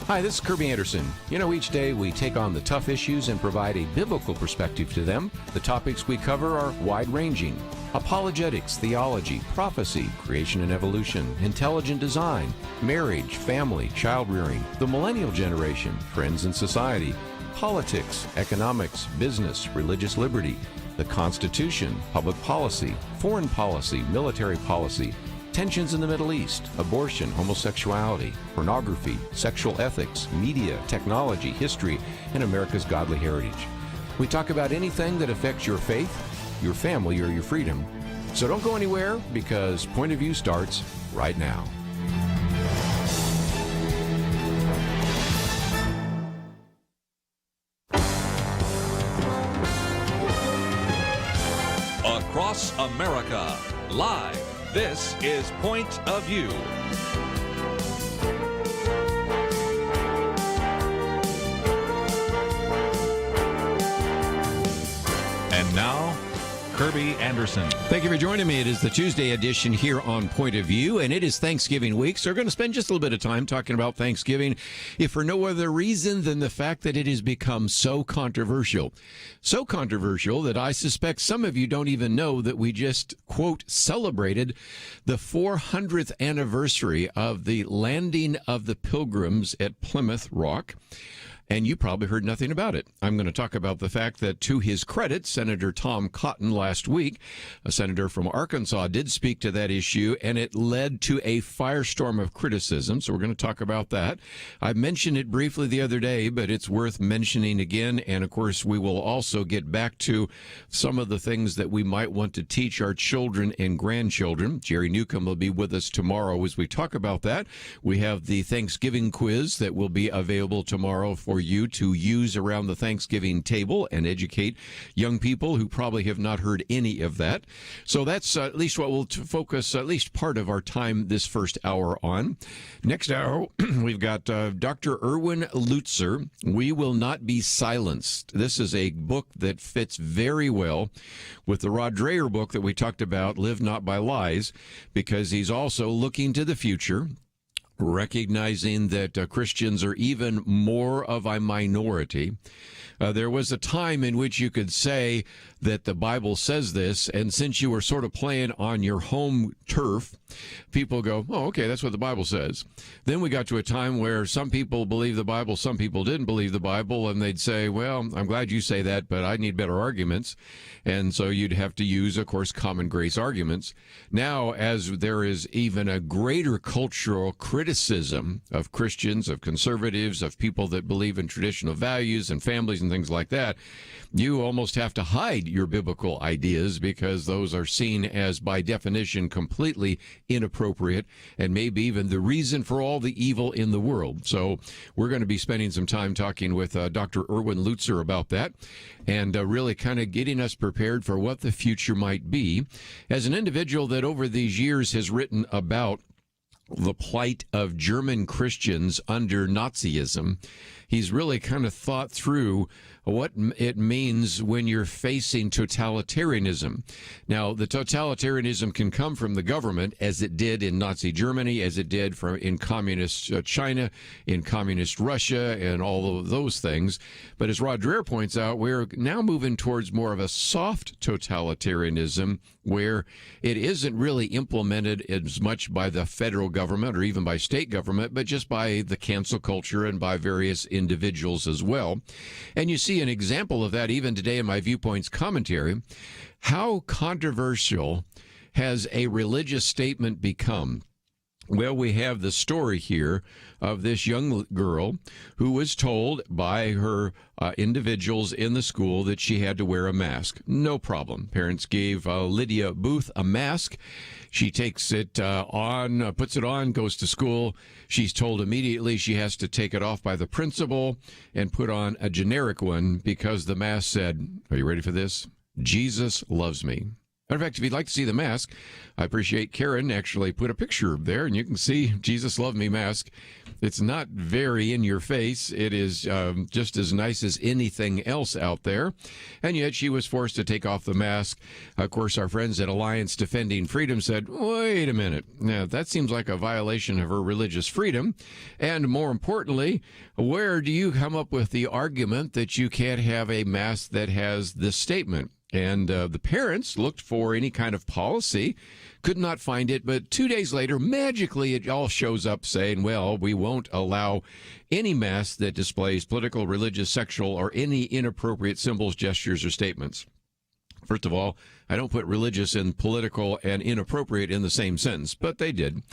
Hi, this is Kerby Anderson. You know, each day we take on the tough issues and provide a biblical perspective to them. The topics we cover are wide-ranging. Apologetics, theology, prophecy, creation and evolution, intelligent design, marriage, family, child-rearing, the millennial generation, friends and society, politics, economics, business, religious liberty, the Constitution, public policy, foreign policy, military policy, tensions in the Middle East, abortion, homosexuality, pornography, sexual ethics, media, technology, history, and America's godly heritage. We talk about anything that affects your faith, your family, or your freedom. So don't go anywhere, because Point of View starts right now. Across America, live. This is Point of View. And now, Kerby Anderson. Thank you for joining me. It is the Tuesday edition here on Point of View, and it is Thanksgiving week, so we're going to spend just a little bit of time talking about Thanksgiving, if for no other reason than the fact that it has become so controversial. So controversial that I suspect some of you don't even know that we just, quote, celebrated the 400th anniversary of the landing of the Pilgrims at Plymouth Rock. And you probably heard nothing about it. I'm going to talk about the fact that, to his credit, Senator Tom Cotton last week, a senator from Arkansas, did speak to that issue, and it led to a firestorm of criticism. So we're going to talk about that. I mentioned it briefly the other day, but it's worth mentioning again. And, of course, we will also get back to some of the things that we might want to teach our children and grandchildren. Jerry Newcomb will be with us tomorrow as we talk about that. We have the Thanksgiving quiz that will be available tomorrow for you to use around the Thanksgiving table and educate young people who probably have not heard any of that. So that's at least what we'll focus at least part of our time this first hour on. Next hour, we've got Dr. Erwin Lutzer, We Will Not Be Silenced. This is a book that fits very well with the Rod Dreher book that we talked about, Live Not by Lies, because he's also looking to the future, recognizing that Christians are even more of a minority. There was a time in which you could say that the Bible says this, and since you were sort of playing on your home turf, people go, oh, okay, that's what the Bible says. Then we got to a time where some people believe the Bible, some people didn't believe the Bible, and they'd say, well, I'm glad you say that, but I need better arguments. And so you'd have to use, of course, common grace arguments. Now, as there is even a greater cultural criticism of Christians, of conservatives, of people that believe in traditional values and families and things like that, you almost have to hide your biblical ideas because those are seen as, by definition, completely inappropriate and maybe even the reason for all the evil in the world. So we're going to be spending some time talking with Dr. Erwin Lutzer about that and really kind of getting us prepared for what the future might be. As an individual that over these years has written about the plight of German Christians under Nazism, he's really kind of thought through what it means when you're facing totalitarianism. Now, the totalitarianism can come from the government, as it did in Nazi Germany, as it did in communist China, in communist Russia, and all of those things. But as Rod Dreher points out, we're now moving towards more of a soft totalitarianism, where it isn't really implemented as much by the federal government or even by state government, but just by the cancel culture and by various individuals as well. And you see an example of that even today in my Viewpoints commentary. How controversial has a religious statement become? Well, we have the story here of this young girl who was told by her individuals in the school that she had to wear a mask. No problem. Parents gave Lydia Booth a mask. She takes it on, puts it on, goes to school. She's told immediately she has to take it off by the principal and put on a generic one because the mask said, are you ready for this? Jesus loves me. Matter of fact, if you'd like to see the mask, I appreciate Karen actually put a picture there, and you can see Jesus Love Me mask. It's not very in your face. It is just as nice as anything else out there. And yet she was forced to take off the mask. Of course, our friends at Alliance Defending Freedom said, wait a minute. Now, that seems like a violation of her religious freedom. And more importantly, where do you come up with the argument that you can't have a mask that has this statement? And the parents looked for any kind of policy, could not find it. But 2 days later, magically, it all shows up saying, well, we won't allow any mask that displays political, religious, sexual, or any inappropriate symbols, gestures, or statements. First of all, I don't put religious and political and inappropriate in the same sentence, but they did.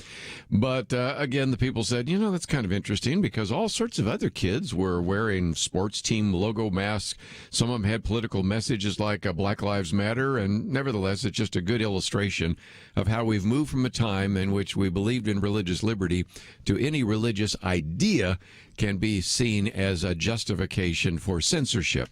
But again, the people said, that's kind of interesting because all sorts of other kids were wearing sports team logo masks. Some of them had political messages like Black Lives Matter, and nevertheless, it's just a good illustration of how we've moved from a time in which we believed in religious liberty to any religious idea can be seen as a justification for censorship.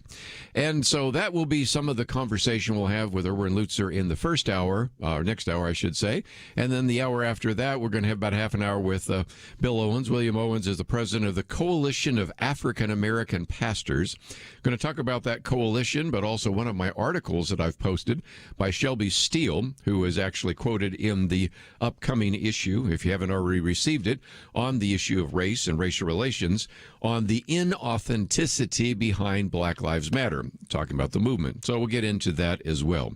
And so that will be some of the conversation we'll have with Erwin Lutzer in the first hour, or next hour, I should say. And then the hour after that, we're going to have about half an hour with Bill Owens. William Owens is the president of the Coalition of African American Pastors. Going to talk about that coalition, but also one of my articles that I've posted by Shelby Steele, who is actually quoted in the upcoming issue, if you haven't already received it, on the issue of race and racial relations, on the inauthenticity behind Black Lives Matter, talking about the movement. So we'll get into that as well.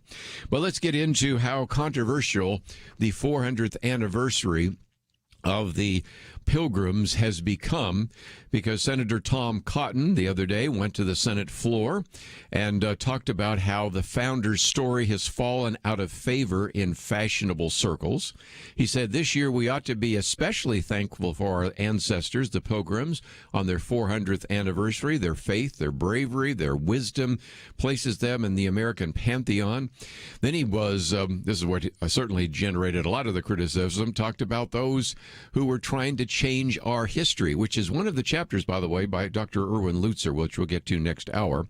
But let's get into how controversial the 400th anniversary of the Pilgrims has become, because Senator Tom Cotton the other day went to the Senate floor and talked about how the founders' story has fallen out of favor in fashionable circles. He said this year we ought to be especially thankful for our ancestors, the Pilgrims, on their 400th anniversary. Their faith, their bravery, their wisdom places them in the American pantheon. Then he was, this is what certainly generated a lot of the criticism, talked about those who were trying to change our history, which is one of the chapters, by the way, by Dr. Erwin Lutzer, which we'll get to next hour.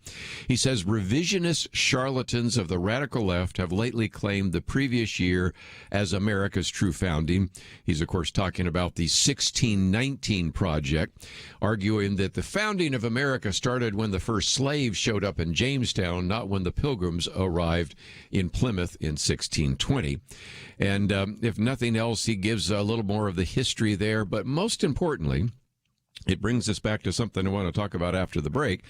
He says, revisionist charlatans of the radical left have lately claimed the previous year as America's true founding. He's, of course, talking about the 1619 Project, arguing that the founding of America started when the first slaves showed up in Jamestown, not when the Pilgrims arrived in Plymouth in 1620. And if nothing else, he gives a little more of the history there. But most importantly, it brings us back to something I want to talk about after the break,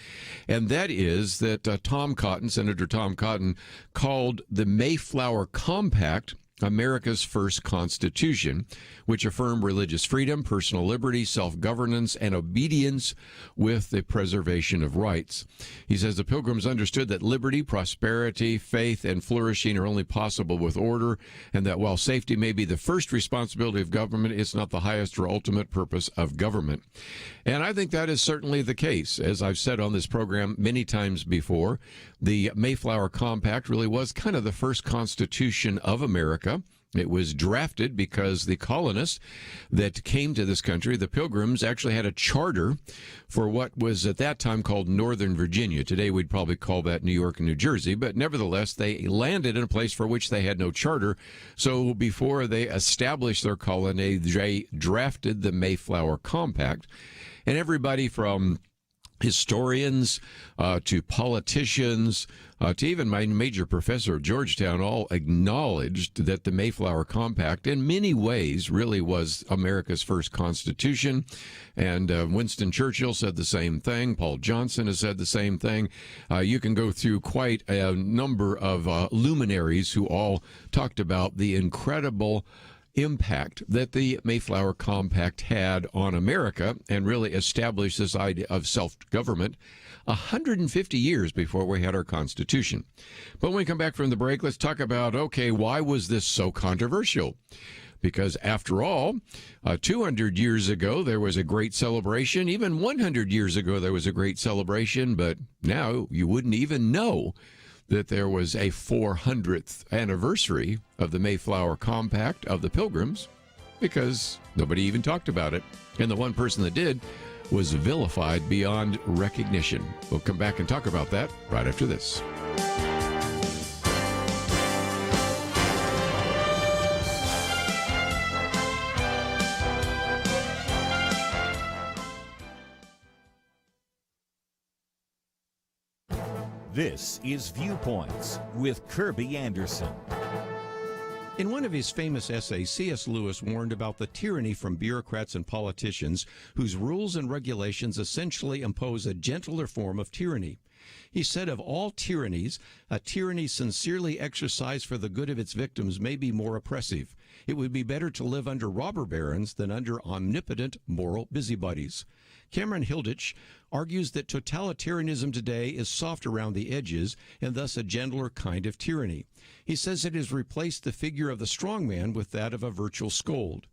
and that is that Senator Tom Cotton, called the Mayflower Compact America's first constitution, which affirmed religious freedom, personal liberty, self-governance, and obedience with the preservation of rights. He says the Pilgrims understood that liberty, prosperity, faith, and flourishing are only possible with order, and that while safety may be the first responsibility of government, it's not the highest or ultimate purpose of government. And I think that is certainly the case. As I've said on this program many times before, the Mayflower Compact really was kind of the first constitution of America. It was drafted because the colonists that came to this country, the Pilgrims, actually had a charter for what was at that time called Northern Virginia. Today we'd probably call that New York and New Jersey, but nevertheless they landed in a place for which they had no charter. So before they established their colony, they drafted the Mayflower Compact. And everybody from historians to politicians to even my major professor at Georgetown all acknowledged that the Mayflower Compact in many ways really was America's first constitution. And Winston Churchill said the same thing. Paul Johnson has said the same thing. You can go through quite a number of luminaries who all talked about the incredible impact that the Mayflower Compact had on America and really established this idea of self-government 150 years before we had our Constitution. But when we come back from the break, let's talk about, okay, why was this so controversial? Because after all, 200 years ago, there was a great celebration. Even 100 years ago, there was a great celebration. But now you wouldn't even know that there was a 400th anniversary of the Mayflower Compact of the Pilgrims because nobody even talked about it. And the one person that did was vilified beyond recognition. We'll come back and talk about that right after this. This is Viewpoints with Kerby Anderson. In one of his famous essays, C.S. Lewis warned about the tyranny from bureaucrats and politicians whose rules and regulations essentially impose a gentler form of tyranny. He said of all tyrannies, a tyranny sincerely exercised for the good of its victims may be more oppressive. It would be better to live under robber barons than under omnipotent moral busybodies. Cameron Hilditch argues that totalitarianism today is soft around the edges and thus a gentler kind of tyranny. He says it has replaced the figure of the strongman with that of a virtual scold.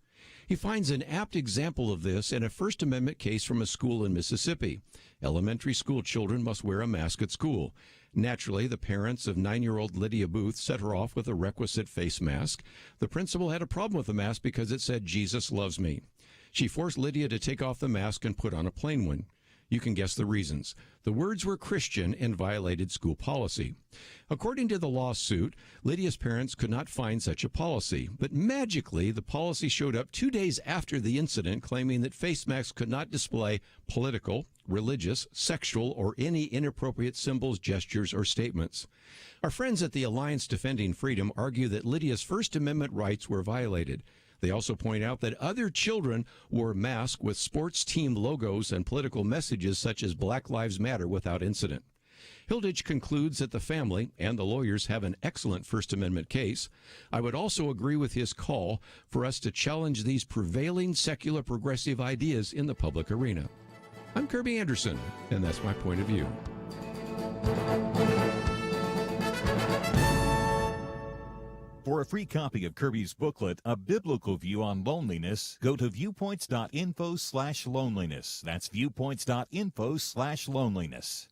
He finds an apt example of this in a First Amendment case from a school in Mississippi. Elementary school children must wear a mask at school. Naturally, the parents of 9-year-old Lydia Booth set her off with a requisite face mask. The principal had a problem with the mask because it said, "Jesus loves me." She forced Lydia to take off the mask and put on a plain one. You can guess the reasons. The words were Christian and violated school policy. According to the lawsuit, Lydia's parents could not find such a policy, but magically the policy showed up 2 days after the incident, claiming that face masks could not display political, religious, sexual, or any inappropriate symbols, gestures, or statements. Our friends at the Alliance Defending Freedom argue that Lydia's First Amendment rights were violated. They also point out that other children wore masks with sports team logos and political messages such as Black Lives Matter without incident. Hilditch concludes that the family and the lawyers have an excellent First Amendment case. I would also agree with his call for us to challenge these prevailing secular progressive ideas in the public arena. I'm Kerby Anderson, and that's my point of view. For a free copy of Kerby's booklet, A Biblical View on Loneliness, go to viewpoints.info/loneliness. That's viewpoints.info/loneliness.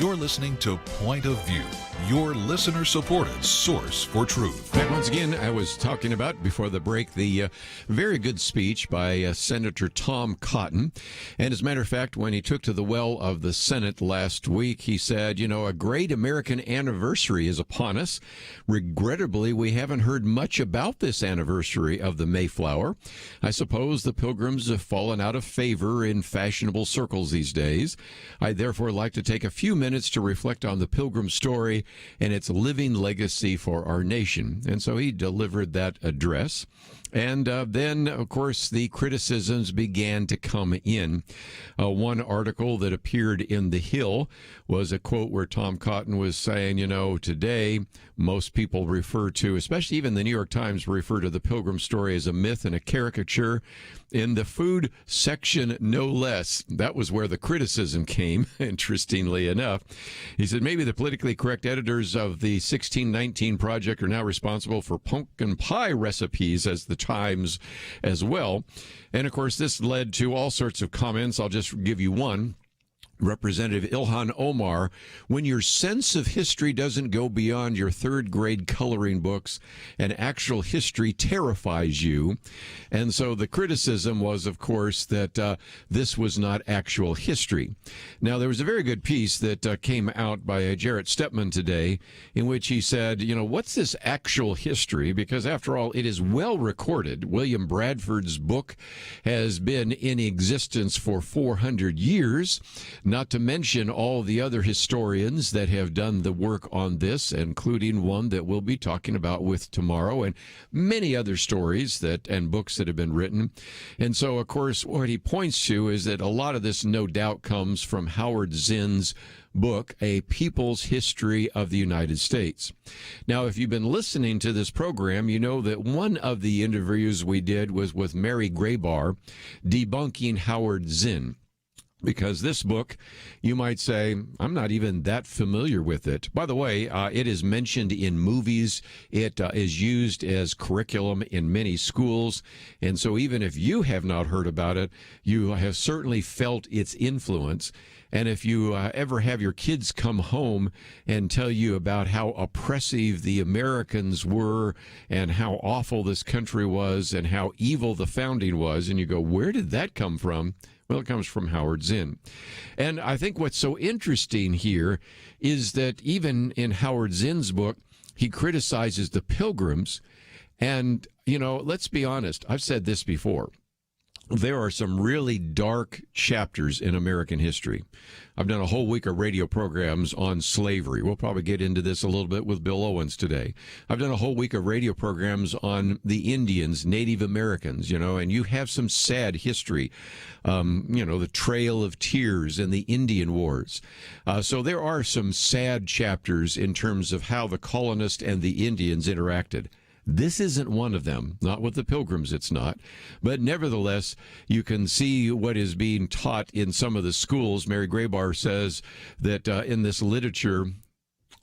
You're listening to Point of View, your listener-supported source for truth. Back once again, I was talking about, before the break, the very good speech by Senator Tom Cotton. And as a matter of fact, when he took to the well of the Senate last week, he said, a great American anniversary is upon us. Regrettably, we haven't heard much about this anniversary of the Mayflower. I suppose the Pilgrims have fallen out of favor in fashionable circles these days. I'd therefore like to take a few minutes to reflect on the Pilgrim story and its living legacy for our nation. And so he delivered that address. And then, of course, the criticisms began to come in. One article that appeared in The Hill was a quote where Tom Cotton was saying, today most people refer to, especially even the New York Times, refer to the Pilgrim story as a myth and a caricature. In the food section, no less. That was where the criticism came, interestingly enough. He said maybe the politically correct editors of the 1619 Project are now responsible for pumpkin pie recipes as the Times as well. And, of course, this led to all sorts of comments. I'll just give you one. Representative Ilhan Omar, when your sense of history doesn't go beyond your third grade coloring books and actual history terrifies you. And so the criticism was, of course, that this was not actual history. Now, there was a very good piece that came out by Jarrett Stepman today in which he said, what's this actual history? Because after all, it is well recorded. William Bradford's book has been in existence for 400 years. not to mention all the other historians that have done the work on this, including one that we'll be talking about with tomorrow, and many other stories and books that have been written. And so, of course, what he points to is that a lot of this no doubt comes from Howard Zinn's book, A People's History of the United States. Now, if you've been listening to this program, you know that one of the interviews we did was with Mary Grabar, debunking Howard Zinn. Because this book, you might say, I'm not even that familiar with it. By the way, it is mentioned in movies. It is used as curriculum in many schools. And so even if you have not heard about it, you have certainly felt its influence. And if you ever have your kids come home and tell you about how oppressive the Americans were and how awful this country was and how evil the founding was, and you go, where did that come from? Well, it comes from Howard Zinn. And I think what's so interesting here is that even in Howard Zinn's book, he criticizes the Pilgrims. And, you know, let's be honest. I've said this before. There are some really dark chapters in American history. I've done a whole week of radio programs on slavery. We'll probably get into this a little bit with Bill Owens today. I've done a whole week of radio programs on the Indians, Native Americans, you know, and you have some sad history, you know, the Trail of Tears and the Indian Wars. So there are some sad chapters in terms of how the colonists and the Indians interacted. This isn't one of them, not with the Pilgrims, it's not. But nevertheless, you can see what is being taught in some of the schools. Mary Grabar says that in this literature,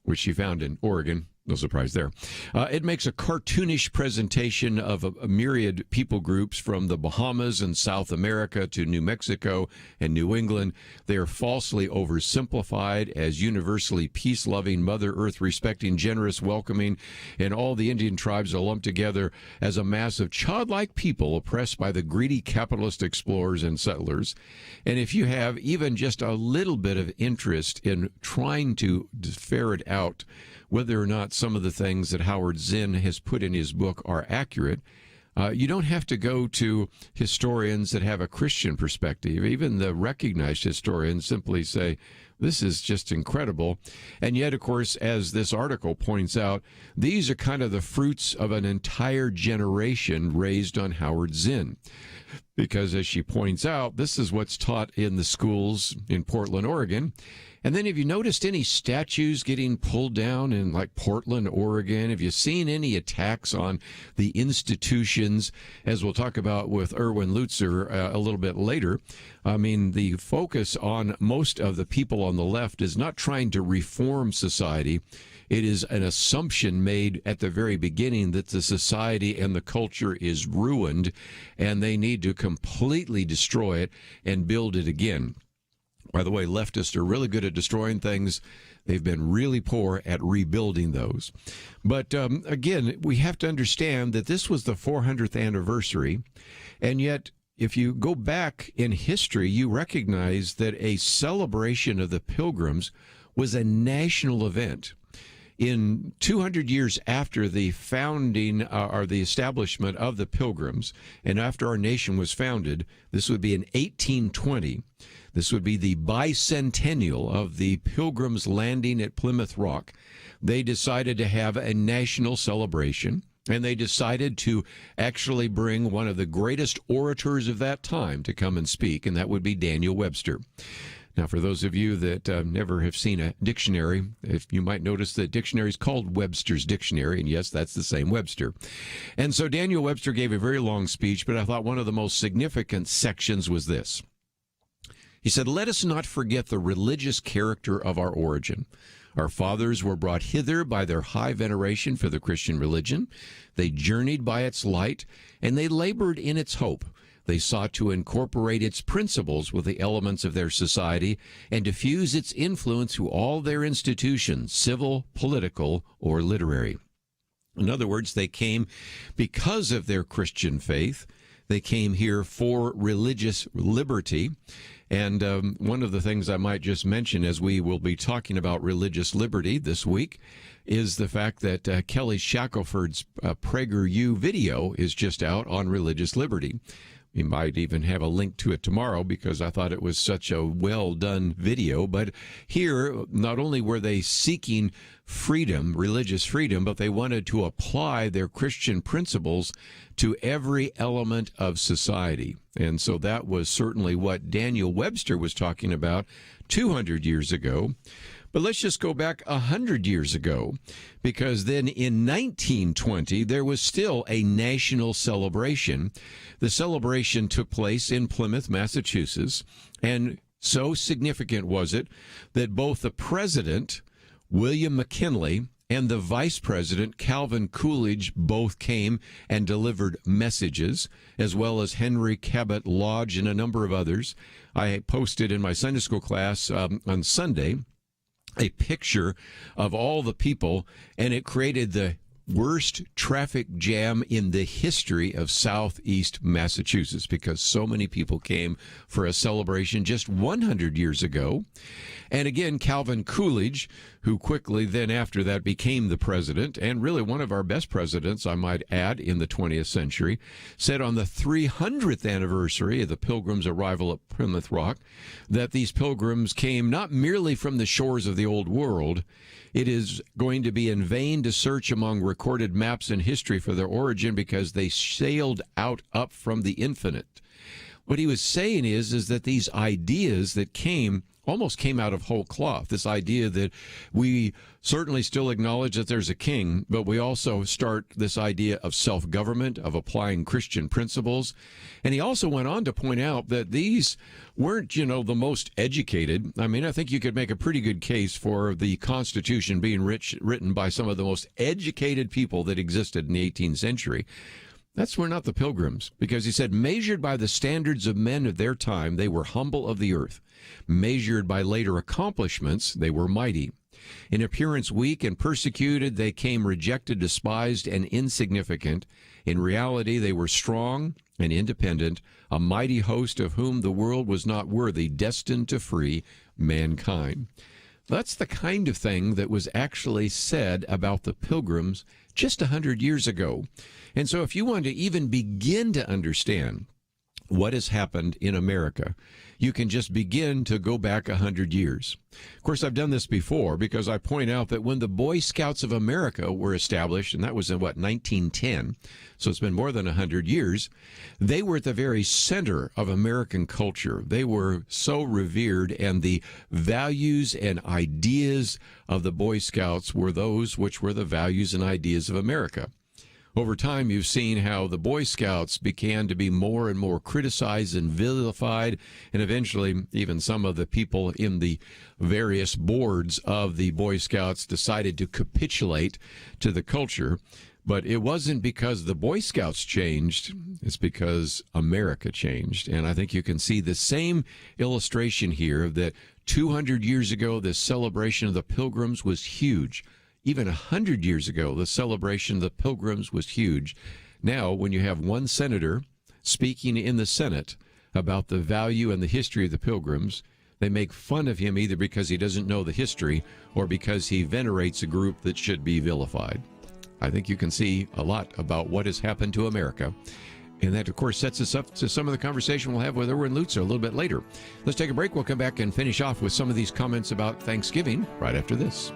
which she found in Oregon, no surprise there, it makes a cartoonish presentation of a myriad people groups from the Bahamas and South America to New Mexico and New England. They are falsely oversimplified as universally peace-loving, Mother Earth respecting, generous, welcoming, and all the Indian tribes are lumped together as a mass of childlike people oppressed by the greedy capitalist explorers and settlers. And if you have even just a little bit of interest in trying to ferret out whether or not some of the things that Howard Zinn has put in his book are accurate, you don't have to go to historians that have a Christian perspective. Even the recognized historians simply say, this is just incredible. And yet, of course, as this article points out, these are kind of the fruits of an entire generation raised on Howard Zinn. Because as she points out, this is what's taught in the schools in Portland, Oregon. And then have you noticed any statues getting pulled down in like Portland, Oregon? Have you seen any attacks on the institutions, as we'll talk about with Erwin Lutzer a little bit later? I mean, the focus on most of the people on the left is not trying to reform society. It is an assumption made at the very beginning that the society and the culture is ruined and they need to completely destroy it and build it again. By the way, leftists are really good at destroying things. They've been really poor at rebuilding those. But again, we have to understand that this was the 400th anniversary. And yet, if you go back in history, you recognize that a celebration of the Pilgrims was a national event. In 200 years after the founding or the establishment of the Pilgrims, and after our nation was founded, this would be in 1820. This would be the bicentennial of the Pilgrims landing at Plymouth Rock. They decided to have a national celebration, and they decided to actually bring one of the greatest orators of that time to come and speak, and that would be Daniel Webster. Now, for those of you that never have seen a dictionary, if you might notice the dictionary is called Webster's Dictionary, and yes, that's the same Webster. And so Daniel Webster gave a very long speech, but I thought one of the most significant sections was this. He said, "Let us not forget the religious character of our origin. Our fathers were brought hither by their high veneration for the Christian religion. They journeyed by its light, and they labored in its hope. They sought to incorporate its principles with the elements of their society and diffuse its influence through all their institutions, civil, political, or literary." In other words, they came because of their Christian faith. They came here for religious liberty. And one of the things I might just mention as we will be talking about religious liberty this week is the fact that Kelly Shackelford's PragerU video is just out on religious liberty. We might even have a link to it tomorrow because I thought it was such a well done video. But here, not only were they seeking freedom, religious freedom, but they wanted to apply their Christian principles to every element of society. And so that was certainly what Daniel Webster was talking about 200 years ago. But let's just go back 100 years ago, because then in 1920, there was still a national celebration. The celebration took place in Plymouth, Massachusetts, and so significant was it that both the president, William McKinley, and the vice president, Calvin Coolidge, both came and delivered messages, as well as Henry Cabot Lodge and a number of others. I posted in my Sunday school class on Sunday a picture of all the people, and it created the worst traffic jam in the history of Southeast Massachusetts because so many people came for a celebration just 100 years ago. And again, Calvin Coolidge, who quickly then after that became the president, and really one of our best presidents, I might add, in the 20th century, said on the 300th anniversary of the Pilgrims' arrival at Plymouth Rock that these pilgrims came not merely from the shores of the Old World. It is going to be in vain to search among recorded maps in history for their origin because they sailed out up from the infinite. What he was saying is that these ideas that almost came out of whole cloth. This idea that we certainly still acknowledge that there's a king, but we also start this idea of self-government, of applying Christian principles. And he also went on to point out that these weren't, the most educated. I mean, I think you could make a pretty good case for the Constitution being written by some of the most educated people that existed in the 18th century. Were not the Pilgrims, because he said, measured by the standards of men of their time, they were humble of the earth. Measured by later accomplishments, they were mighty. In appearance weak and persecuted, they came rejected, despised, and insignificant. In reality, they were strong and independent, a mighty host of whom the world was not worthy, destined to free mankind. That's the kind of thing that was actually said about the Pilgrims just 100 years ago. And so if you want to even begin to understand what has happened in America, you can just begin to go back 100 years. Of course, I've done this before because I point out that when the Boy Scouts of America were established, and that was in, 1910, so it's been more than 100 years, they were at the very center of American culture. They were so revered, and the values and ideas of the Boy Scouts were those which were the values and ideas of America. Over time, you've seen how the Boy Scouts began to be more and more criticized and vilified, and eventually even some of the people in the various boards of the Boy Scouts decided to capitulate to the culture. But it wasn't because the Boy Scouts changed, it's because America changed. And I think you can see the same illustration here that 200 years ago, the celebration of the Pilgrims was huge. Even 100 years ago, the celebration of the Pilgrims was huge. Now, when you have one senator speaking in the Senate about the value and the history of the Pilgrims, they make fun of him either because he doesn't know the history or because he venerates a group that should be vilified. I think you can see a lot about what has happened to America. And that, of course, sets us up to some of the conversation we'll have with Erwin Lutzer a little bit later. Let's take a break. We'll come back and finish off with some of these comments about Thanksgiving right after this.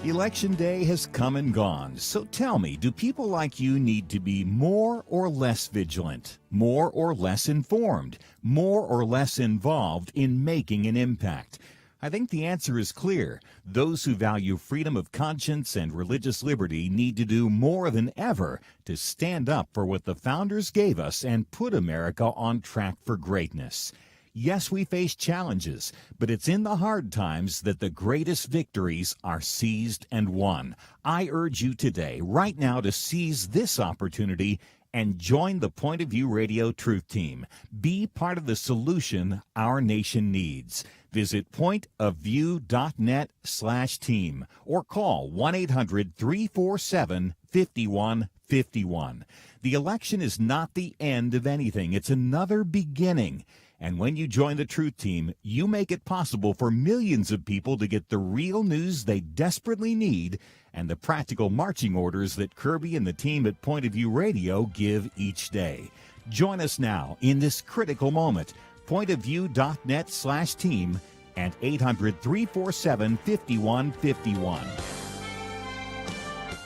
Election day has come and gone, so tell me, do people like you need to be more or less vigilant, more or less informed, more or less involved in making an impact? I think the answer is clear. Those who value freedom of conscience and religious liberty need to do more than ever to stand up for what the founders gave us and put America on track for greatness. Yes, we face challenges, but it's in the hard times that the greatest victories are seized and won. I urge you today, right now, to seize this opportunity and join the Point of View Radio Truth Team. Be part of the solution our nation needs. Visit pointofview.net/team or call 1-800-347-5151. The election is not the end of anything. It's another beginning. And when you join the Truth Team, you make it possible for millions of people to get the real news they desperately need and the practical marching orders that Kerby and the team at Point of View Radio give each day. Join us now in this critical moment. pointofview.net/team and 800-347-5151.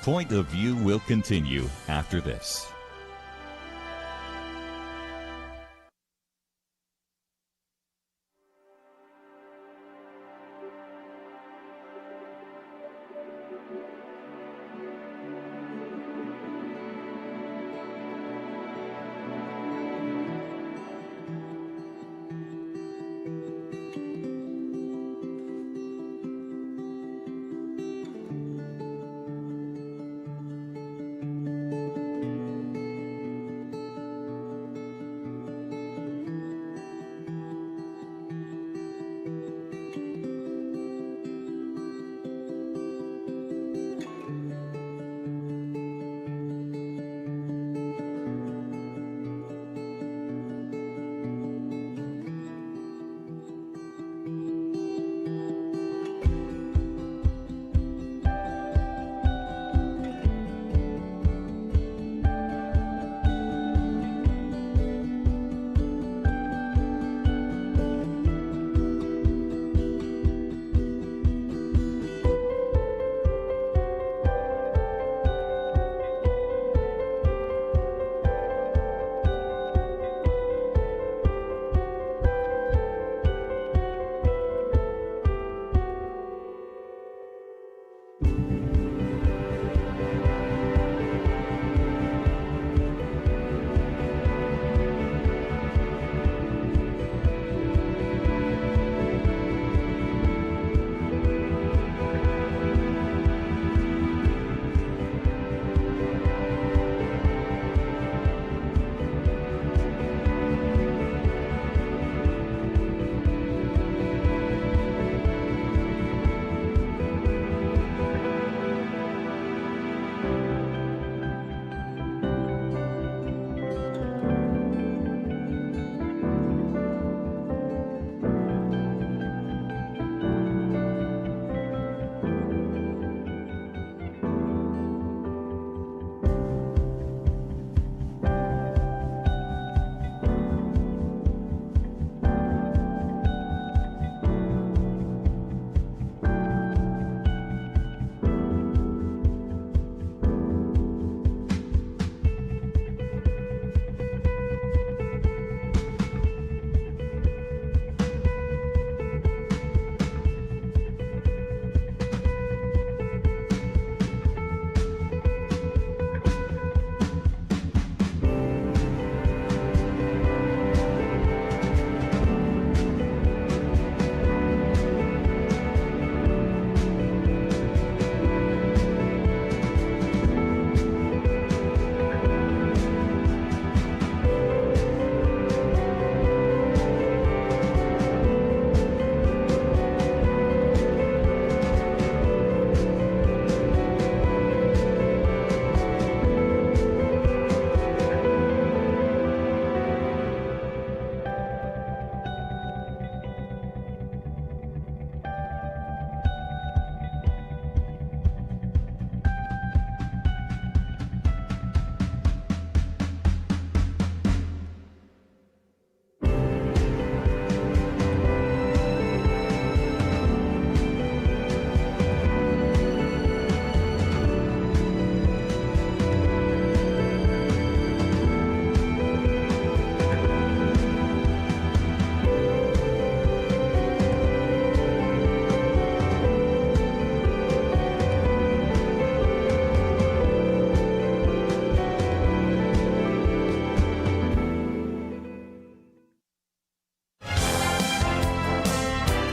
Point of View will continue after this.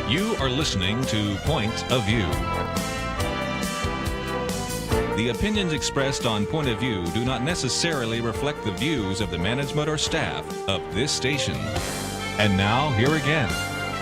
You are listening to Point of View. The opinions expressed on Point of View do not necessarily reflect the views of the management or staff of this station. And now, here again,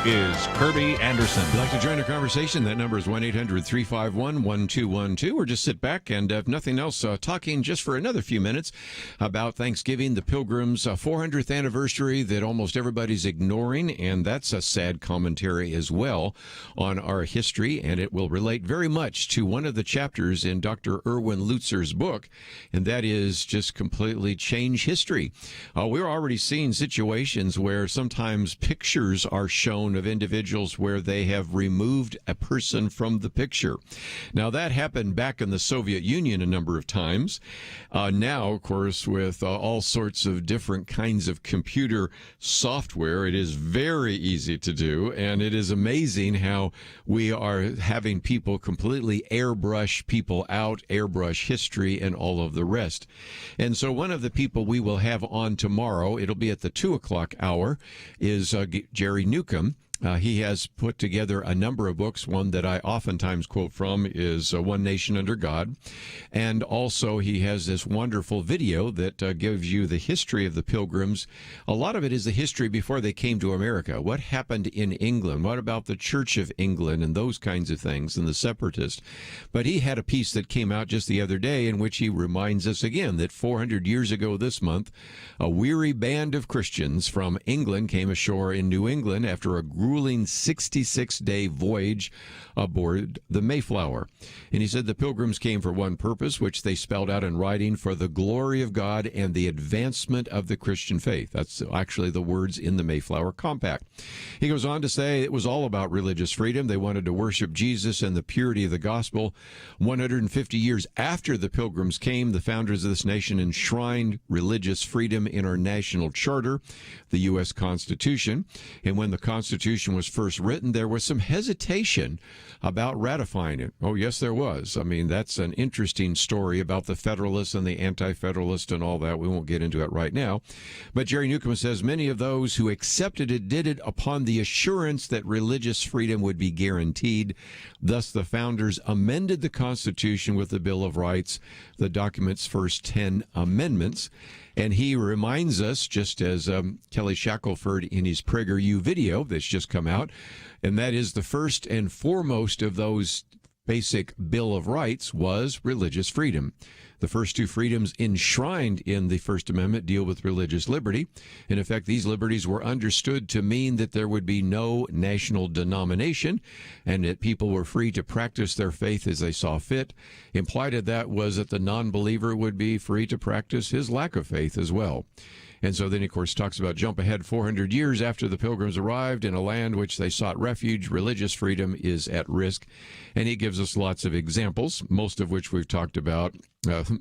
is Kerby Anderson. If you'd like to join our conversation, that number is 1-800-351-1212, or just sit back and, if nothing else, talking just for another few minutes about Thanksgiving, the Pilgrims' 400th anniversary that almost everybody's ignoring, and that's a sad commentary as well on our history, and it will relate very much to one of the chapters in Dr. Erwin Lutzer's book, and that is just completely change history. We're already seeing situations where sometimes pictures are shown of individuals where they have removed a person from the picture. Now, that happened back in the Soviet Union a number of times. Now, of course, with all sorts of different kinds of computer software, it is very easy to do, and it is amazing how we are having people completely airbrush people out, airbrush history, and all of the rest. And so one of the people we will have on tomorrow, it'll be at the 2 o'clock hour, is Jerry Newcomb. He has put together a number of books. One that I oftentimes quote from is One Nation Under God. And also he has this wonderful video that gives you the history of the Pilgrims. A lot of it is the history before they came to America. What happened in England? What about the Church of England and those kinds of things and the separatists? But he had a piece that came out just the other day in which he reminds us again that 400 years ago this month, a weary band of Christians from England came ashore in New England after a grueling 66-day voyage aboard the Mayflower. And he said the Pilgrims came for one purpose, which they spelled out in writing: for the glory of God and the advancement of the Christian faith. That's actually the words in the Mayflower Compact. He goes on to say it was all about religious freedom. They wanted to worship Jesus and the purity of the gospel. 150 years after the Pilgrims came, the founders of this nation enshrined religious freedom in our national charter, the U.S. Constitution. And when the Constitution was first written, there was some hesitation about ratifying it. Oh, yes, there was. I mean, that's an interesting story about the Federalists and the Anti-Federalists and all that. We won't get into it right now. But Jerry Newcomb says many of those who accepted it did it upon the assurance that religious freedom would be guaranteed. Thus, the founders amended the Constitution with the Bill of Rights, the document's first 10 amendments. And he reminds us, just as Kelly Shackelford in his PragerU video that's just come out, and that is the first and foremost of those basic Bill of Rights was religious freedom. The first two freedoms enshrined in the First Amendment deal with religious liberty. In effect, these liberties were understood to mean that there would be no national denomination and that people were free to practice their faith as they saw fit. Implied in that was that the non-believer would be free to practice his lack of faith as well. And so then, of course, talks about jump ahead 400 years after the Pilgrims arrived in a land which they sought refuge. Religious freedom is at risk. And he gives us lots of examples, most of which we've talked about.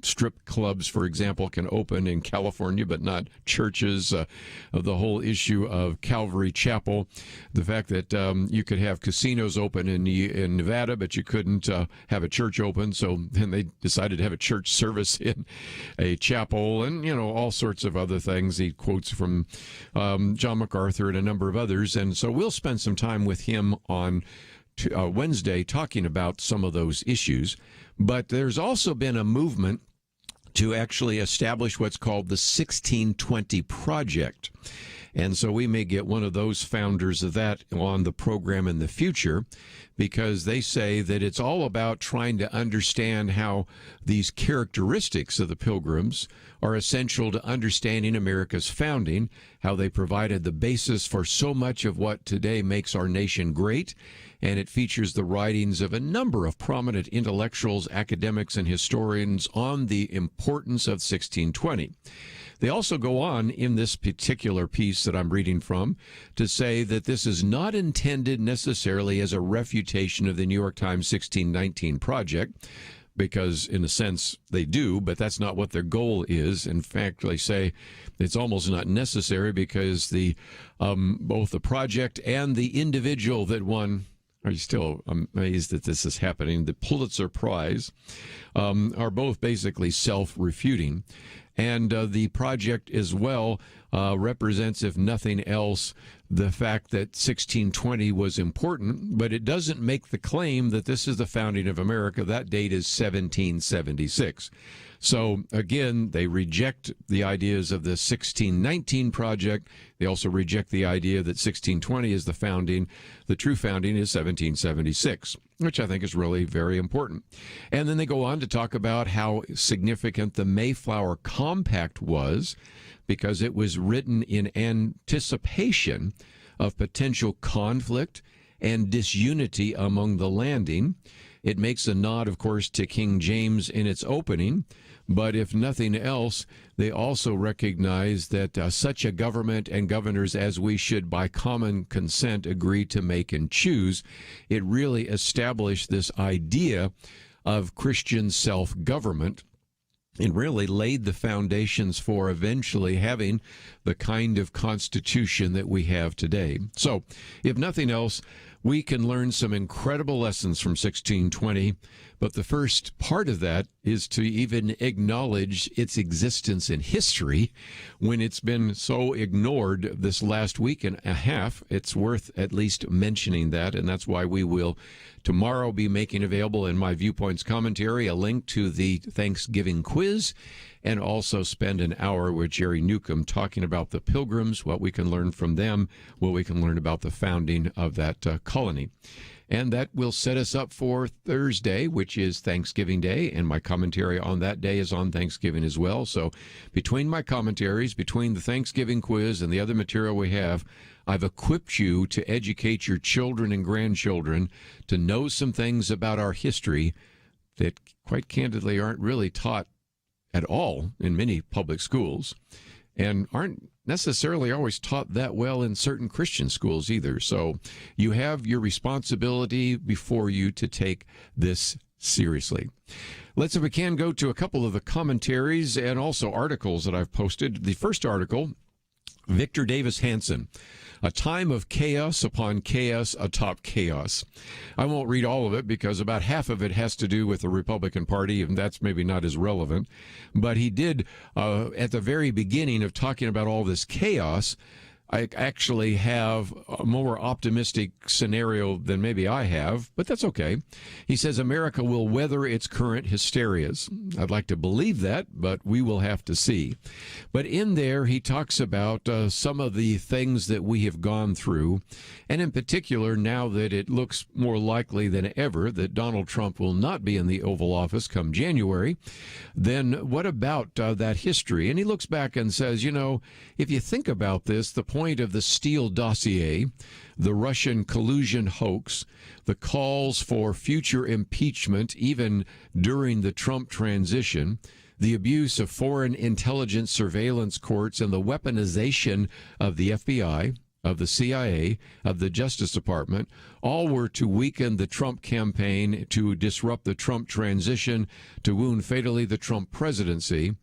Strip clubs, for example, can open in California, but not churches. Of the whole issue of Calvary Chapel, the fact that you could have casinos open in Nevada, but you couldn't have a church open. So then they decided to have a church service in a chapel, and all sorts of other things. He quotes from John MacArthur and a number of others, and so we'll spend some time with him on Wednesday talking about some of those issues. But there's also been a movement to actually establish what's called the 1620 Project. And so we may get one of those founders of that on the program in the future, because they say that it's all about trying to understand how these characteristics of the Pilgrims are essential to understanding America's founding, how they provided the basis for so much of what today makes our nation great. And it features the writings of a number of prominent intellectuals, academics, and historians on the importance of 1620. They also go on in this particular piece that I'm reading from to say that this is not intended necessarily as a refutation of the New York Times 1619 Project, because in a sense they do, but that's not what their goal is. In fact, they say it's almost not necessary because the both the project and the individual that won, are you still amazed that this is happening, the Pulitzer Prize, are both basically self-refuting. And the project as well represents, if nothing else, the fact that 1620 was important, but it doesn't make the claim that this is the founding of America. That date is 1776. So, again, they reject the ideas of the 1619 project. They also reject the idea that 1620 is the founding. The true founding is 1776, which I think is really very important. And then they go on to talk about how significant the Mayflower Compact was, because it was written in anticipation of potential conflict and disunity among the landing. It makes a nod, of course, to King James in its opening, but if nothing else, they also recognize that such a government and governors as we should by common consent agree to make and choose. It really established this idea of Christian self-government and really laid the foundations for eventually having the kind of constitution that we have today. So, if nothing else, we can learn some incredible lessons from 1620, but the first part of that is to even acknowledge its existence in history when it's been so ignored this last week and a half. It's worth at least mentioning that, and that's why we will tomorrow be making available in my Viewpoints commentary a link to the Thanksgiving quiz, and also spend an hour with Jerry Newcomb talking about the Pilgrims, what we can learn from them, what we can learn about the founding of that colony. And that will set us up for Thursday, which is Thanksgiving Day, and my commentary on that day is on Thanksgiving as well. So between my commentaries, between the Thanksgiving quiz and the other material we have, I've equipped you to educate your children and grandchildren to know some things about our history that, quite candidly, aren't really taught at all in many public schools, and aren't necessarily always taught that well in certain Christian schools either. So you have your responsibility before you to take this seriously. Let's, if we can, go to a couple of the commentaries and also articles that I've posted. The first article, Victor Davis Hanson, A Time of Chaos Upon Chaos Atop Chaos. I won't read all of it because about half of it has to do with the Republican Party, and that's maybe not as relevant. But he did, at the very beginning of talking about all this chaos, I actually have a more optimistic scenario than maybe I have, but that's okay. He says America will weather its current hysterias. I'd like to believe that, but we will have to see. But in there, he talks about some of the things that we have gone through, and in particular, now that it looks more likely than ever that Donald Trump will not be in the Oval Office come January, then what about that history? And he looks back and says, you know, if you think about this, the point of the Steele dossier, the Russian collusion hoax, the calls for future impeachment even during the Trump transition, the abuse of foreign intelligence surveillance courts, and the weaponization of the FBI, of the CIA, of the Justice Department, all were to weaken the Trump campaign, to disrupt the Trump transition, to wound fatally the Trump presidency.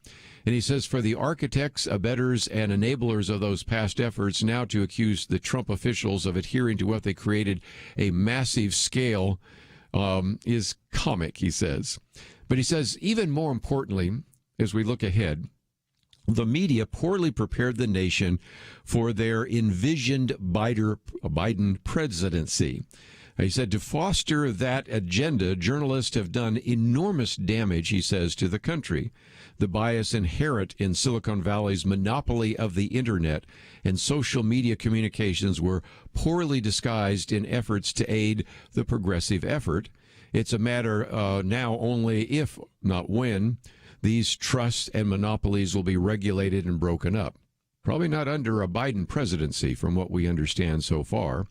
And he says, for the architects, abettors, and enablers of those past efforts now to accuse the Trump officials of adhering to what they created a massive scale is comic, he says. But he says, even more importantly, as we look ahead, the media poorly prepared the nation for their envisioned Biden presidency. He said, to foster that agenda, journalists have done enormous damage, he says, to the country. The bias inherent in Silicon Valley's monopoly of the Internet and social media communications were poorly disguised in efforts to aid the progressive effort. It's a matter now only if, not when, these trusts and monopolies will be regulated and broken up. Probably not under a Biden presidency, from what we understand so far.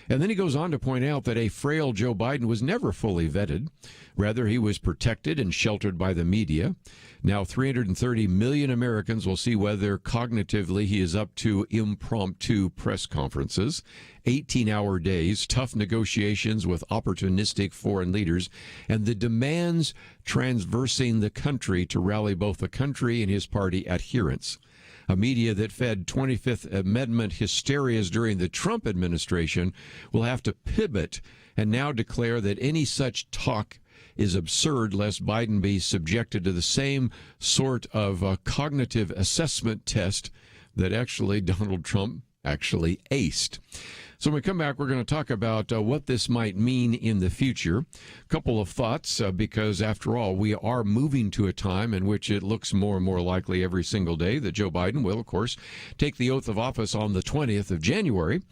And then he goes on to point out that a frail Joe Biden was never fully vetted. Rather, he was protected and sheltered by the media. Now, 330 million Americans will see whether cognitively he is up to impromptu press conferences, 18-hour days, tough negotiations with opportunistic foreign leaders, and the demands transversing the country to rally both the country and his party adherents. A media that fed 25th Amendment hysterias during the Trump administration will have to pivot and now declare that any such talk is absurd, lest Biden be subjected to the same sort of cognitive assessment test that actually Donald Trump actually aced. So when we come back, we're going to talk about what this might mean in the future. A couple of thoughts, because after all, we are moving to a time in which it looks more and more likely every single day that Joe Biden will, of course, take the oath of office on the 20th of January,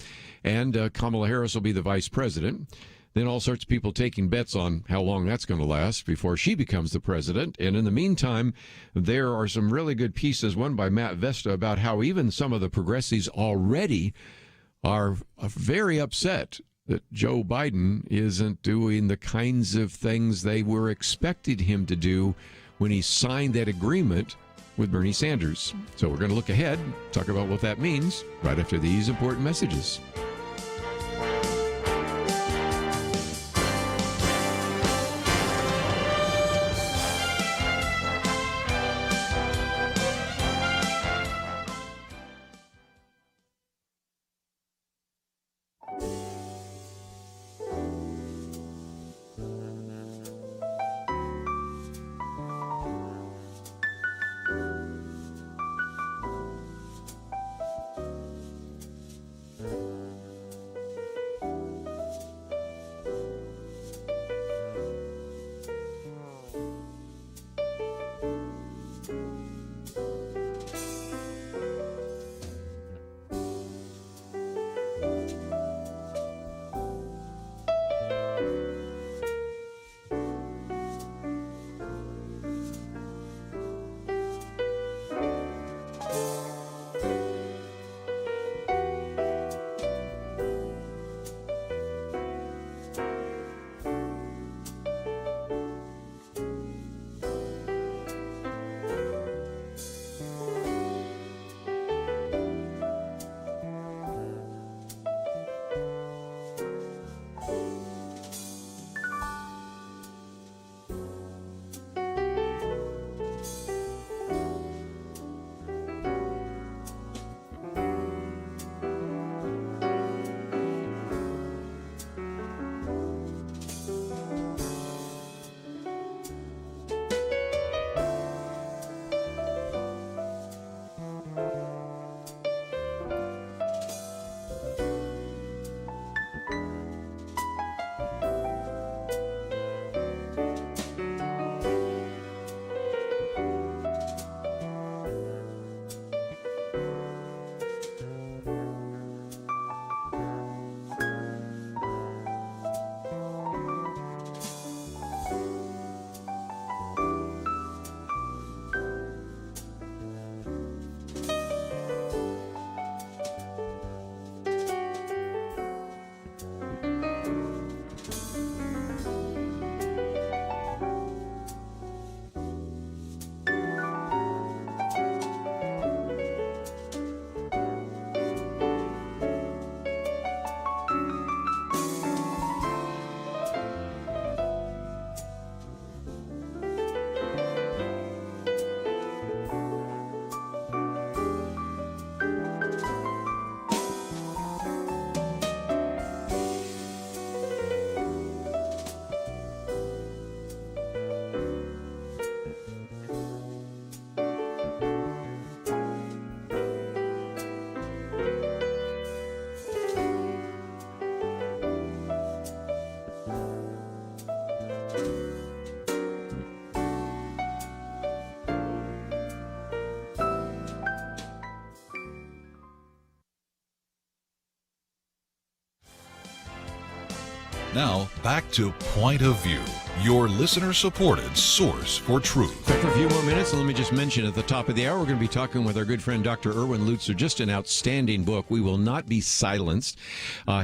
and Kamala Harris will be the vice president. Then all sorts of people taking bets on how long that's going to last before she becomes the president. And in the meantime, there are some really good pieces, one by Matt Vesta, about how even some of the progressives already are very upset that Joe Biden isn't doing the kinds of things they were expecting him to do when he signed that agreement with Bernie Sanders. So we're going to look ahead, talk about what that means right after these important messages. Now, back to Point of View, your listener-supported source for truth. Back for a few more minutes, and let me just mention at the top of the hour, we're going to be talking with our good friend Dr. Erwin Lutzer. Just an outstanding book. We Will Not Be Silenced.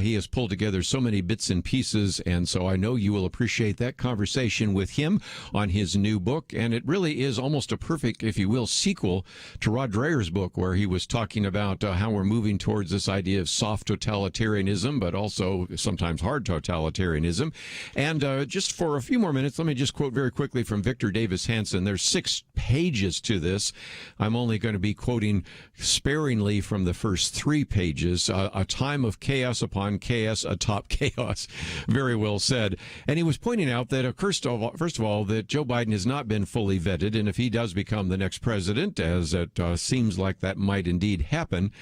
He has pulled together so many bits and pieces, and so I know you will appreciate that conversation with him on his new book. And it really is almost a perfect, if you will, sequel to Rod Dreher's book, where he was talking about how we're moving towards this idea of soft totalitarianism, but also sometimes hard totalitarianism. And just for a few more more minutes, let me just quote very quickly from Victor Davis Hanson. There's 6 pages to this. I'm only going to be quoting sparingly from the first 3 pages. A time of chaos upon chaos atop chaos. Very well said. And he was pointing out that, first of all, that Joe Biden has not been fully vetted, and if he does become the next president, as it seems like that might indeed happen,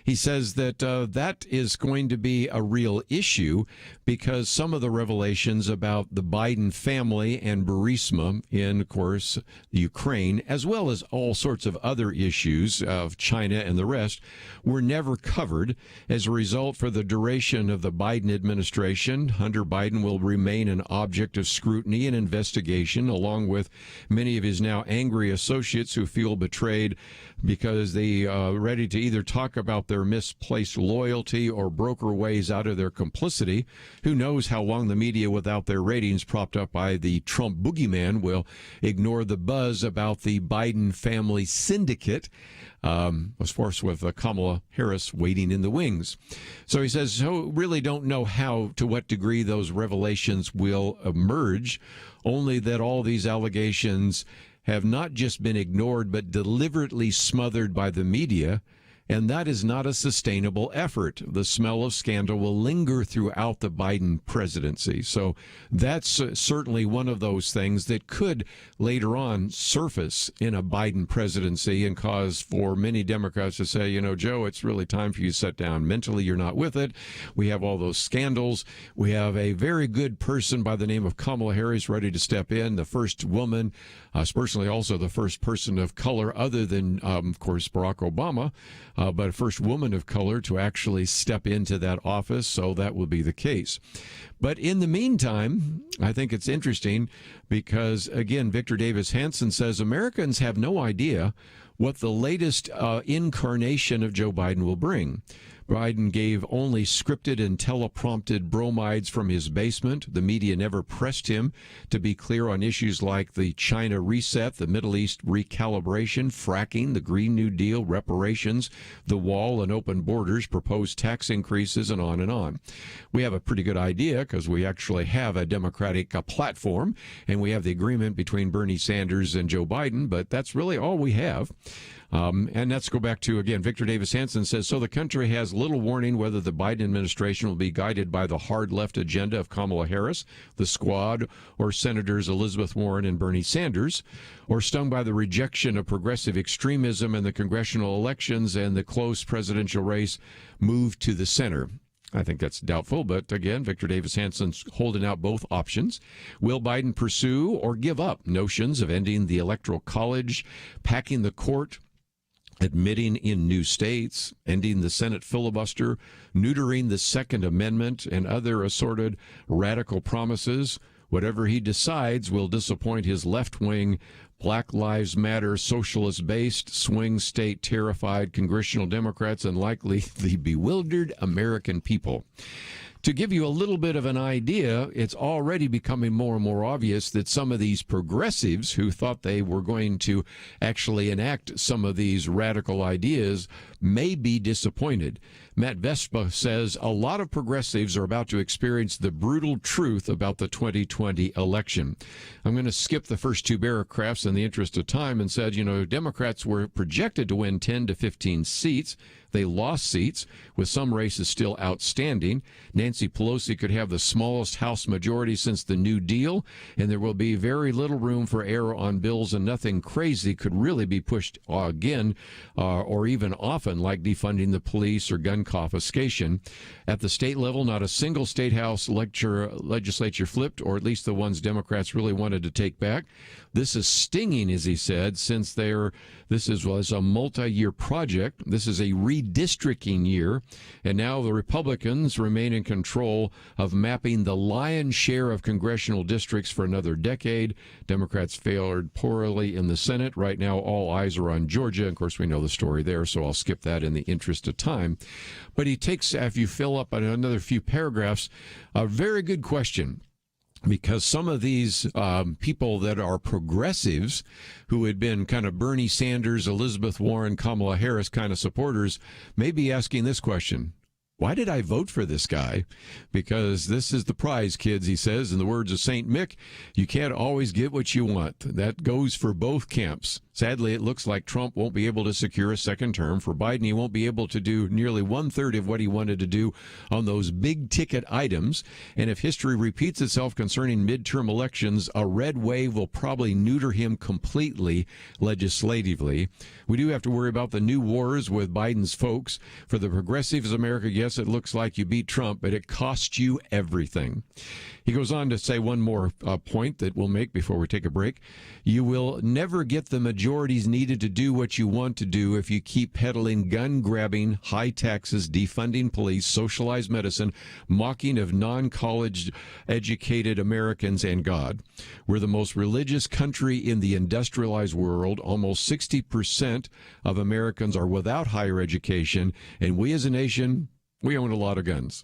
he says that that is going to be a real issue because some of the revelations about the Biden family and Burisma in, of course, Ukraine, as well as all sorts of other issues of China and the rest, were never covered. As a result, for the duration of the Biden administration, Hunter Biden will remain an object of scrutiny and investigation, along with many of his now angry associates who feel betrayed because they are ready to either talk about their misplaced loyalty or broker ways out of their complicity. Who knows how long the media, without their ratings propped up by the Trump boogeyman, will ignore the buzz about the Biden family syndicate, of course, with Kamala Harris waiting in the wings. So he says, so really don't know to what degree those revelations will emerge, only that all these allegations have not just been ignored, but deliberately smothered by the media, and that is not a sustainable effort. The smell of scandal will linger throughout the Biden presidency. So that's certainly one of those things that could later on surface in a Biden presidency and cause for many Democrats to say, Joe, it's really time for you to sit down. Mentally, you're not with it. We have all those scandals. We have a very good person by the name of Kamala Harris ready to step in, the first woman, personally also the first person of color other than, of course, Barack Obama, but first woman of color to actually step into that office, so that will be the case. But in the meantime, I think it's interesting because, again, Victor Davis Hanson says Americans have no idea what the latest incarnation of Joe Biden will bring. Biden gave only scripted and teleprompted bromides from his basement. The media never pressed him to be clear on issues like the China reset, the Middle East recalibration, fracking, the Green New Deal, reparations, the wall and open borders, proposed tax increases, and on and on. We have a pretty good idea because we actually have a Democratic platform, and we have the agreement between Bernie Sanders and Joe Biden, but that's really all we have. And let's go back to, again, Victor Davis Hanson says, so the country has little warning whether the Biden administration will be guided by the hard left agenda of Kamala Harris, the Squad, or Senators Elizabeth Warren and Bernie Sanders, or stung by the rejection of progressive extremism in the congressional elections and the close presidential race moved to the center. I think that's doubtful, but again, Victor Davis Hanson's holding out both options. Will Biden pursue or give up notions of ending the Electoral College, packing the court, admitting in new states, ending the Senate filibuster, neutering the Second Amendment, and other assorted radical promises? Whatever he decides will disappoint his left-wing, Black Lives Matter, socialist-based, swing state terrified congressional Democrats and likely the bewildered American people. To give you a little bit of an idea, it's already becoming more and more obvious that some of these progressives who thought they were going to actually enact some of these radical ideas may be disappointed. Matt Vespa says a lot of progressives are about to experience the brutal truth about the 2020 election. I'm going to skip the first 2 paragraphs in the interest of time and said, Democrats were projected to win 10 to 15 seats. They lost seats, with some races still outstanding. Nancy Pelosi could have the smallest House majority since the New Deal, and there will be very little room for error on bills, and nothing crazy could really be pushed again or even often, like defunding the police or gun confiscation. At the state level, not a single state house legislature flipped, or at least the ones Democrats really wanted to take back. This is stinging, as he said, since this was a multi-year project. This is a redistricting year, and now the Republicans remain in control of mapping the lion's share of congressional districts for another decade. Democrats failed poorly in the Senate. Right now, all eyes are on Georgia. Of course, we know the story there, so I'll skip that in the interest of time. But he takes, if you fill up another few paragraphs, a very good question. Because some of these people that are progressives who had been kind of Bernie Sanders, Elizabeth Warren, Kamala Harris kind of supporters may be asking this question. why did I vote for this guy? Because this is the prize, kids, he says. In the words of St. Mick, you can't always get what you want. That goes for both camps. Sadly, it looks like Trump won't be able to secure a second term. For Biden, he won't be able to do nearly one-third of what he wanted to do on those big-ticket items. And if history repeats itself concerning midterm elections, a red wave will probably neuter him completely legislatively. We do have to worry about the new wars with Biden's folks. For the progressives, America, yes, it looks like you beat Trump, but it cost you everything. He goes on to say one more point that we'll make before we take a break. You will never get the majorities needed to do what you want to do if you keep peddling gun-grabbing, high taxes, defunding police, socialized medicine, mocking of non-college educated Americans and God. We're the most religious country in the industrialized world. Almost 60% of Americans are without higher education, and we as a nation, we own a lot of guns.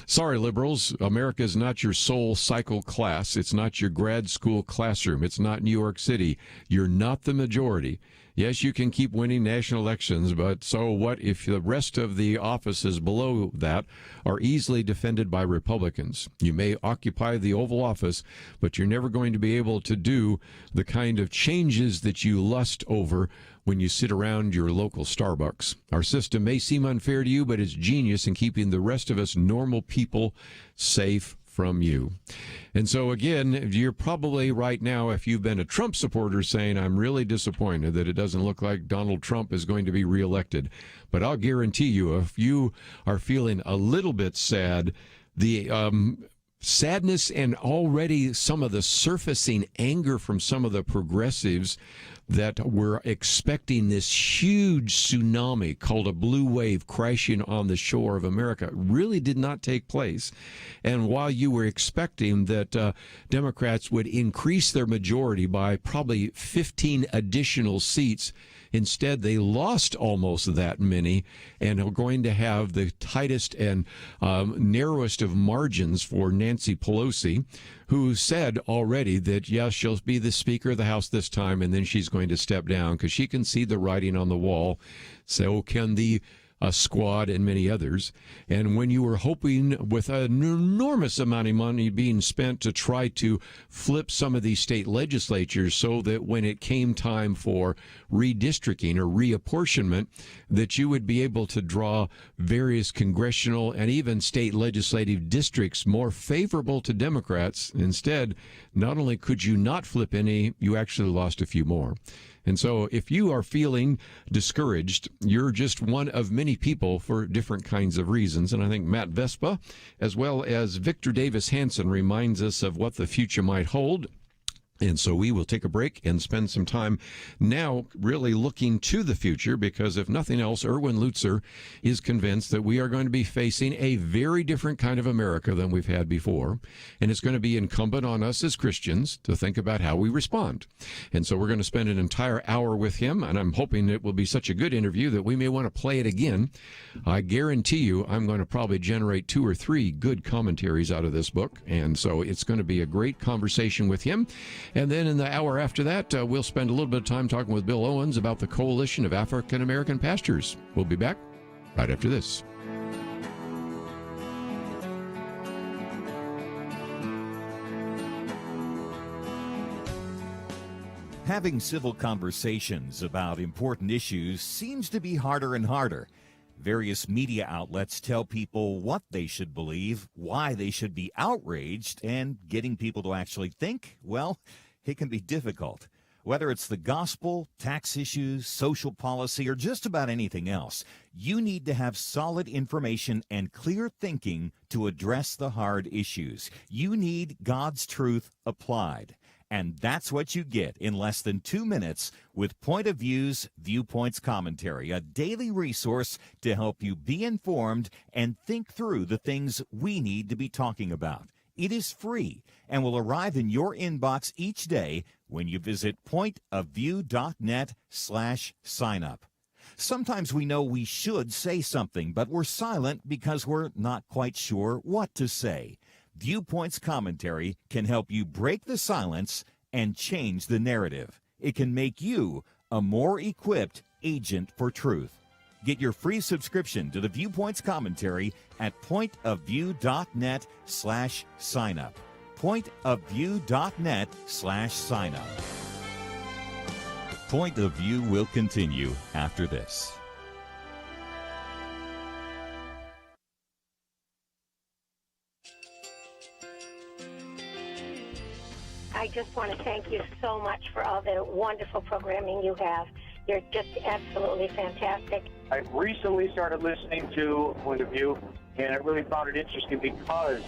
Sorry, liberals. America is not your soul cycle class. It's not your grad school classroom. It's not New York City. You're not the majority. Yes, you can keep winning national elections, but so what if the rest of the offices below that are easily defended by Republicans? You may occupy the Oval Office, but you're never going to be able to do the kind of changes that you lust over when you sit around your local Starbucks. Our system may seem unfair to you, but it's genius in keeping the rest of us normal people safe from you. And so again, you're probably right now, if you've been a Trump supporter, saying, I'm really disappointed that it doesn't look like Donald Trump is going to be reelected. But I'll guarantee you, if you are feeling a little bit sad, the sadness and already some of the surfacing anger from some of the progressives that were expecting this huge tsunami called a blue wave crashing on the shore of America really did not take place. And while you were expecting that Democrats would increase their majority by probably 15 additional seats, instead, they lost almost that many and are going to have the tightest and narrowest of margins for Nancy Pelosi, who said already that, yes, she'll be the Speaker of the House this time, and then she's going to step down because she can see the writing on the wall. So can the Squad and many others. And when you were hoping with an enormous amount of money being spent to try to flip some of these state legislatures so that when it came time for redistricting or reapportionment, that you would be able to draw various congressional and even state legislative districts more favorable to Democrats. Instead, not only could you not flip any, you actually lost a few more. And so if you are feeling discouraged, you're just one of many people for different kinds of reasons. And I think Matt Vespa, as well as Victor Davis Hanson, reminds us of what the future might hold. And so we will take a break and spend some time now really looking to the future, because if nothing else, Erwin Lutzer is convinced that we are going to be facing a very different kind of America than we've had before. And it's going to be incumbent on us as Christians to think about how we respond. And so we're going to spend an entire hour with him, and I'm hoping it will be such a good interview that we may want to play it again. I guarantee you I'm going to probably generate 2 or 3 good commentaries out of this book. And so it's going to be a great conversation with him. And then in the hour after that, we'll spend a little bit of time talking with Bill Owens about the Coalition of African American Pastors. We'll be back right after this. Having civil conversations about important issues seems to be harder and harder. Various media outlets tell people what they should believe, why they should be outraged, and getting people to actually think, well, it can be difficult. Whether it's the gospel, tax issues, social policy, or just about anything else, you need to have solid information and clear thinking to address the hard issues. You need God's truth applied. And that's what you get in less than 2 minutes with Point of View's Viewpoints Commentary, a daily resource to help you be informed and think through the things we need to be talking about. It is free and will arrive in your inbox each day when you visit pointofview.net/signup. Sometimes we know we should say something, but we're silent because we're not quite sure what to say. Viewpoints Commentary can help you break the silence and change the narrative. It can make you a more equipped agent for truth. Get your free subscription to the Viewpoints commentary at pointofview.net/signup. pointofview.net/signup. Point of View will continue after this. I just want to thank you so much for all the wonderful programming you have. You're just absolutely fantastic. I recently started listening to Point of View, and I really found it interesting because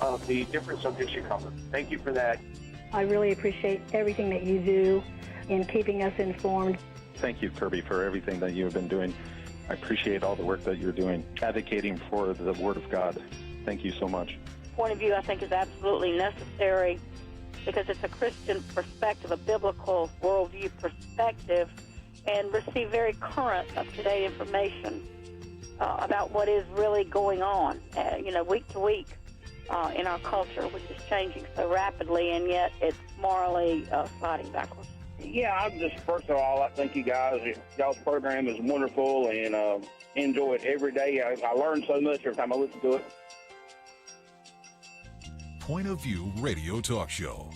of the different subjects you cover. Thank you for that. I really appreciate everything that you do in keeping us informed. Thank you, Kerby, for everything that you have been doing. I appreciate all the work that you're doing, advocating for the Word of God. Thank you so much. Point of View, I think, is absolutely necessary because it's a Christian perspective, a biblical worldview perspective, and receive very current, up-to-date information about what is really going on, week to week in our culture, which is changing so rapidly, and yet it's morally sliding backwards. Yeah, I'm just, first of all, I thank you guys. Y'all's program is wonderful, and enjoy it every day. I learn so much every time I listen to it. Point of View Radio Talk Show.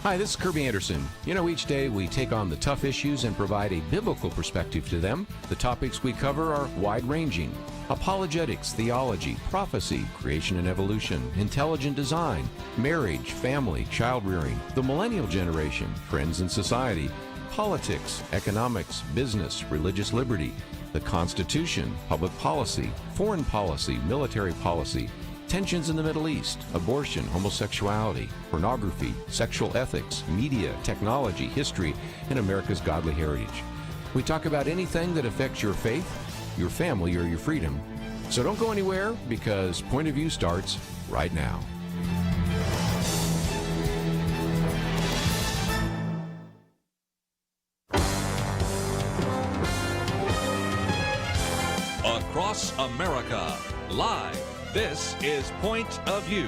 Hi, this is Kerby Anderson. You know, each day we take on the tough issues and provide a biblical perspective to them. The topics we cover are wide-ranging: apologetics, theology, prophecy, creation and evolution, intelligent design, marriage, family, child-rearing, the millennial generation, trends in society, politics, economics, business, religious liberty, the Constitution, public policy, foreign policy, military policy, tensions in the Middle East, abortion, homosexuality, pornography, sexual ethics, media, technology, history, and America's godly heritage. We talk about anything that affects your faith, your family, or your freedom. So don't go anywhere, because Point of View starts right now. Across America, live. This is Point of View.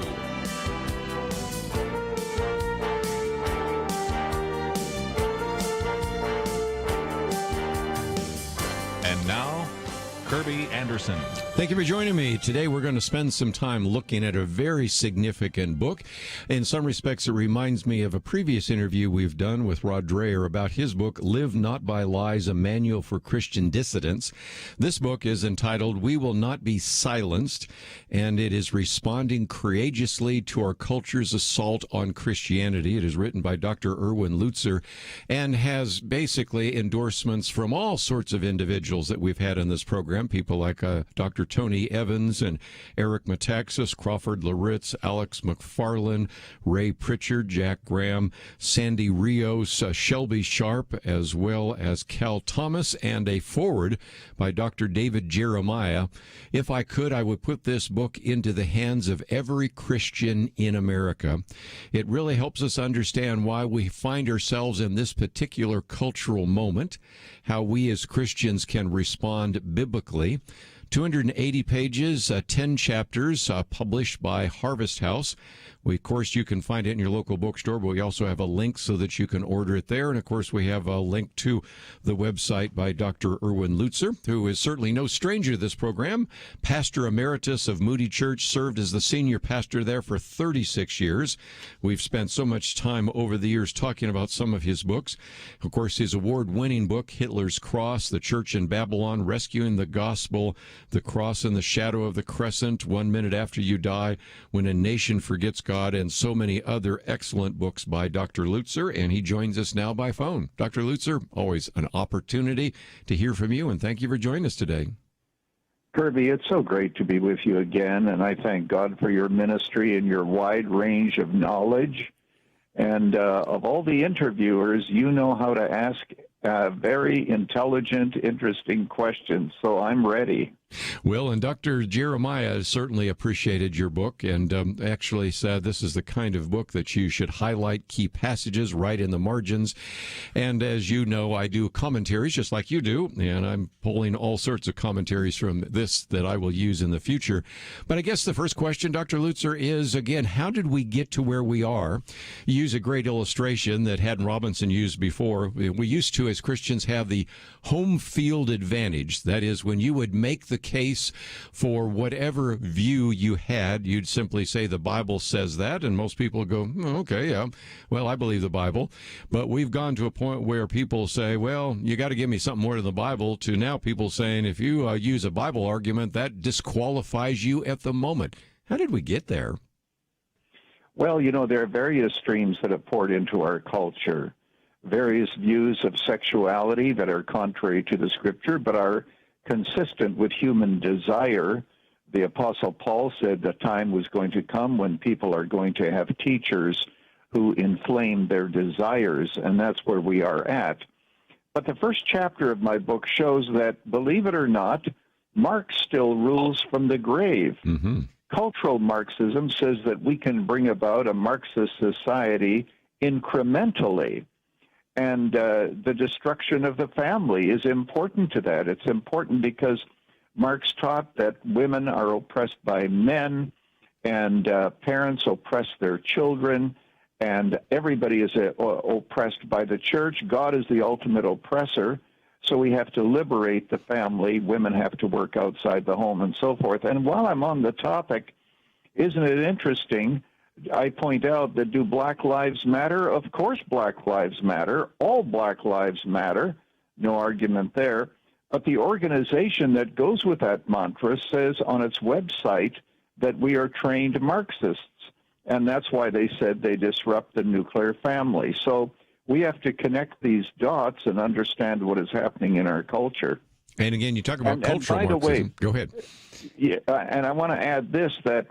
And now, Kerby Anderson. Thank you for joining me. Today we're going to spend some time looking at a very significant book. In some respects, it reminds me of a previous interview we've done with Rod Dreher about his book, Live Not by Lies, A Manual for Christian Dissidents. This book is entitled We Will Not Be Silenced, and it is responding courageously to our culture's assault on Christianity. It is written by Dr. Erwin Lutzer and has basically endorsements from all sorts of individuals that we've had in this program, people like Dr. Tony Evans and Eric Metaxas, Crawford Loritz, Alex McFarland, Ray Pritchard, Jack Graham, Sandy Rios, Shelby Sharp, as well as Cal Thomas, and a foreword by Dr. David Jeremiah. If I could, I would put this book into the hands of every Christian in America. It really helps us understand why we find ourselves in this particular cultural moment, how we as Christians can respond biblically. 280 pages, 10 chapters, published by Harvest House. Of course, you can find it in your local bookstore, but we also have a link so that you can order it there. And, of course, we have a link to the website by Dr. Erwin Lutzer, who is certainly no stranger to this program. Pastor Emeritus of Moody Church, served as the senior pastor there for 36 years. We've spent so much time over the years talking about some of his books. Of course, his award-winning book, Hitler's Cross, The Church in Babylon, Rescuing the Gospel, The Cross in the Shadow of the Crescent, 1 Minute After You Die, When a Nation Forgets God, and so many other excellent books by Dr. Lutzer, and he joins us now by phone. Dr. Lutzer, always an opportunity to hear from you, and thank you for joining us today. Kerby, it's so great to be with you again, and I thank God for your ministry and your wide range of knowledge. And of all the interviewers, you know how to ask very intelligent, interesting questions, so I'm ready. Well, and Dr. Jeremiah certainly appreciated your book and actually said this is the kind of book that you should highlight key passages right in the margins. And as you know, I do commentaries just like you do, and I'm pulling all sorts of commentaries from this that I will use in the future. But I guess the first question, Dr. Lutzer, is, again, how did we get to where we are? You use a great illustration that Haddon Robinson used before. We used to, as Christians, have the home field advantage. That is, when you would make the case for whatever view you had, you'd simply say the Bible says that, and most people go, oh, okay, yeah, well, I believe the Bible. But we've gone to a point where people say, well, you got to give me something more than the Bible, to now people saying if you use a Bible argument, that disqualifies you at the moment. How did we get there? Well, you know, there are various streams that have poured into our culture, various views of sexuality that are contrary to the Scripture, but are consistent with human desire. The Apostle Paul said the time was going to come when people are going to have teachers who inflame their desires, and that's where we are at. But the first chapter of my book shows that, believe it or not, Marx still rules from the grave. Mm-hmm. Cultural Marxism says that we can bring about a Marxist society incrementally. And the destruction of the family is important to that. It's important because Marx taught that women are oppressed by men, and parents oppress their children, and everybody is oppressed by the church. God is the ultimate oppressor, so we have to liberate the family. Women have to work outside the home and so forth. And while I'm on the topic, isn't it interesting I point out that do Black Lives matter? Of course Black Lives matter. All Black Lives matter. No argument there. But the organization that goes with that mantra says on its website that we are trained Marxists. And that's why they said they disrupt the nuclear family. So we have to connect these dots and understand what is happening in our culture. And again, you talk about cultural by the Marxism. way, Go ahead. Yeah, and I want to add this, that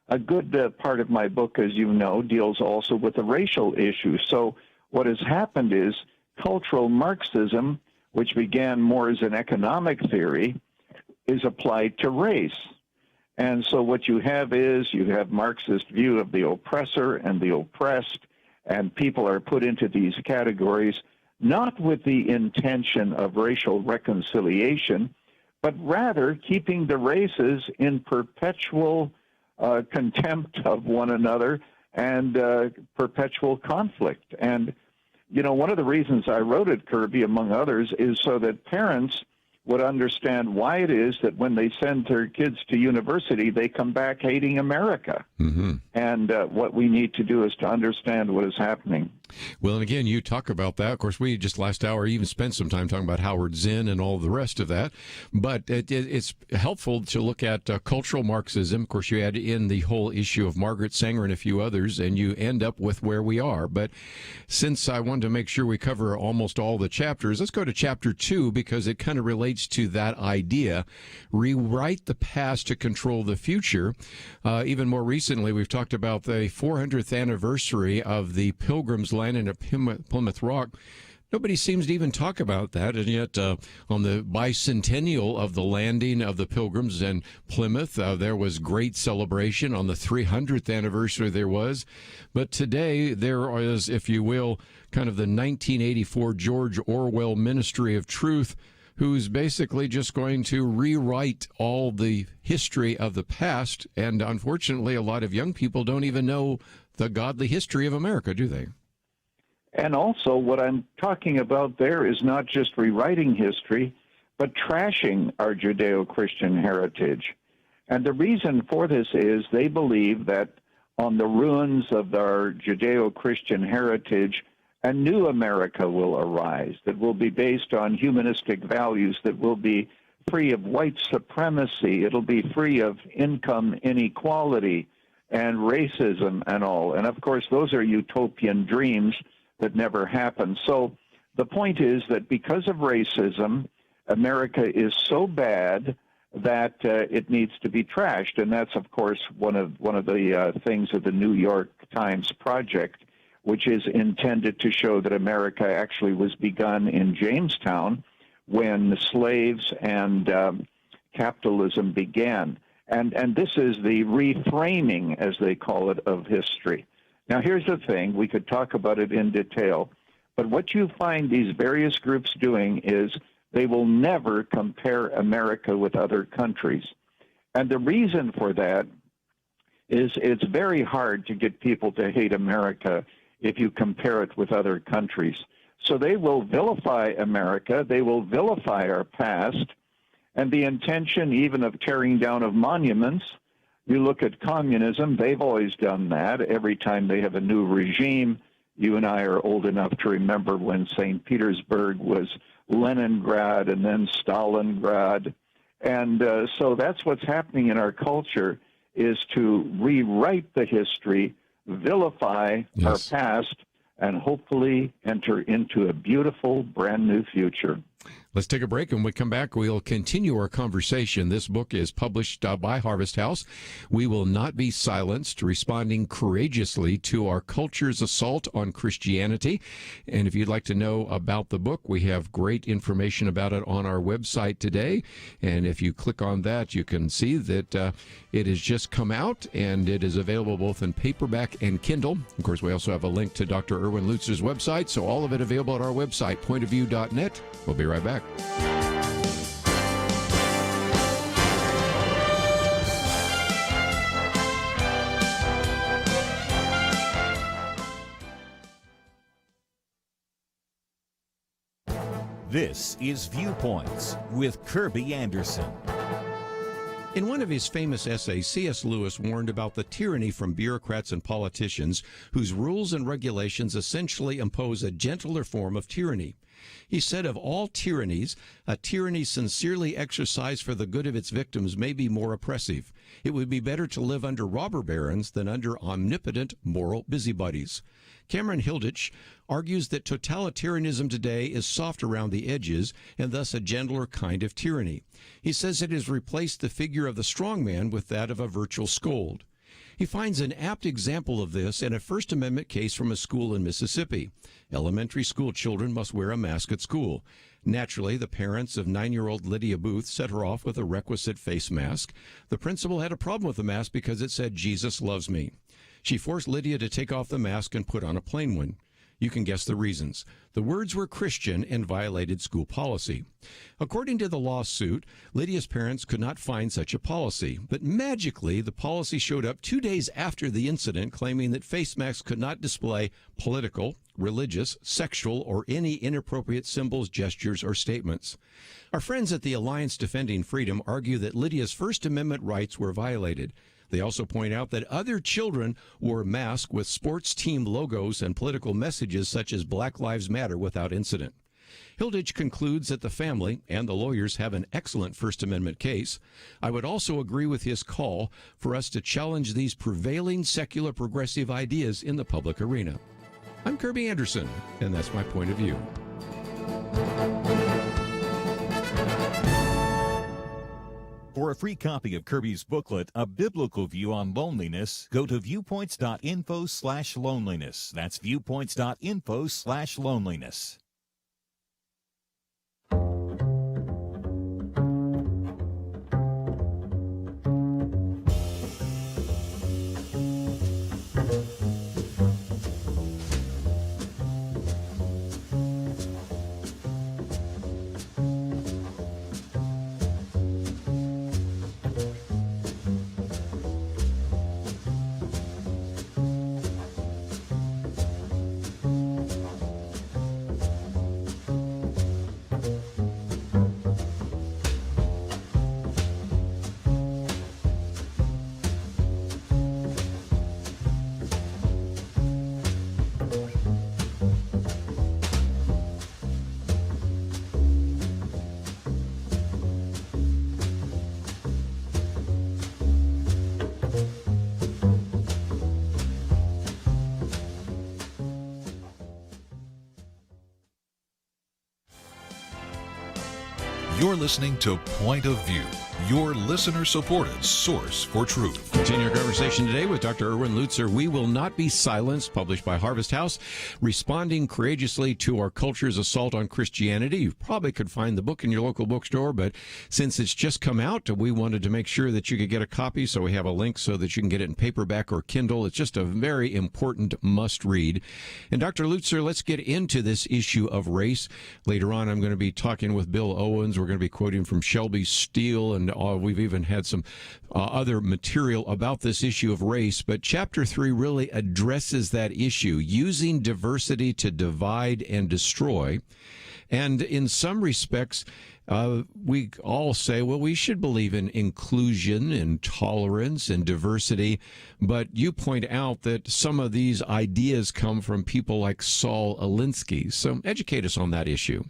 a good part of my book, as you know, deals also with the racial issue. So what has happened is cultural Marxism, which began more as an economic theory, is applied to race. And so what you have is you have Marxist view of the oppressor and the oppressed, and people are put into these categories not with the intention of racial reconciliation, but rather keeping the races in perpetual contempt of one another and perpetual conflict. And, you know, one of the reasons I wrote it, Kerby, among others, is so that parents would understand why it is that when they send their kids to university, they come back hating America. Mm-hmm. And what we need to do is to understand what is happening. Well, and again, you talk about that. Of course, we just last hour even spent some time talking about Howard Zinn and all the rest of that. But it's helpful to look at cultural Marxism. Of course, you add in the whole issue of Margaret Sanger and a few others, and you end up with where we are. But since I wanted to make sure we cover almost all the chapters, let's go to chapter 2 because it kind of relates to that idea. Rewrite the past to control the future. Even more recently, we've talked about the 400th anniversary of the Pilgrims landing at Plymouth Rock. Nobody seems to even talk about that, and yet on the bicentennial of the landing of the Pilgrims in Plymouth, there was great celebration. On the 300th anniversary there was. But today there is, if you will, kind of the 1984 George Orwell Ministry of Truth, who's basically just going to rewrite all the history of the past. And unfortunately, a lot of young people don't even know the godly history of America, do they? And also, what I'm talking about there is not just rewriting history, but trashing our Judeo-Christian heritage. And the reason for this is they believe that on the ruins of our Judeo-Christian heritage, a new America will arise that will be based on humanistic values, that will be free of white supremacy. It'll be free of income inequality and racism and all. And of course, those are utopian dreams that never happen. So the point is that because of racism, America is so bad that it needs to be trashed. And that's, of course, one of the things of the New York Times project, which is intended to show that America actually was begun in Jamestown when the slaves and capitalism began. And this is the reframing, as they call it, of history. Now, here's the thing. We could talk about it in detail. But what you find these various groups doing is they will never compare America with other countries. And the reason for that is it's very hard to get people to hate America if you compare it with other countries. So they will vilify America. They will vilify our past. And the intention even of tearing down of monuments, you look at communism, they've always done that. Every time they have a new regime, you and I are old enough to remember when St. Petersburg was Leningrad and then Stalingrad. And so that's what's happening in our culture, is to rewrite the history, vilify our past, and hopefully enter into a beautiful, brand new future. Let's take a break. When we come back, we'll continue our conversation. This book is published by Harvest House. We will not be silenced, responding courageously to our culture's assault on Christianity. And if you'd like to know about the book, we have great information about it on our website today. And if you click on that, you can see that it has just come out, and it is available both in paperback and Kindle. Of course, we also have a link to Dr. Erwin Lutzer's website, so all of it available at our website, pointofview.net. We'll be right back. This is Viewpoints with Kerby Anderson. In one of his famous essays, C.S. Lewis warned about the tyranny from bureaucrats and politicians whose rules and regulations essentially impose a gentler form of tyranny. He said of all tyrannies, a tyranny sincerely exercised for the good of its victims may be more oppressive. It would be better to live under robber barons than under omnipotent moral busybodies. Cameron Hilditch argues that totalitarianism today is soft around the edges and thus a gentler kind of tyranny. He says it has replaced the figure of the strongman with that of a virtual scold. He finds an apt example of this in a First Amendment case from a school in Mississippi. Elementary school children must wear a mask at school. Naturally, the parents of 9-year-old Lydia Booth set her off with a requisite face mask. The principal had a problem with the mask because it said, "Jesus loves me." She forced Lydia to take off the mask and put on a plain one. You can guess the reasons. The words were Christian and violated school policy. According to the lawsuit, Lydia's parents could not find such a policy, but magically the policy showed up 2 days after the incident, claiming that face masks could not display political, religious, sexual, or any inappropriate symbols, gestures, or statements. Our friends at the Alliance Defending Freedom argue that Lydia's First Amendment rights were violated. They also point out that other children wore masks with sports team logos and political messages such as Black Lives Matter without incident. Hilditch concludes that the family and the lawyers have an excellent First Amendment case. I would also agree with his call for us to challenge these prevailing secular progressive ideas in the public arena. I'm Kerby Anderson, and that's my point of view. For a free copy of Kerby's booklet, A Biblical View on Loneliness, go to viewpoints.info/loneliness. That's viewpoints.info/loneliness. You're listening to Point of View, your listener-supported source for truth. Continue our conversation today with Dr. Erwin Lutzer. We Will Not Be Silenced, published by Harvest House, responding courageously to our culture's assault on Christianity. You probably could find the book in your local bookstore, but since it's just come out, we wanted to make sure that you could get a copy, so we have a link so that you can get it in paperback or Kindle. It's just a very important must-read. And Dr. Lutzer, let's get into this issue of race. Later on, I'm going to be talking with Bill Owens. We're going to be quoting from Shelby Steele, and we've even had some other material about this issue of race. But Chapter 3 really addresses that issue, using diversity to divide and destroy. And in some respects, we all say, well, we should believe in inclusion and tolerance and diversity. But you point out that some of these ideas come from people like Saul Alinsky. So educate us on that issue.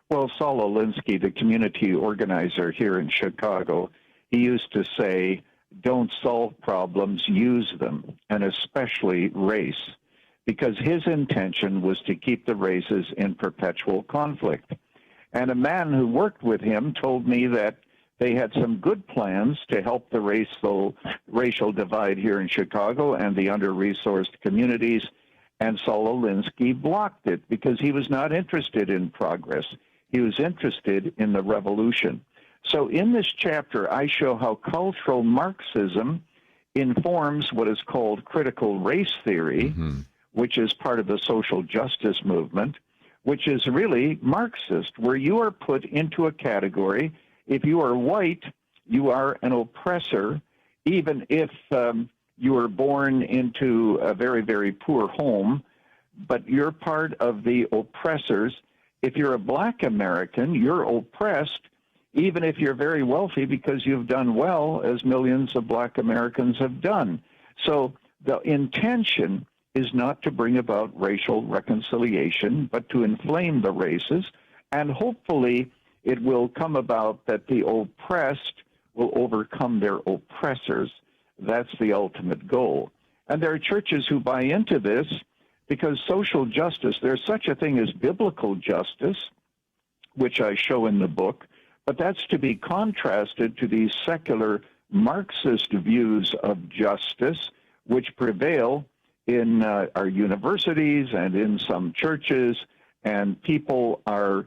Well, Saul Alinsky, the community organizer here in Chicago, he used to say, don't solve problems, use them, and especially race, because his intention was to keep the races in perpetual conflict. And a man who worked with him told me that they had some good plans to help the racial divide here in Chicago and the under-resourced communities, and Saul Alinsky blocked it because he was not interested in progress. He was interested in the revolution. So in this chapter, I show how cultural Marxism informs what is called critical race theory, which is part of the social justice movement, which is really Marxist, where you are put into a category. If you are white, you are an oppressor, even if you were born into a very, very poor home, but you're part of the oppressors. If you're a black American, you're oppressed even if you're very wealthy, because you've done well, as millions of black Americans have done. So the intention is not to bring about racial reconciliation, but to inflame the races, and hopefully it will come about that the oppressed will overcome their oppressors. That's the ultimate goal. And there are churches who buy into this because social justice, there's such a thing as biblical justice, which I show in the book, but that's to be contrasted to these secular Marxist views of justice, which prevail in our universities and in some churches, and people are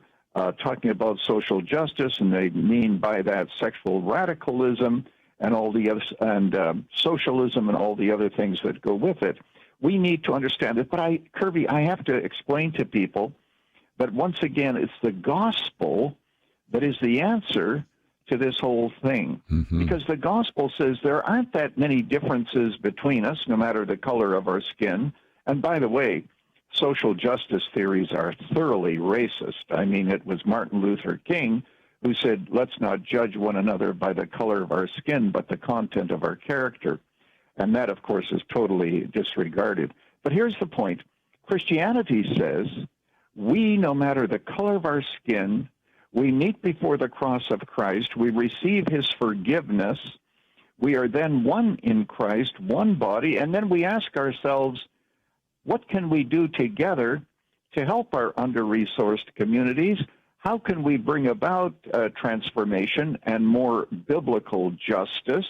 talking about social justice, and they mean by that sexual radicalism and all the other, and socialism and all the other things that go with it. We need to understand it. But Kerby, I have to explain to people that once again, it's the gospel that is the answer to this whole thing. Because the gospel says there aren't that many differences between us, no matter the color of our skin. And by the way, social justice theories are thoroughly racist. I mean, it was Martin Luther King who said, let's not judge one another by the color of our skin, but the content of our character. And that, of course, is totally disregarded. But here's the point. Christianity says we, no matter the color of our skin, we meet before the cross of Christ, we receive his forgiveness, we are then one in Christ, one body, and then we ask ourselves, what can we do together to help our under-resourced communities? How can we bring about transformation and more biblical justice?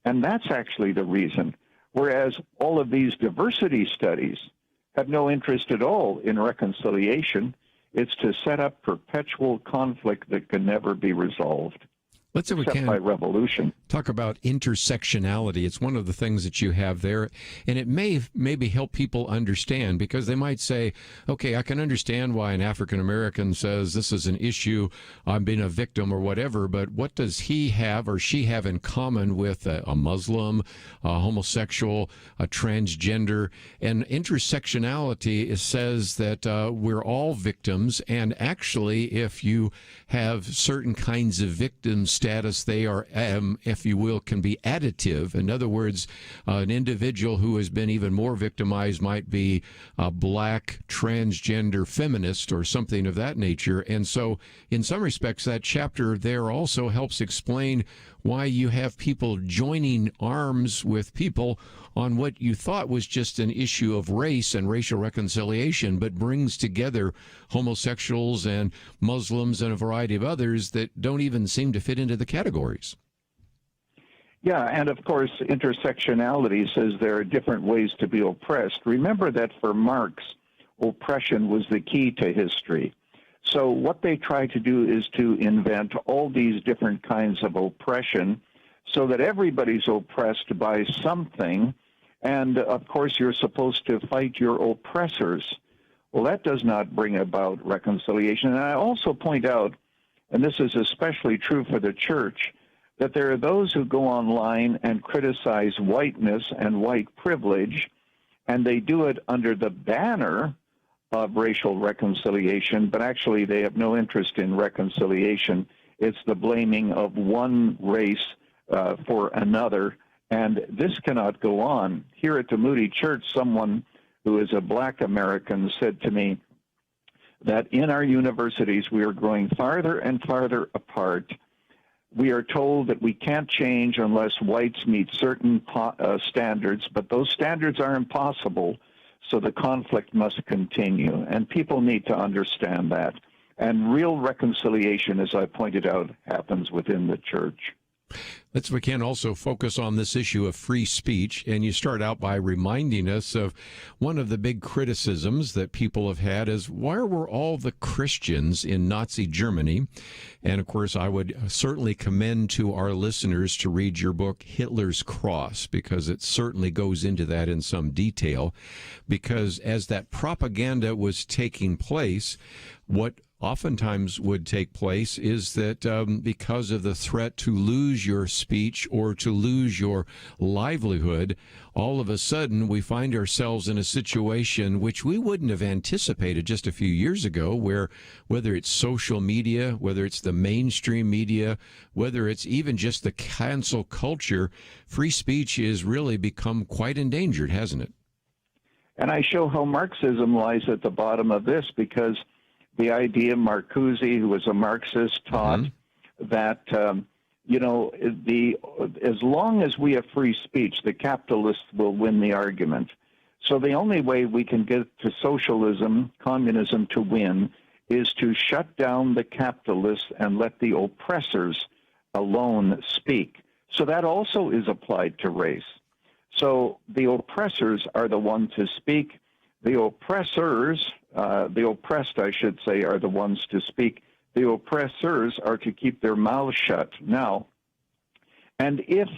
And that's actually the reason. Whereas all of these diversity studies have no interest at all in reconciliation. It's to set up perpetual conflict that can never be resolved. Let's, if we except can, by revolution. Talk about intersectionality. It's one of the things that you have there, and it may maybe help people understand, because they might say, okay, I can understand why an African American says this is an issue, I'm being a victim or whatever, but what does he have or she have in common with a Muslim, a homosexual, a transgender? And intersectionality says that we're all victims, and actually if you have certain kinds of victim status, they are, if you will, can be additive. In other words, an individual who has been even more victimized might be a black transgender feminist or something of that nature. And so in some respects, that chapter there also helps explain why you have people joining arms with people on what you thought was just an issue of race and racial reconciliation, but brings together homosexuals and Muslims and a variety of others that don't even seem to fit into the categories. Yeah, and of course, intersectionality says there are different ways to be oppressed. Remember that for Marx, oppression was the key to history. So what they try to do is to invent all these different kinds of oppression so that everybody's oppressed by something. And of course, you're supposed to fight your oppressors. Well, that does not bring about reconciliation. And I also point out, and this is especially true for the church, that there are those who go online and criticize whiteness and white privilege, and they do it under the banner of racial reconciliation, but actually they have no interest in reconciliation. It's the blaming of one race for another, and this cannot go on. Here at the Moody Church, someone who is a black American said to me that in our universities we are growing farther and farther apart. We are told that we can't change unless whites meet certain standards, but those standards are impossible, so the conflict must continue. And people need to understand that. And real reconciliation, as I pointed out, happens within the church. We can also focus on this issue of free speech, and you start out by reminding us of one of the big criticisms that people have had is, why were all the Christians in Nazi Germany? And of course, I would certainly commend to our listeners to read your book, Hitler's Cross, because it certainly goes into that in some detail. Because as that propaganda was taking place, what oftentimes would take place is that because of the threat to lose your speech or to lose your livelihood, all of a sudden we find ourselves in a situation which we wouldn't have anticipated just a few years ago, where whether it's social media, whether it's the mainstream media, whether it's even just the cancel culture, free speech has really become quite endangered, hasn't it? And I show how Marxism lies at the bottom of this, because the idea, Marcuse, who was a Marxist, taught that, as long as we have free speech, the capitalists will win the argument. So the only way we can get to socialism, communism to win, is to shut down the capitalists and let the oppressors alone speak. So that also is applied to race. So the oppressors are the ones to speak. The oppressors, the oppressed, I should say, are the ones to speak. The oppressors are to keep their mouths shut. Now, and if,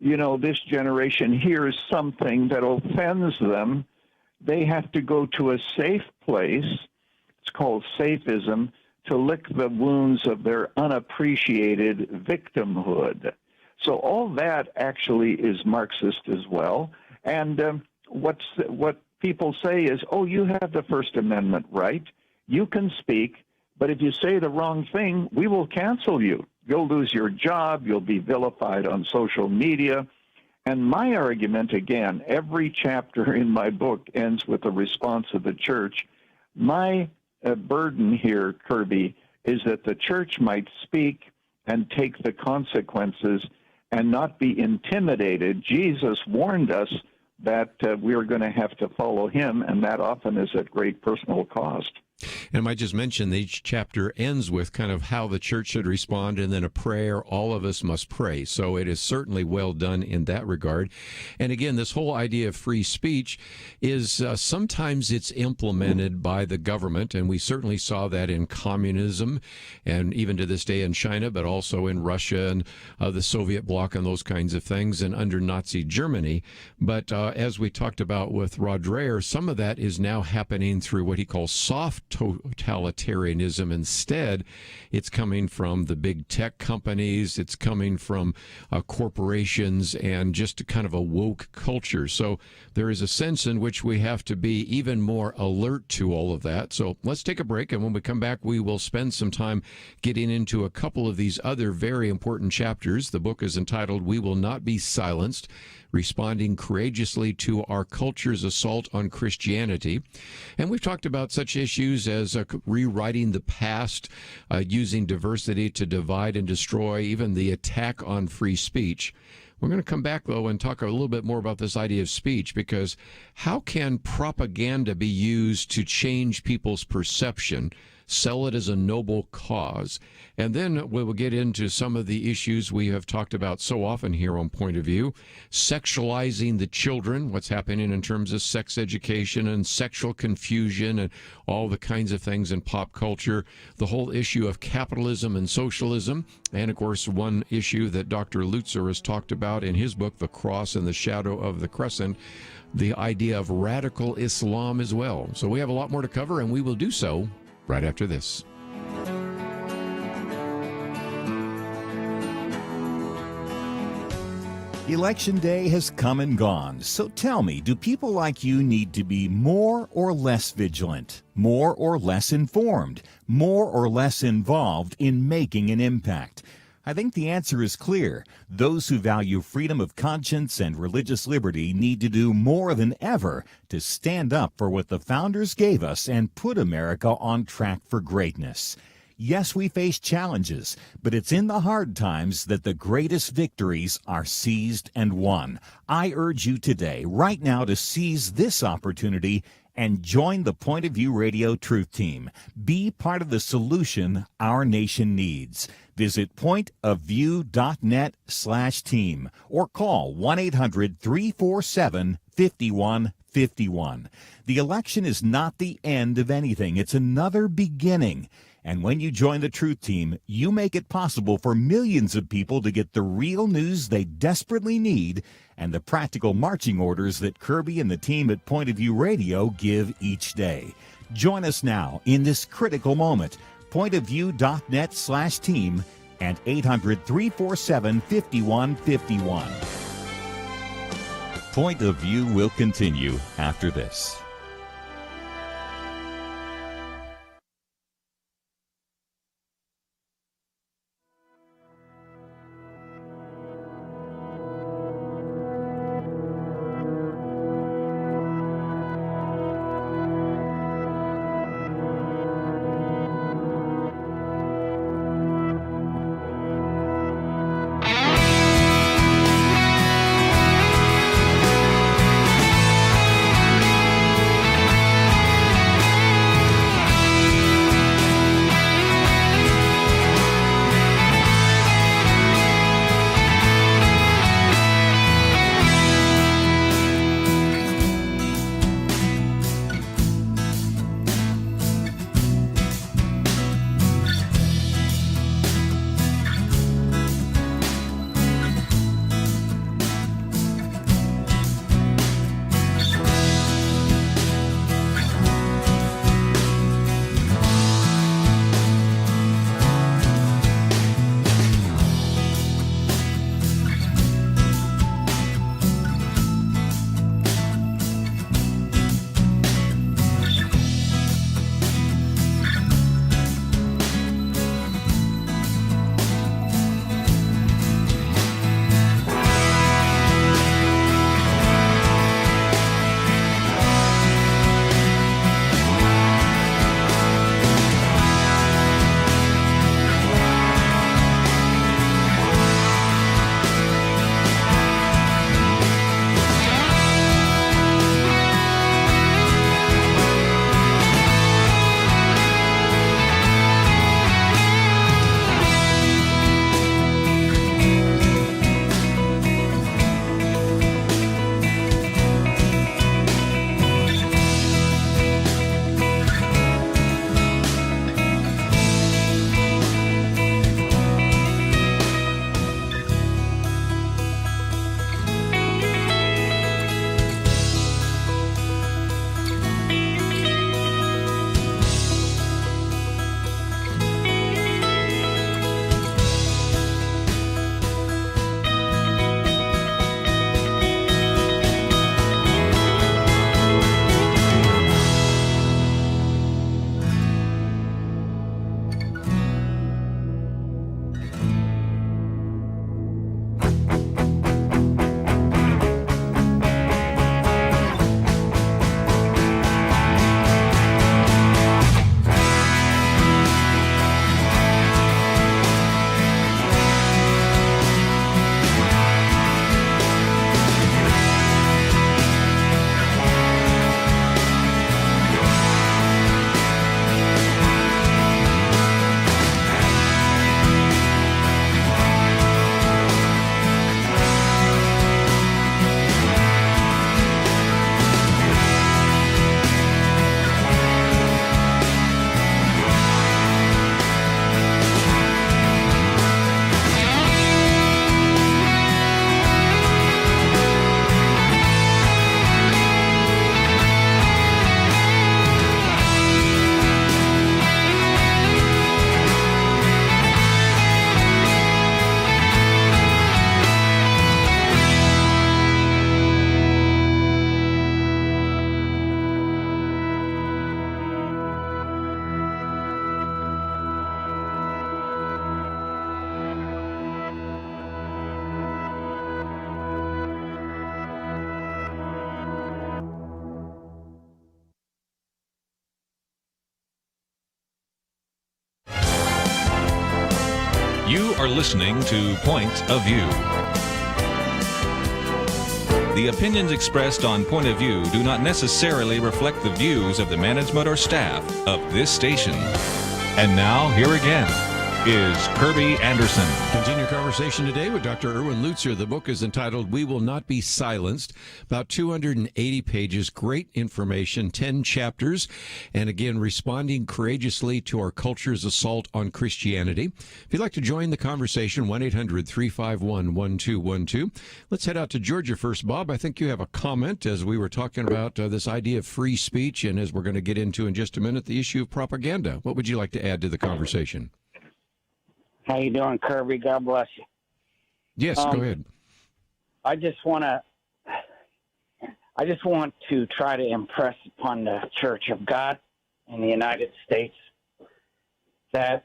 this generation hears something that offends them, they have to go to a safe place, it's called safism, to lick the wounds of their unappreciated victimhood. So all that actually is Marxist as well. And what people say is, oh, you have the First Amendment right. You can speak, but if you say the wrong thing, we will cancel you. You'll lose your job. You'll be vilified on social media. And my argument, again, every chapter in my book ends with a response of the church. My burden here, Kerby, is that the church might speak and take the consequences and not be intimidated. Jesus warned us that we are going to have to follow him, and that often is at great personal cost. And I might just mention that each chapter ends with kind of how the church should respond, and then a prayer. All of us must pray. So it is certainly well done in that regard. And again, this whole idea of free speech is sometimes it's implemented by the government, and we certainly saw that in communism and even to this day in China, but also in Russia and the Soviet bloc and those kinds of things, and under Nazi Germany. But as we talked about with Rod Dreher, some of that is now happening through what he calls soft totalitarianism. Instead, it's coming from the big tech companies, it's coming from corporations, and just kind of a woke culture. So there is a sense in which we have to be even more alert to all of that. So let's take a break, and when we come back, we will spend some time getting into a couple of these other very important chapters. The book is entitled "We Will Not Be Silenced: Responding Courageously to Our Culture's Assault on Christianity." And we've talked about such issues as rewriting the past, using diversity to divide and destroy, even the attack on free speech. We're going to come back, though, and talk a little bit more about this idea of speech, because how can propaganda be used to change people's perception, sell it as a noble cause? And then we will get into some of the issues we have talked about so often here on Point of View: sexualizing the children, what's happening in terms of sex education and sexual confusion and all the kinds of things in pop culture, the whole issue of capitalism and socialism, and, of course, one issue that Dr. Lutzer has talked about in his book, The Cross and the Shadow of the Crescent, the idea of radical Islam as well. So we have a lot more to cover, and we will do so right after this. Election day has come and gone, so tell me, do people like you need to be more or less vigilant, more or less informed, more or less involved in making an impact? I think the answer is clear. Those who value freedom of conscience and religious liberty need to do more than ever to stand up for what the founders gave us and put America on track for greatness. Yes, we face challenges, but it's in the hard times that the greatest victories are seized and won. I urge you today, right now, to seize this opportunity and join the Point of View Radio Truth Team. Be part of the solution our nation needs. Visit pointofview.net/team or call 1-800-347-5151. The election is not the end of anything. It's another beginning. And when you join the Truth Team, you make it possible for millions of people to get the real news they desperately need and the practical marching orders that Kerby and the team at Point of View Radio give each day. Join us now in this critical moment. pointofview.net/team and 800-347-5151. Point of View will continue after this. You are listening to Point of View. The opinions expressed on Point of View do not necessarily reflect the views of the management or staff of this station. And now, here again is Kerby Anderson. Continue conversation today with Dr. Erwin Lutzer. The book is entitled We Will Not Be Silenced. About 280 pages, great information, 10 chapters, and again, responding courageously to our culture's assault on Christianity. If you'd like to join the conversation, 1-800-351-1212. Let's head out to Georgia first. Bob, I think you have a comment as we were talking about this idea of free speech, and as we're going to get into in just a minute, the issue of propaganda. What would you like to add to the conversation? How you doing, Kerby? God bless you. Yes, go ahead. I just want to try to impress upon the Church of God in the United States that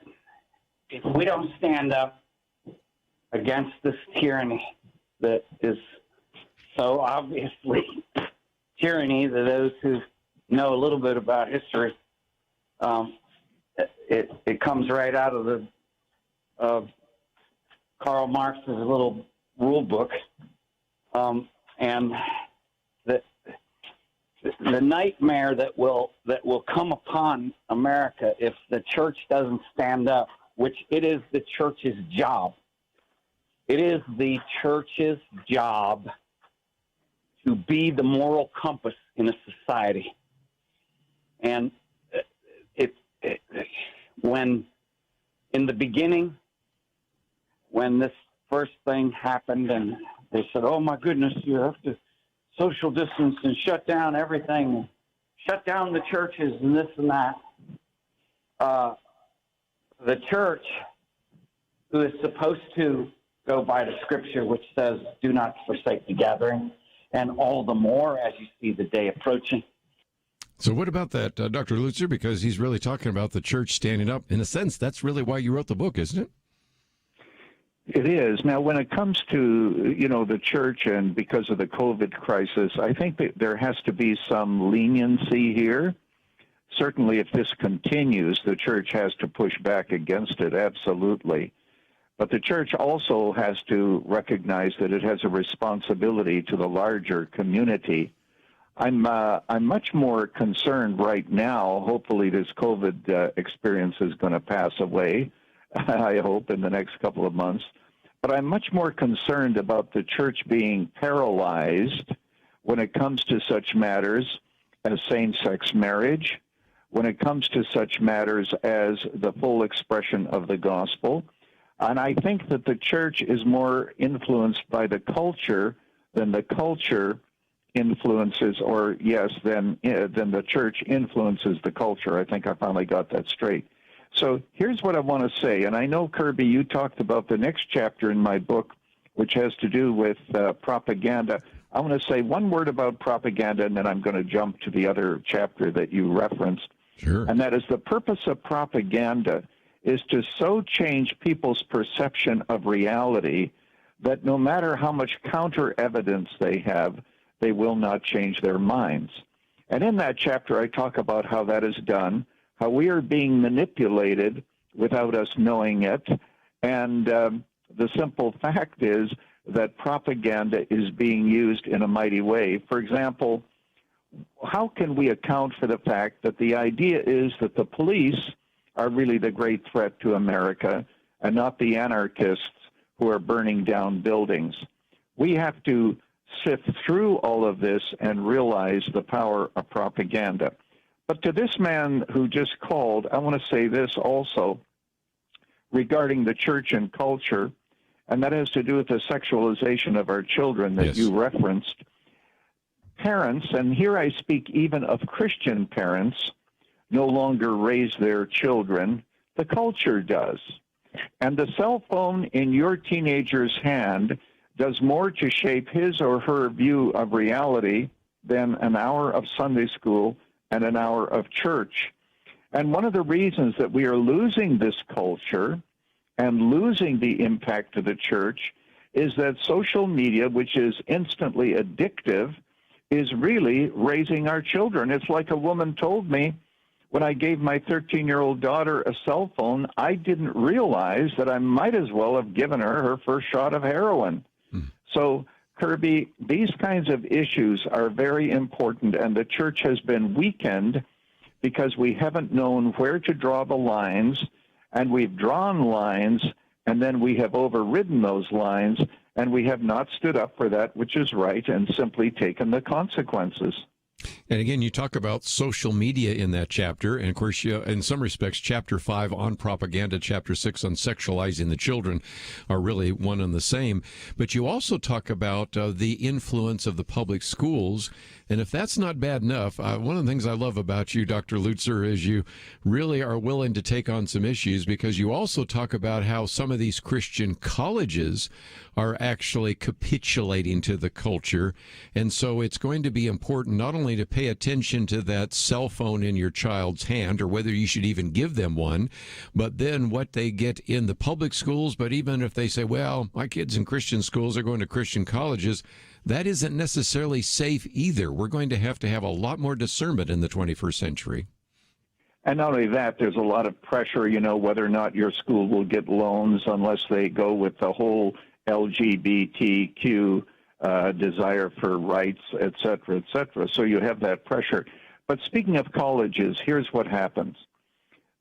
if we don't stand up against this tyranny that is so obviously tyranny to those who know a little bit about history, it comes right out of Karl Marx's little rule book, and the nightmare that will come upon America if the church doesn't stand up, which it is the church's job. It is the church's job to be the moral compass in a society, and when in the beginning, when this first thing happened and they said, oh, my goodness, you have to social distance and shut down everything, shut down the churches and this and that. The church, who is supposed to go by the scripture, which says, do not forsake the gathering, and all the more as you see the day approaching. So what about that, Dr. Lutzer? Because he's really talking about the church standing up. In a sense, that's really why you wrote the book, isn't it? It is. Now, when it comes to, the church and because of the COVID crisis, I think that there has to be some leniency here. Certainly, if this continues, the church has to push back against it, absolutely. But the church also has to recognize that it has a responsibility to the larger community. I'm much more concerned right now. Hopefully, this COVID experience is going to pass away, I hope, in the next couple of months. But I'm much more concerned about the church being paralyzed when it comes to such matters as same-sex marriage, when it comes to such matters as the full expression of the gospel. And I think that the church is more influenced by the culture than the culture influences, than the church influences the culture. I think I finally got that straight. So here's what I want to say, and I know, Kerby, you talked about the next chapter in my book, which has to do with propaganda. I want to say one word about propaganda, and then I'm going to jump to the other chapter that you referenced. Sure. And that is the purpose of propaganda is to so change people's perception of reality that no matter how much counter evidence they have, they will not change their minds. And in that chapter, I talk about how that is done, how we are being manipulated without us knowing it. And the simple fact is that propaganda is being used in a mighty way. For example, how can we account for the fact that the idea is that the police are really the great threat to America and not the anarchists who are burning down buildings? We have to sift through all of this and realize the power of propaganda. But to this man who just called, I want to say this also regarding the church and culture, and that has to do with the sexualization of our children that you referenced. Parents, and here I speak even of Christian parents, no longer raise their children. The culture does. And the cell phone in your teenager's hand does more to shape his or her view of reality than an hour of Sunday school and an hour of church. And one of the reasons that we are losing this culture and losing the impact of the church is that social media, which is instantly addictive, is really raising our children. It's like a woman told me when I gave my 13-year-old daughter a cell phone, I didn't realize that I might as well have given her first shot of heroin. So, Kerby, these kinds of issues are very important, and the church has been weakened because we haven't known where to draw the lines, and we've drawn lines and then we have overridden those lines, and we have not stood up for that which is right and simply taken the consequences. And again, you talk about social media in that chapter, and of course, in some respects, chapter 5 on propaganda, chapter 6 on sexualizing the children are really one and the same. But you also talk about the influence of the public schools. And if that's not bad enough, one of the things I love about you, Dr. Lutzer, is you really are willing to take on some issues, because you also talk about how some of these Christian colleges are actually capitulating to the culture. And so it's going to be important not only to pay attention to that cell phone in your child's hand, or whether you should even give them one, but then what they get in the public schools. But even if they say, well, my kids in Christian schools are going to Christian colleges, that isn't necessarily safe either. We're going to have a lot more discernment in the 21st century. And not only that, there's a lot of pressure, whether or not your school will get loans unless they go with the whole LGBTQ desire for rights, et cetera, et cetera. So you have that pressure. But speaking of colleges, here's what happens.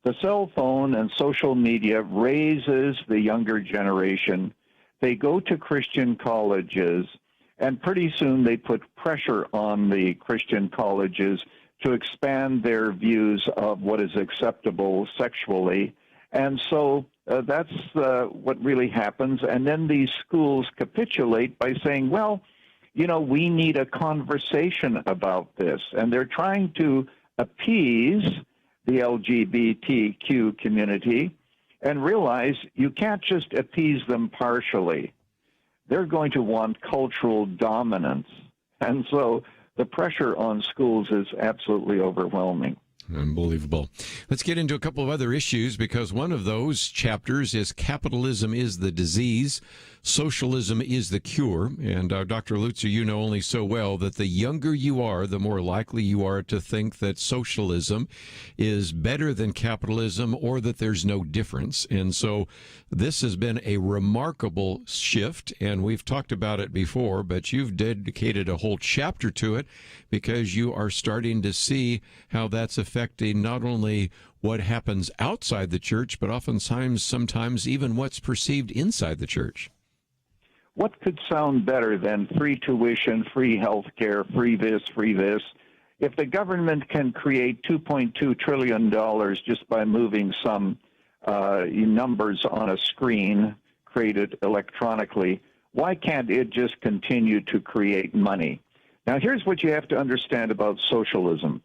The cell phone and social media raises the younger generation. They go to Christian colleges, and pretty soon they put pressure on the Christian colleges to expand their views of what is acceptable sexually. And so that's what really happens. And then these schools capitulate by saying, well, we need a conversation about this. And they're trying to appease the LGBTQ community and realize you can't just appease them partially. They're going to want cultural dominance. And so the pressure on schools is absolutely overwhelming. Unbelievable. Let's get into a couple of other issues, because one of those chapters is capitalism is the disease, socialism is the cure. And Dr. Lutzer, you know only so well that the younger you are, the more likely you are to think that socialism is better than capitalism, or that there's no difference. And so this has been a remarkable shift, and we've talked about it before, but you've dedicated a whole chapter to it, because you are starting to see how that's affecting not only what happens outside the church, but sometimes even what's perceived inside the church. What could sound better than free tuition, free health care, free this, free this? If the government can create $2.2 trillion just by moving some numbers on a screen created electronically, why can't it just continue to create money? Now, here's what you have to understand about socialism.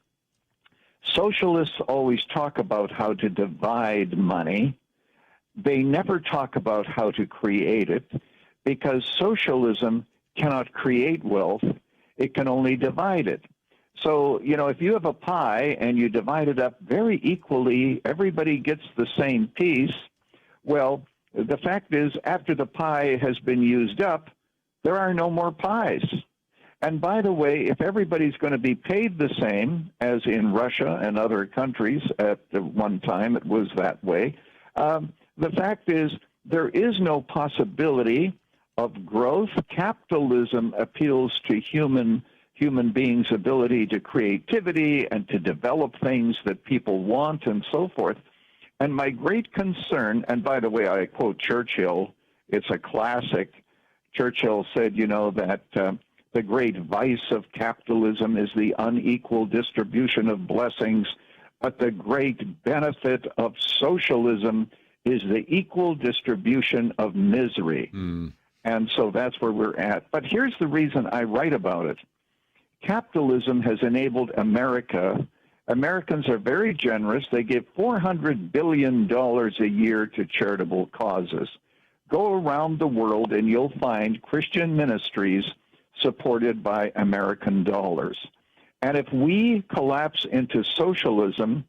Socialists always talk about how to divide money. They never talk about how to create it, because socialism cannot create wealth. It can only divide it. So, if you have a pie and you divide it up very equally, everybody gets the same piece. Well, the fact is, after the pie has been used up, there are no more pies. And by the way, if everybody's going to be paid the same, as in Russia and other countries at one time it was that way, the fact is there is no possibility of growth. Capitalism appeals to human beings' ability to creativity and to develop things that people want and so forth. And my great concern, and by the way, I quote Churchill, it's a classic. Churchill said, that the great vice of capitalism is the unequal distribution of blessings, but the great benefit of socialism is the equal distribution of misery. And so that's where we're at. But here's the reason I write about it. Capitalism has enabled America. Americans are very generous. They give $400 billion a year to charitable causes. Go around the world and you'll find Christian ministries supported by American dollars. And if we collapse into socialism,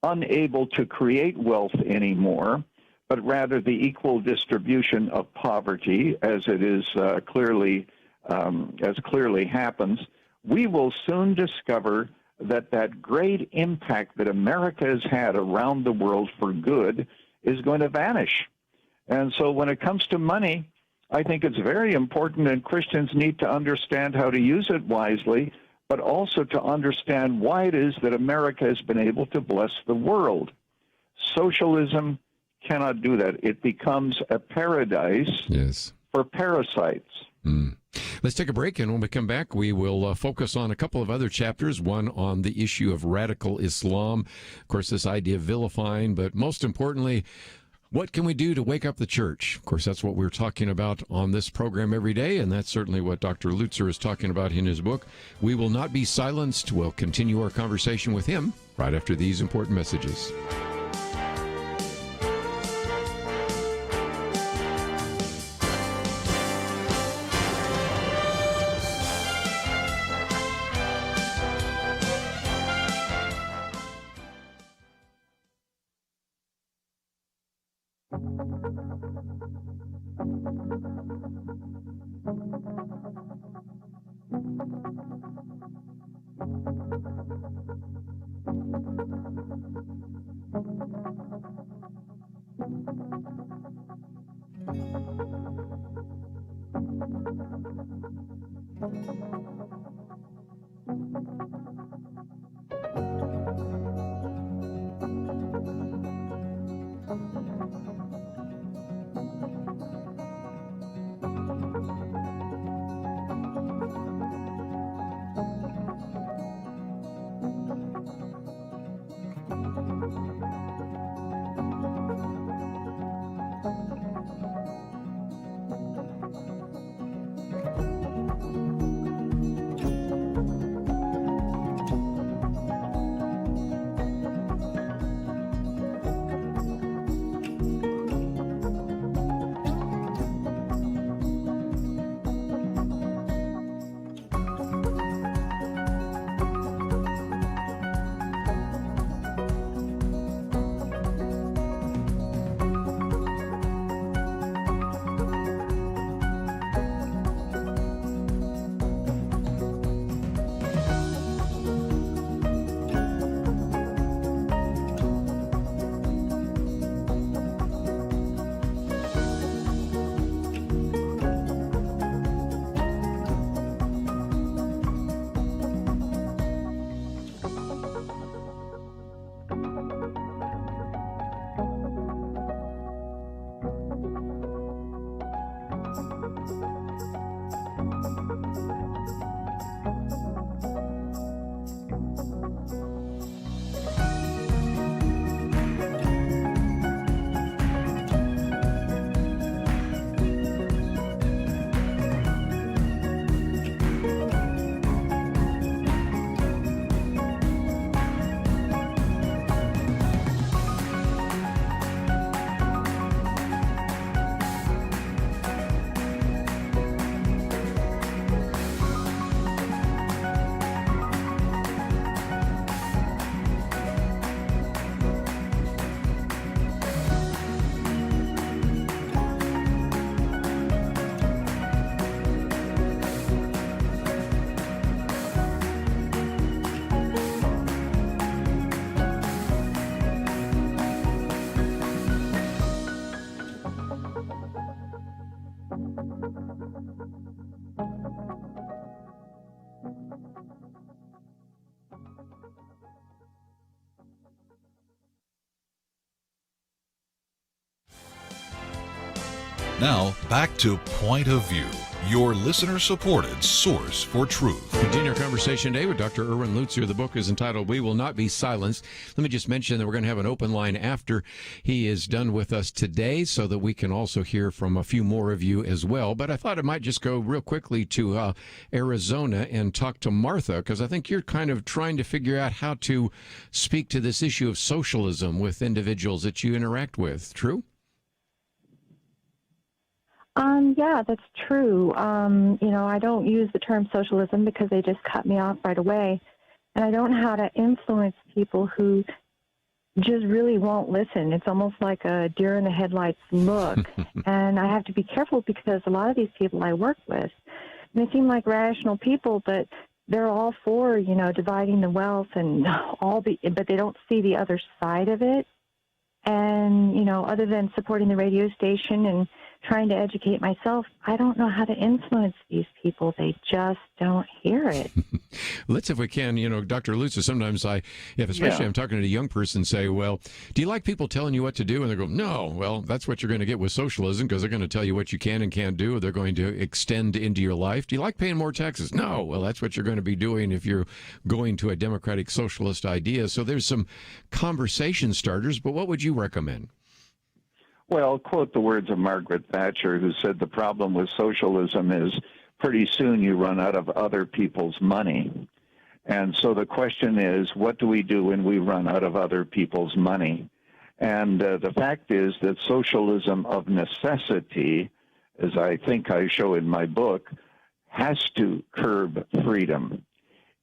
unable to create wealth anymore, but rather the equal distribution of poverty, as it is clearly happens, we will soon discover that great impact that America has had around the world for good is going to vanish. And so when it comes to money, I think it's very important, and Christians need to understand how to use it wisely, but also to understand why it is that America has been able to bless the world. Socialism cannot do that. It becomes a paradise for parasites. Let's take a break, and when we come back, we will focus on a couple of other chapters, one on the issue of radical Islam, of course, this idea of vilifying, but most importantly, what can we do to wake up the church? Of course, that's what we're talking about on this program every day, and that's certainly what Dr. Lutzer is talking about in his book. We will not be silenced. We'll continue our conversation with him right after these important messages. Now, back to Point of View, your listener-supported source for truth. Continue our conversation today with Dr. Erwin Lutzer. The book is entitled We Will Not Be Silenced. Let me just mention that we're going to have an open line after he is done with us today so that we can also hear from a few more of you as well. But I thought I might just go real quickly to Arizona and talk to Martha, because I think you're kind of trying to figure out how to speak to this issue of socialism with individuals that you interact with. True? Yeah, that's true. I don't use the term socialism because they just cut me off right away. And I don't know how to influence people who just really won't listen. It's almost like a deer in the headlights look. And I have to be careful because a lot of these people I work with, they seem like rational people, but they're all for, dividing the wealth and but they don't see the other side of it. And, other than supporting the radio station and trying to educate myself, I don't know how to influence these people. They just don't hear it. Let's, if we can, Dr. Lutzer, sometimes especially I'm talking to a young person, say, well, do you like people telling you what to do? And they go, no. Well, that's what you're going to get with socialism, because they're going to tell you what you can and can't do. They're going to extend into your life. Do you like paying more taxes? No. Well, that's what you're going to be doing if you're going to a democratic socialist idea. So there's some conversation starters, but what would you recommend? Well, quote the words of Margaret Thatcher, who said the problem with socialism is pretty soon you run out of other people's money. And so the question is, what do we do when we run out of other people's money? And the fact is that socialism of necessity, as I think I show in my book, has to curb freedom.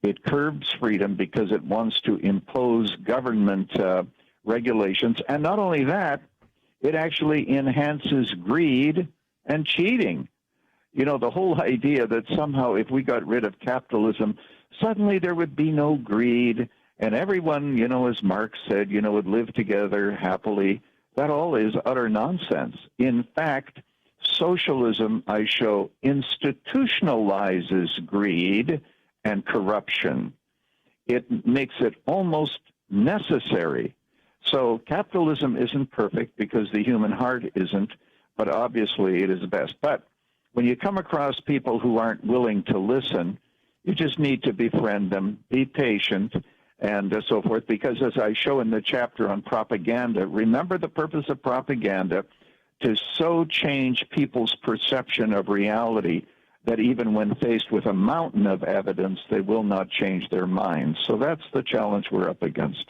It curbs freedom because it wants to impose government regulations. And not only that, it actually enhances greed and cheating. The whole idea that somehow if we got rid of capitalism, suddenly there would be no greed and everyone, as Marx said, would live together happily. That all is utter nonsense. In fact, socialism, I show, institutionalizes greed and corruption. It makes it almost necessary. So capitalism isn't perfect because the human heart isn't, but obviously it is best. But when you come across people who aren't willing to listen, you just need to befriend them, be patient, and so forth. Because as I show in the chapter on propaganda, remember the purpose of propaganda, to so change people's perception of reality that even when faced with a mountain of evidence, they will not change their minds. So that's the challenge we're up against.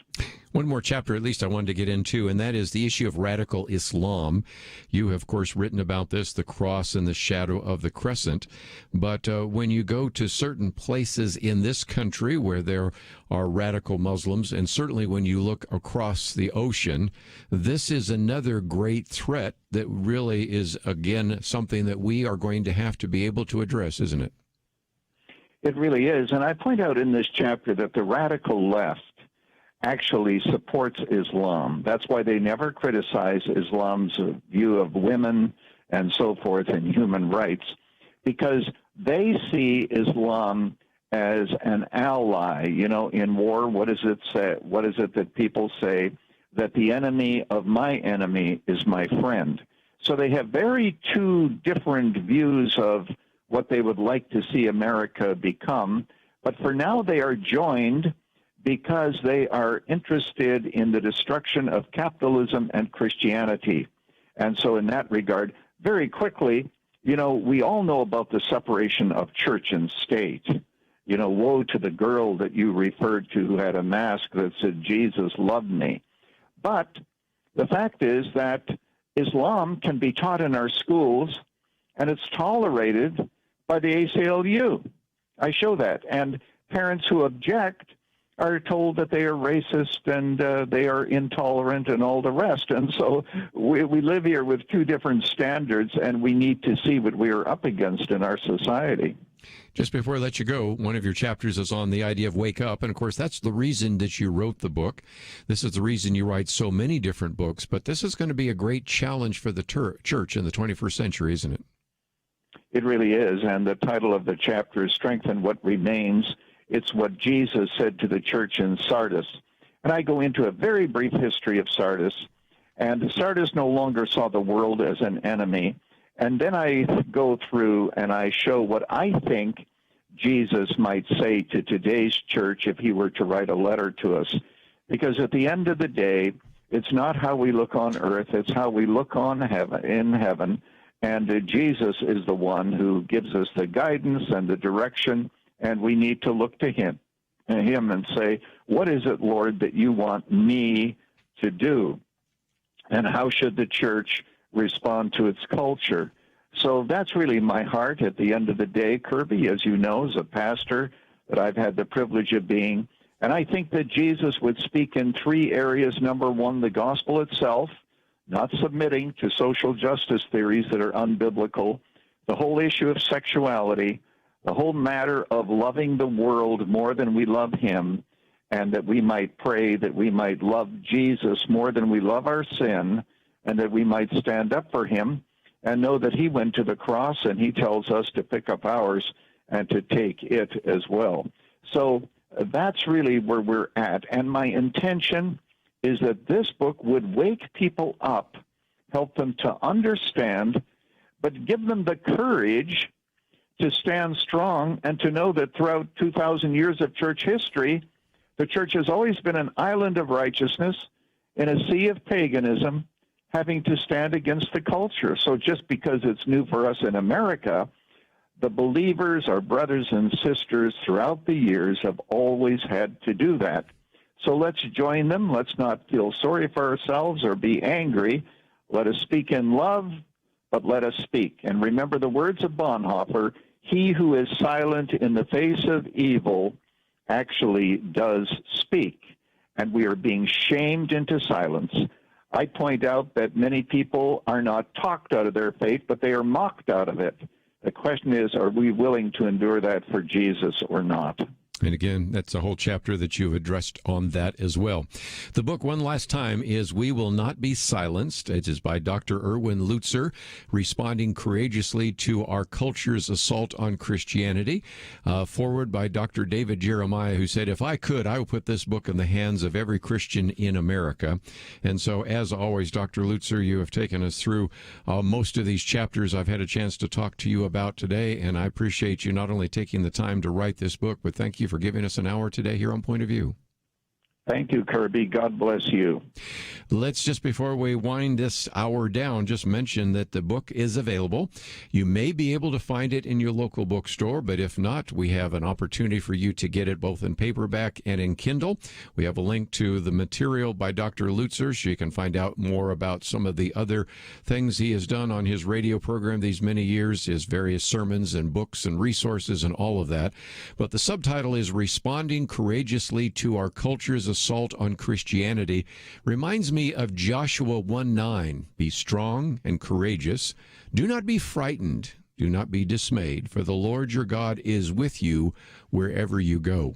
One more chapter, at least, I wanted to get into, and that is the issue of radical Islam. You have, of course, written about this, the cross and the shadow of the crescent. But when you go to certain places in this country where there are radical Muslims, and certainly when you look across the ocean, this is another great threat that really is, again, something that we are going to have to be able to address, isn't it? It really is. And I point out in this chapter that the radical left actually supports Islam. That's why they never criticize Islam's view of women and so forth and human rights, because they see Islam as an ally. In war, what does it say? What is it that people say? That the enemy of my enemy is my friend. So they have very two different views of what they would like to see America become. But for now, they are joined because they are interested in the destruction of capitalism and Christianity. And so in that regard, very quickly, we all know about the separation of church and state. Woe to the girl that you referred to who had a mask that said, Jesus loved me. But the fact is that Islam can be taught in our schools, and it's tolerated by the ACLU. I show that. And parents who object are told that they are racist and they are intolerant and all the rest. And so we live here with two different standards, and we need to see what we are up against in our society. Just before I let you go, one of your chapters is on the idea of wake up. And, of course, that's the reason that you wrote the book. This is the reason you write so many different books. But this is going to be a great challenge for the church in the 21st century, isn't it? It really is. And the title of the chapter is Strengthen What Remains. It's what Jesus said to the church in Sardis. And I go into a very brief history of Sardis. And Sardis no longer saw the world as an enemy. And then I go through and I show what I think Jesus might say to today's church if he were to write a letter to us. Because at the end of the day, it's not how we look on earth, it's how we look on in heaven. And Jesus is the one who gives us the guidance and the direction, and we need to look to him and say, what is it, Lord, that you want me to do? And how should the church respond to its culture? So that's really my heart at the end of the day, Kerby, as you know, as a pastor that I've had the privilege of being. And I think that Jesus would speak in three areas. Number one, the gospel itself, not submitting to social justice theories that are unbiblical, the whole issue of sexuality, the whole matter of loving the world more than we love him, and that we might pray that we might love Jesus more than we love our sin, and that we might stand up for him. and know that he went to the cross, and he tells us to pick up ours and to take it as well. So that's really where we're at. And my intention is that this book would wake people up, help them to understand, but give them the courage to stand strong and to know that throughout 2,000 years of church history, the church has always been an island of righteousness in a sea of paganism, having to stand against the culture. So just because it's new for us in America, the believers, our brothers and sisters throughout the years, have always had to do that. So let's join them. Let's not feel sorry for ourselves or be angry. Let us speak in love, but let us speak. And remember the words of Bonhoeffer, he who is silent in the face of evil actually does speak. And we are being shamed into silence. I point out that many people are not talked out of their faith, but they are mocked out of it. The question is, are we willing to endure that for Jesus or not? And again, that's a whole chapter that you've addressed on that as well. The book, one last time, is We Will Not Be Silenced. It is by Dr. Erwin Lutzer, responding courageously to our culture's assault on Christianity. Forward by Dr. David Jeremiah, who said, if I could, I would put this book in the hands of every Christian in America. And so, as always, Dr. Lutzer, you have taken us through most of these chapters I've had a chance to talk to you about today, and I appreciate you not only taking the time to write this book, but thank you for giving us an hour today here on Point of View. Thank you, Kerby. God bless you. Let's just, before we wind this hour down, just mention that the book is available. You may be able to find it in your local bookstore, but if not, we have an opportunity for you to get it both in paperback and in Kindle. We have a link to the material by Dr. Lutzer, so you can find out more about some of the other things he has done on his radio program these many years, his various sermons and books and resources and all of that. But the subtitle is Responding Courageously to Our Culture's Assault on Christianity. Reminds me of Joshua 1:9. Be strong and courageous. Do not be frightened. Do not be dismayed, for the Lord your God is with you wherever you go.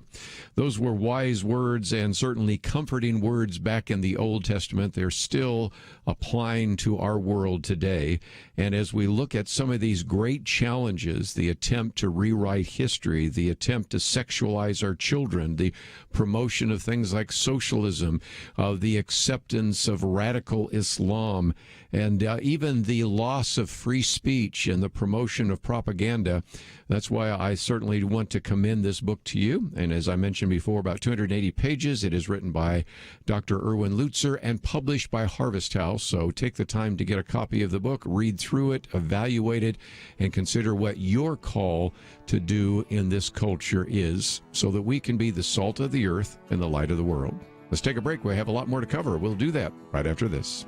Those were wise words and certainly comforting words back in the Old Testament. They're still applying to our world today. And as we look at some of these great challenges, the attempt to rewrite history, the attempt to sexualize our children, the promotion of things like socialism, the acceptance of radical Islam, and even the loss of free speech and the promotion of propaganda. That's why I certainly want to commend this book to you. And as I mentioned before, about 280 pages. It is written by Dr. Erwin Lutzer and published by Harvest House. So take the time to get a copy of the book, read through it, evaluate it, and consider what your call to do in this culture is, so that we can be the salt of the earth and the light of the world. Let's take a break. We have a lot more to cover. We'll do that right after this.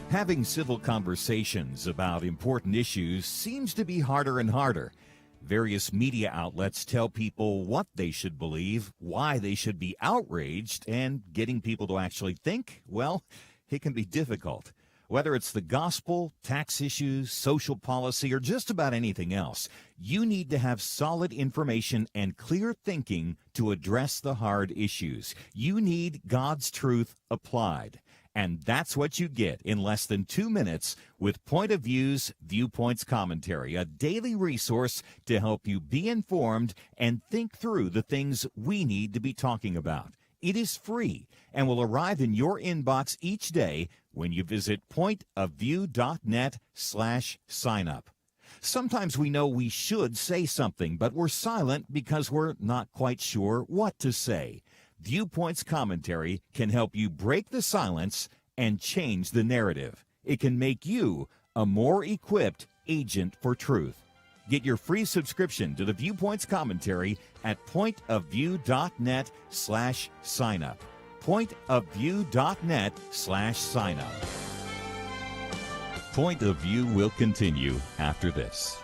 Having civil conversations about important issues seems to be harder and harder. Various media outlets tell people what they should believe, why they should be outraged, and getting people to actually think, well, it can be difficult. Whether it's the gospel, tax issues, social policy, or just about anything else, you need to have solid information and clear thinking to address the hard issues. You need God's truth applied. And that's what you get in less than 2 minutes with Point of View's Viewpoints Commentary, a daily resource to help you be informed and think through the things we need to be talking about. It is free and will arrive in your inbox each day when you visit pointofview.net/signup. Sometimes we know we should say something, but we're silent because we're not quite sure what to say. Viewpoints Commentary can help you break the silence and change the narrative. It can make you a more equipped agent for truth. Get your free subscription to the Viewpoints Commentary at pointofview.net/signup. pointofview.net/signup. Point of View will continue after this.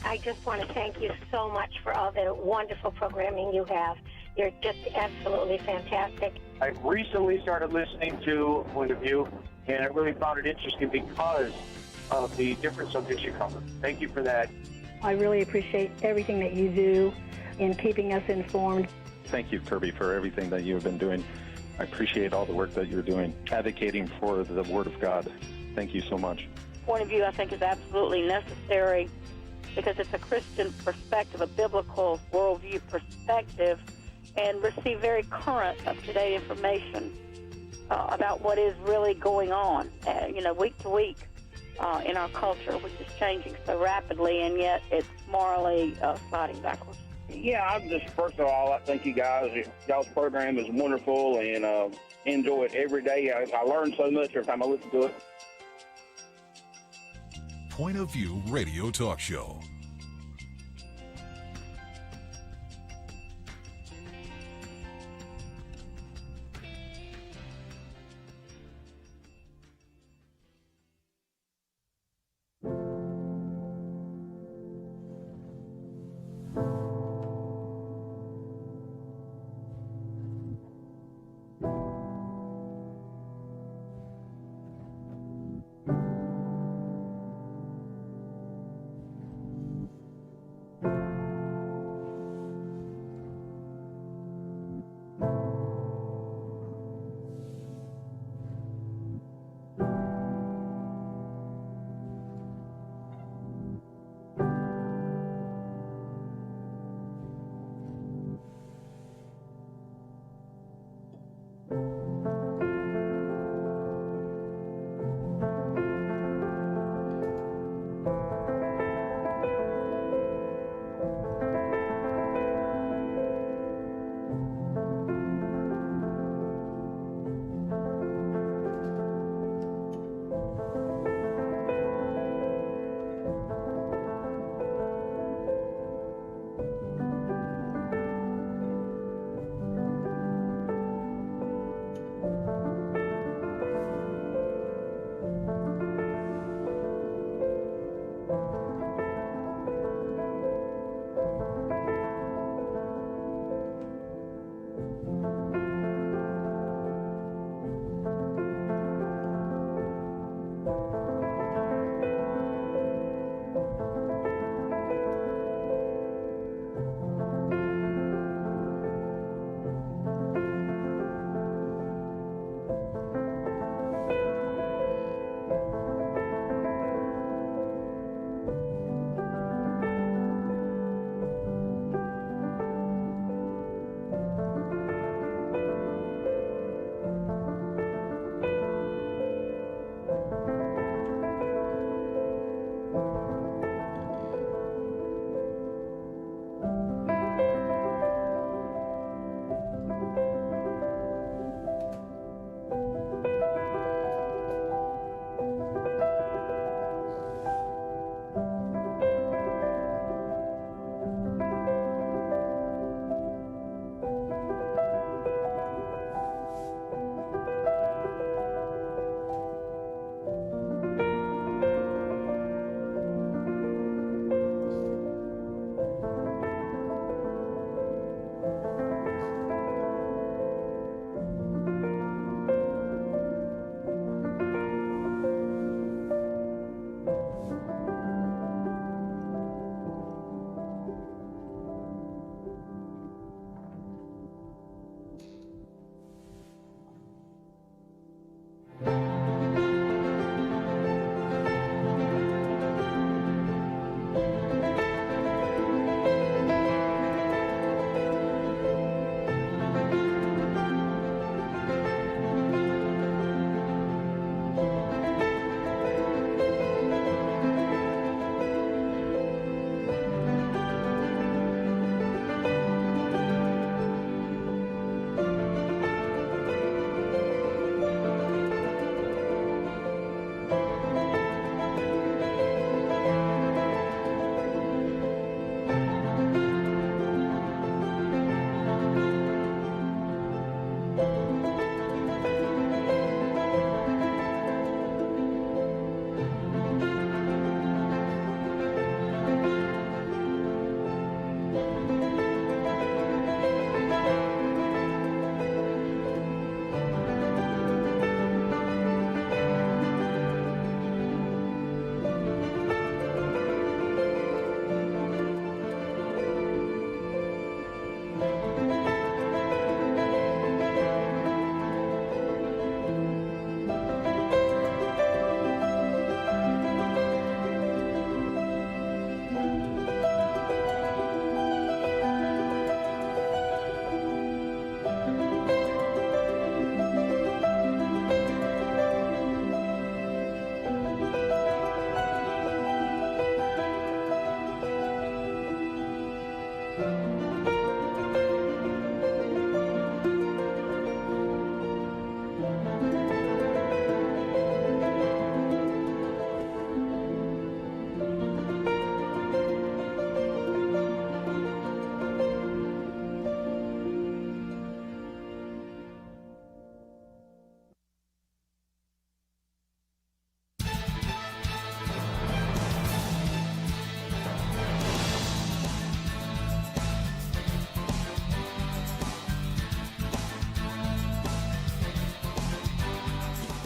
I just want to thank you so much for all the wonderful programming you have. You're just absolutely fantastic. I recently started listening to Point of View, and I really found it interesting because of the different subjects you cover. Thank you for that. I really appreciate everything that you do in keeping us informed. Thank you, Kerby, for everything that you've been doing. I appreciate all the work that you're doing, advocating for the Word of God. Thank you so much. Point of view, I think, is absolutely necessary because it's a Christian perspective, a biblical worldview perspective, and receive very current, up-to-date information about what is really going on, week to week in our culture, which is changing so rapidly, and yet it's morally sliding backwards. Yeah, I'm just, first of all, I thank you guys. Y'all's program is wonderful, and enjoy it every day. I learn so much every time I listen to it. Point of View Radio Talk Show.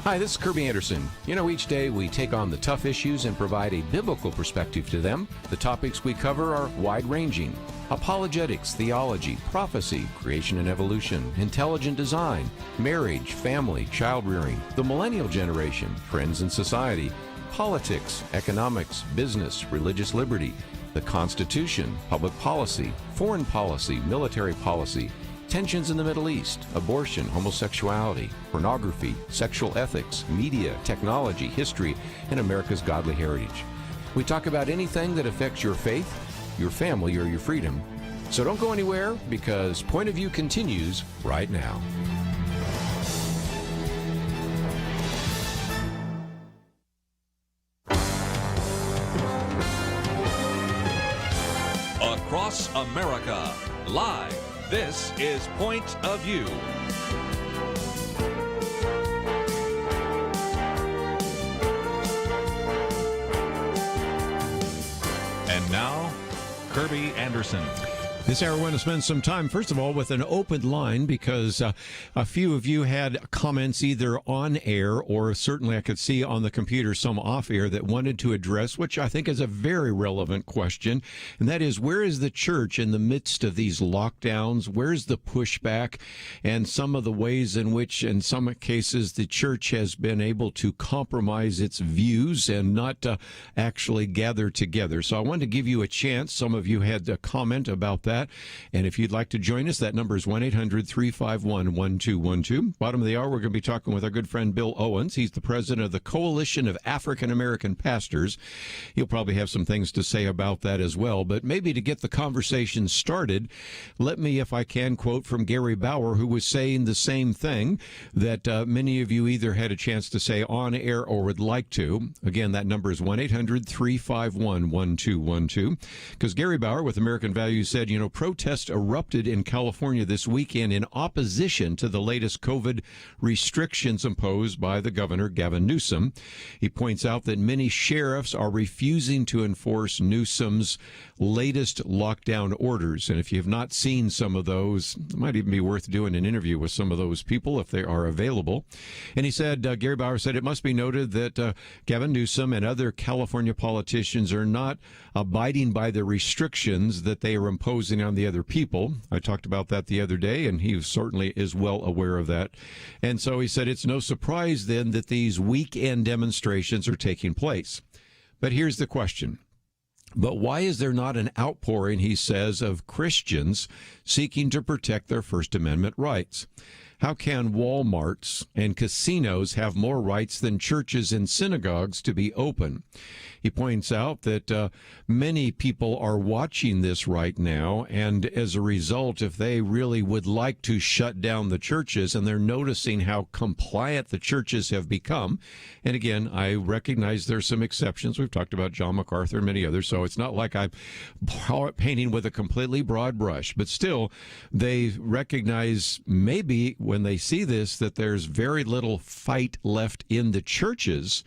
Hi, this is Kerby Anderson. You know, each day we take on the tough issues and provide a biblical perspective to them. The topics we cover are wide-ranging: apologetics, theology, prophecy, creation and evolution, intelligent design, marriage, family, child-rearing, the millennial generation, trends in society, politics, economics, business, religious liberty, the Constitution, public policy, foreign policy, military policy, tensions in the Middle East, abortion, homosexuality, pornography, sexual ethics, media, technology, history, and America's godly heritage. We talk about anything that affects your faith, your family, or your freedom. So don't go anywhere, because Point of View continues right now. Across America, live. This is Point of View. And now, Kerby Anderson. This hour, I want to spend some time, first of all, with an open line, because a few of you had comments either on air or certainly I could see on the computer some off air that wanted to address, which I think is a very relevant question. And that is, where is the church in the midst of these lockdowns? Where's the pushback and some of the ways in which, in some cases, the church has been able to compromise its views and not actually gather together? So I wanted to give you a chance. Some of you had a comment about that. And if you'd like to join us, that number is 1-800-351-1212. Bottom of the hour, we're going to be talking with our good friend Bill Owens. He's the president of the Coalition of African American Pastors. He'll probably have some things to say about that as well. But maybe to get the conversation started, let me, if I can, quote from Gary Bauer, who was saying the same thing that many of you either had a chance to say on air or would like to. Again, that number is 1-800-351-1212. Because Gary Bauer with American Values said, protests erupted in California this weekend in opposition to the latest COVID restrictions imposed by the governor, Gavin Newsom. He points out that many sheriffs are refusing to enforce Newsom's latest lockdown orders. And if you have not seen some of those, it might even be worth doing an interview with some of those people if they are available. And he said, Gary Bauer said, it must be noted that Gavin Newsom and other California politicians are not abiding by the restrictions that they are imposing on the other people. I talked about that the other day, and he certainly is well aware of that. And so he said it's no surprise then that these weekend demonstrations are taking place. But here's the question. But why is there not an outpouring, he says, of Christians seeking to protect their First Amendment rights? How can Walmarts and casinos have more rights than churches and synagogues to be open? He points out that many people are watching this right now, and as a result, if they really would like to shut down the churches, and they're noticing how compliant the churches have become, and again, I recognize there's some exceptions. We've talked about John MacArthur and many others, so it's not like I'm painting with a completely broad brush, but still, they recognize maybe when they see this that there's very little fight left in the churches.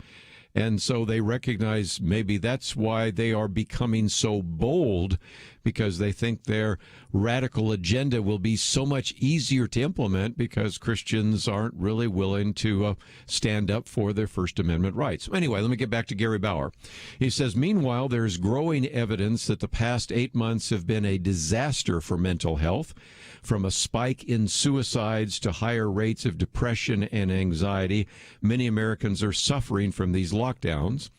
And so they recognize maybe that's why they are becoming so bold, because they think their radical agenda will be so much easier to implement because Christians aren't really willing to stand up for their First Amendment rights. Anyway, let me get back to Gary Bauer. He says, meanwhile, there's growing evidence that the past 8 months have been a disaster for mental health, from a spike in suicides to higher rates of depression and anxiety. Many Americans are suffering from these lockdowns.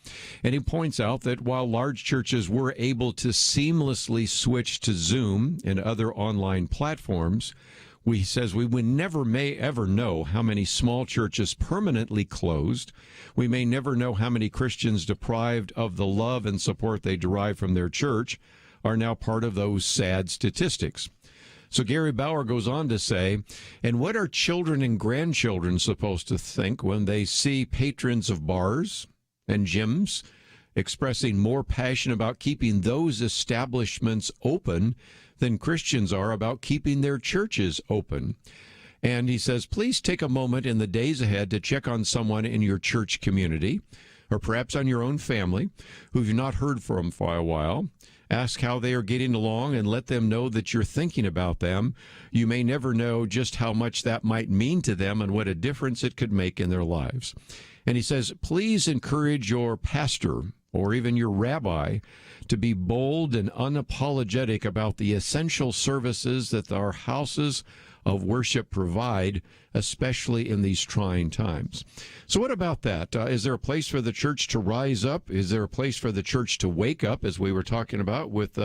And he points out that while large churches were able to seamlessly switch to Zoom and other online platforms, he says we would never may ever know how many small churches permanently closed. We may never know how many Christians deprived of the love and support they derive from their church are now part of those sad statistics. So Gary Bauer goes on to say, and what are children and grandchildren supposed to think when they see patrons of bars and gyms expressing more passion about keeping those establishments open than Christians are about keeping their churches open? And he says, please take a moment in the days ahead to check on someone in your church community. or perhaps on your own family who you've not heard from for a while. Ask how they are getting along and let them know that you're thinking about them. You may never know just how much that might mean to them and what a difference it could make in their lives. And he says, please encourage your pastor or even your rabbi to be bold and unapologetic about the essential services that our houses of worship provide, especially in these trying times. So what about that? Is there a place for the church to rise up? Is there a place for the church to wake up, as we were talking about with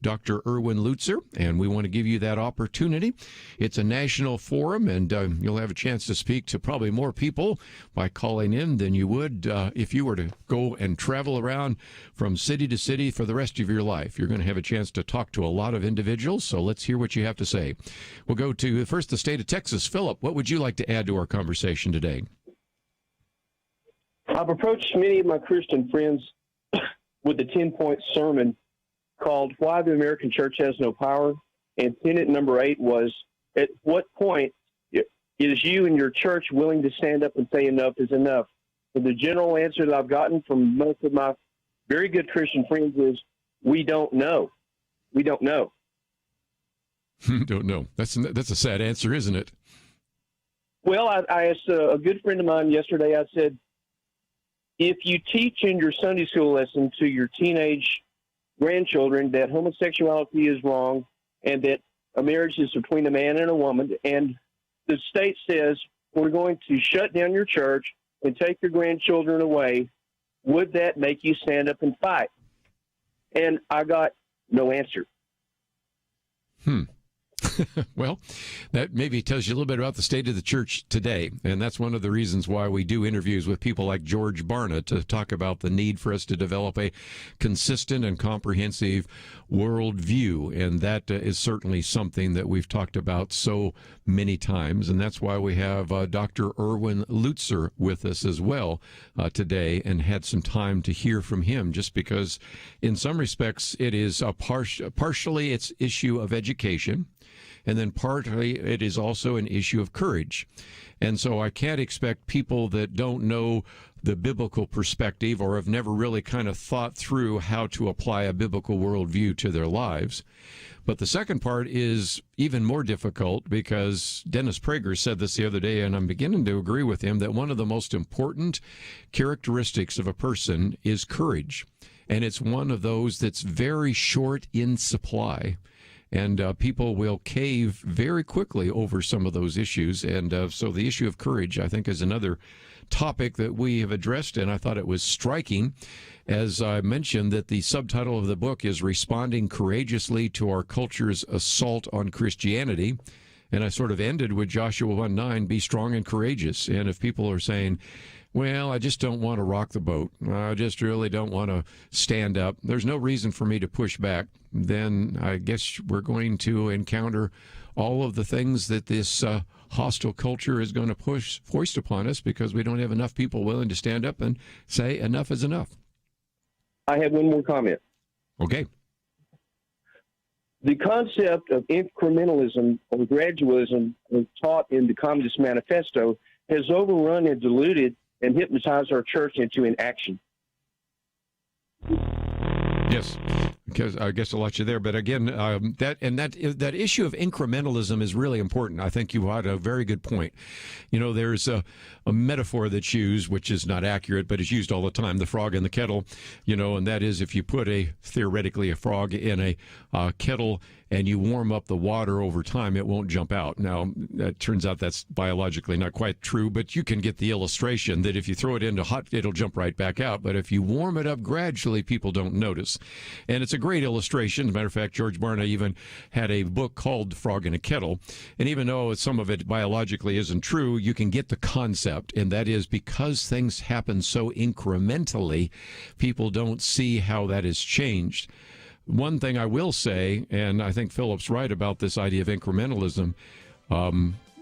Dr. Erwin Lutzer? And we want to give you that opportunity. It's a national forum, and you'll have a chance to speak to probably more people by calling in than you would if you were to go and travel around from city to city for the rest of your life. You're going to have a chance to talk to a lot of individuals, so let's hear what you have to say. We'll go to first the state of Texas. Philip, what would you like to add to our conversation today? I've approached many of my Christian friends with the 10-point sermon called Why the American Church Has No Power. And tenet number 8 was, at what point is you and your church willing to stand up and say enough is enough? And the general answer that I've gotten from most of my very good Christian friends is, we don't know. We don't know. Don't know. That's a sad answer, isn't it? Well, I asked a good friend of mine yesterday, I said, if you teach in your Sunday school lesson to your teenage grandchildren that homosexuality is wrong and that a marriage is between a man and a woman, and the state says we're going to shut down your church and take your grandchildren away, would that make you stand up and fight? And I got no answer. Well, that maybe tells you a little bit about the state of the church today, and that's one of the reasons why we do interviews with people like George Barna to talk about the need for us to develop a consistent and comprehensive worldview, and that is certainly something that we've talked about so many times, and that's why we have Dr. Erwin Lutzer with us as well today, and had some time to hear from him, just because in some respects it is partially it's issue of education, and then partly it is also an issue of courage. And so I can't expect people that don't know the biblical perspective or have never really kind of thought through how to apply a biblical worldview to their lives. But the second part is even more difficult, because Dennis Prager said this the other day, and I'm beginning to agree with him, that one of the most important characteristics of a person is courage. And it's one of those that's very short in supply. And people will cave very quickly over some of those issues. And so the issue of courage, I think, is another topic that we have addressed. And I thought it was striking, as I mentioned, that the subtitle of the book is Responding Courageously to Our Culture's Assault on Christianity. And I sort of ended with Joshua 1:9, be strong and courageous. And if people are saying, well, I just don't want to rock the boat, I just really don't want to stand up, there's no reason for me to push back, then I guess we're going to encounter all of the things that this hostile culture is going to foist upon us, because we don't have enough people willing to stand up and say enough is enough. I have one more comment. Okay. The concept of incrementalism or gradualism taught in the Communist Manifesto has overrun and diluted and hypnotized our church into inaction. Yes, because I guess I'll let you there. But again, that issue of incrementalism is really important. I think you had a very good point. You know, there's a metaphor that's used, which is not accurate, but is used all the time, the frog in the kettle, you know, and that is if you put theoretically a frog in a kettle and you warm up the water over time, it won't jump out. Now, it turns out that's biologically not quite true, but you can get the illustration that if you throw it into hot, it'll jump right back out. But if you warm it up gradually, people don't notice. And it's a great illustration. As a matter of fact, George Barna even had a book called Frog in a Kettle. And even though some of it biologically isn't true, you can get the concept. And that is because things happen so incrementally, people don't see how that has changed. One thing I will say, and I think Philip's right about this idea of incrementalism,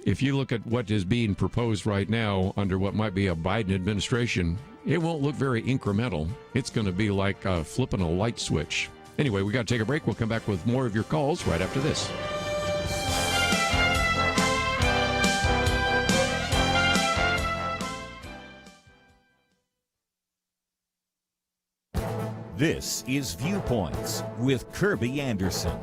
if you look at what is being proposed right now under what might be a Biden administration, it won't look very incremental. It's going to be like flipping a light switch. Anyway, we got to take a break. We'll come back with more of your calls right after this. This is Viewpoints with Kerby Anderson.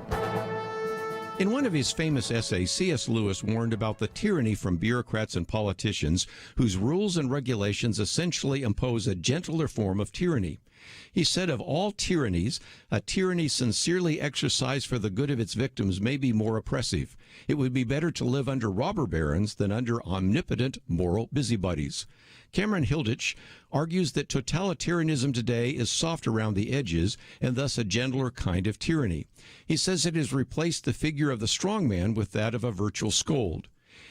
In one of his famous essays, C.S. Lewis warned about the tyranny from bureaucrats and politicians whose rules and regulations essentially impose a gentler form of tyranny. He said of all tyrannies, a tyranny sincerely exercised for the good of its victims may be more oppressive. It would be better to live under robber barons than under omnipotent moral busybodies. Cameron Hilditch argues that totalitarianism today is soft around the edges and thus a gentler kind of tyranny. He says it has replaced the figure of the strongman with that of a virtual scold.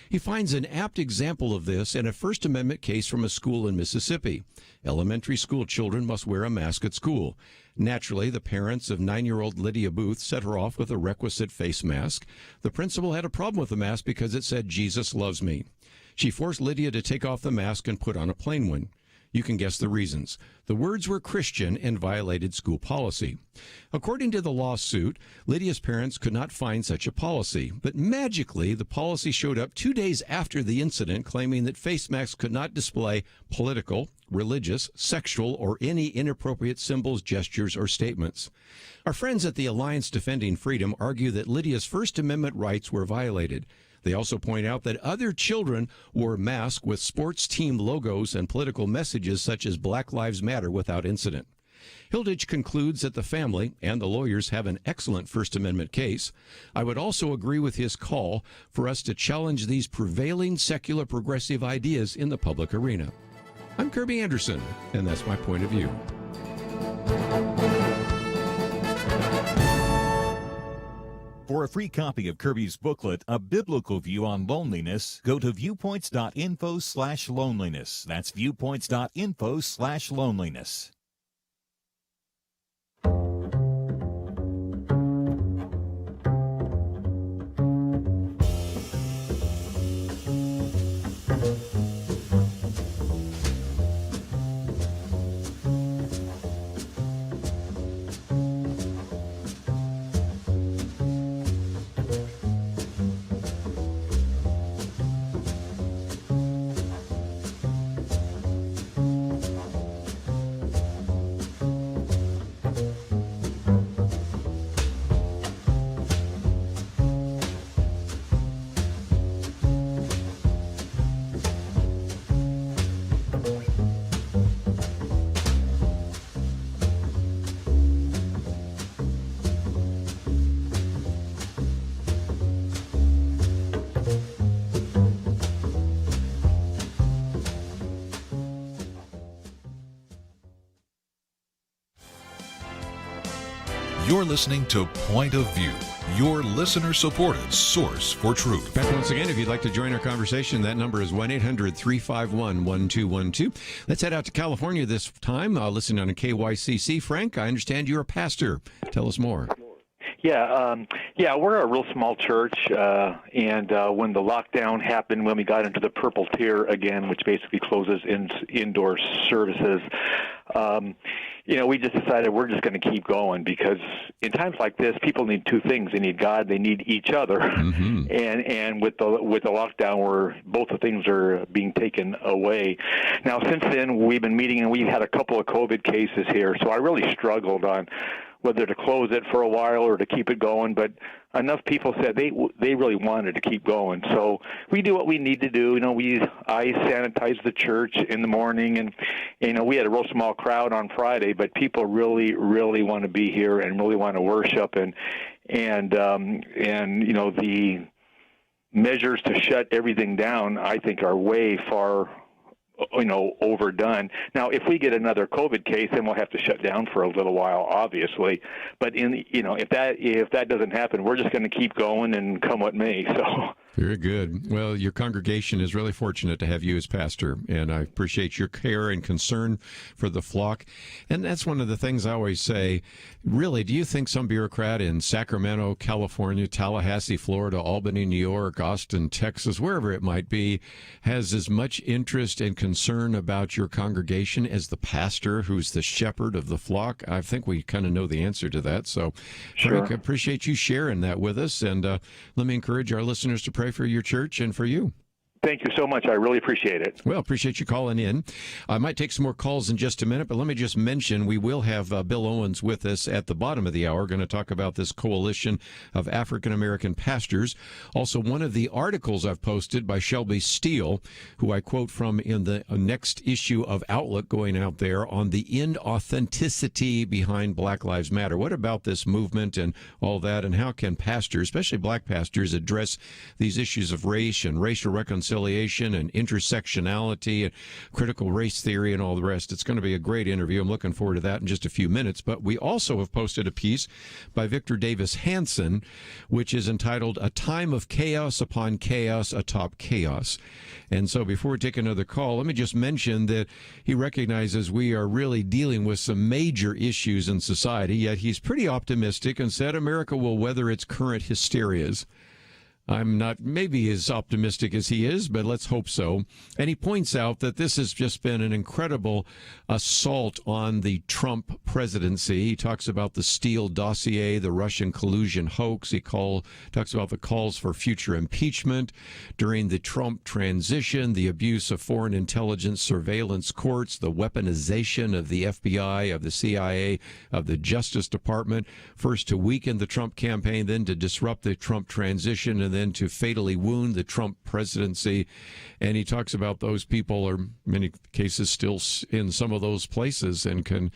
He finds an apt example of this in a First Amendment case from a school in Mississippi. Elementary school children must wear a mask at school. Naturally, the parents of 9-year-old Lydia Booth set her off with a requisite face mask. The principal had a problem with the mask because it said, "Jesus loves me." She forced Lydia to take off the mask and put on a plain one. You can guess the reasons. The words were Christian and violated school policy. According to the lawsuit, Lydia's parents could not find such a policy, but magically the policy showed up 2 days after the incident, claiming that face masks could not display political, religious, sexual, or any inappropriate symbols, gestures, or statements. Our friends at the Alliance Defending Freedom argue that Lydia's First Amendment rights were violated. They also point out that other children wore masks with sports team logos and political messages such as Black Lives Matter without incident. Hilditch concludes that the family and the lawyers have an excellent First Amendment case. I would also agree with his call for us to challenge these prevailing secular progressive ideas in the public arena. I'm Kerby Anderson, and that's my point of view. For a free copy of Kerby's booklet, A Biblical View on Loneliness, go to viewpoints.info/loneliness. That's viewpoints.info/loneliness. You're listening to Point of View, your listener-supported source for truth. Back once again, if you'd like to join our conversation, that number is 1-800-351-1212. Let's head out to California this time, listening on KYCC. Frank, I understand you're a pastor. Tell us more. Yeah, we're a real small church, and when the lockdown happened, when we got into the purple tier again, which basically closes indoor services, we just decided we're just going to keep going, because in times like this, people need two things: they need God, they need each other. Mm-hmm. And with the lockdown, where both the things are being taken away. Now, since then, we've been meeting, and we've had a couple of COVID cases here, so I really struggled on whether to close it for a while or to keep it going, but enough people said they really wanted to keep going. So we do what we need to do. I sanitize the church in the morning, and we had a real small crowd on Friday, but people really, really want to be here and really want to worship, and the measures to shut everything down, I think, are way far overdone. Now, if we get another COVID case, then we'll have to shut down for a little while, obviously. But if that doesn't happen, we're just going to keep going and come what may. So. Very good. Well, your congregation is really fortunate to have you as pastor, and I appreciate your care and concern for the flock. And that's one of the things I always say. Really, do you think some bureaucrat in Sacramento, California, Tallahassee, Florida, Albany, New York, Austin, Texas, wherever it might be, has as much interest and concern about your congregation as the pastor who's the shepherd of the flock? I think we kind of know the answer to that. So, sure. Frank, I appreciate you sharing that with us, and let me encourage our listeners to pray for your church and for you. Thank you so much. I really appreciate it. Well, appreciate you calling in. I might take some more calls in just a minute, but let me just mention we will have Bill Owens with us at the bottom of the hour. We're going to talk about this coalition of African-American pastors. Also, one of the articles I've posted by Shelby Steele, who I quote from in the next issue of Outlook going out there on the inauthenticity behind Black Lives Matter. What about this movement and all that, and how can pastors, especially black pastors, address these issues of race and racial reconciliation and intersectionality and critical race theory and all the rest? It's going to be a great interview. I'm looking forward to that in just a few minutes. But we also have posted a piece by Victor Davis Hanson, which is entitled A Time of Chaos Upon Chaos Atop Chaos. And so before we take another call, let me just mention that he recognizes we are really dealing with some major issues in society, yet he's pretty optimistic and said America will weather its current hysterias. I'm not maybe as optimistic as he is, but let's hope so. And he points out that this has just been an incredible assault on the Trump presidency. He talks about the Steele dossier, the Russian collusion hoax. He talks about the calls for future impeachment during the Trump transition, the abuse of foreign intelligence surveillance courts, the weaponization of the FBI, of the CIA, of the Justice Department, first to weaken the Trump campaign, then to disrupt the Trump transition, and then to fatally wound the Trump presidency. And he talks about those people are, in many cases, still in some of those places and can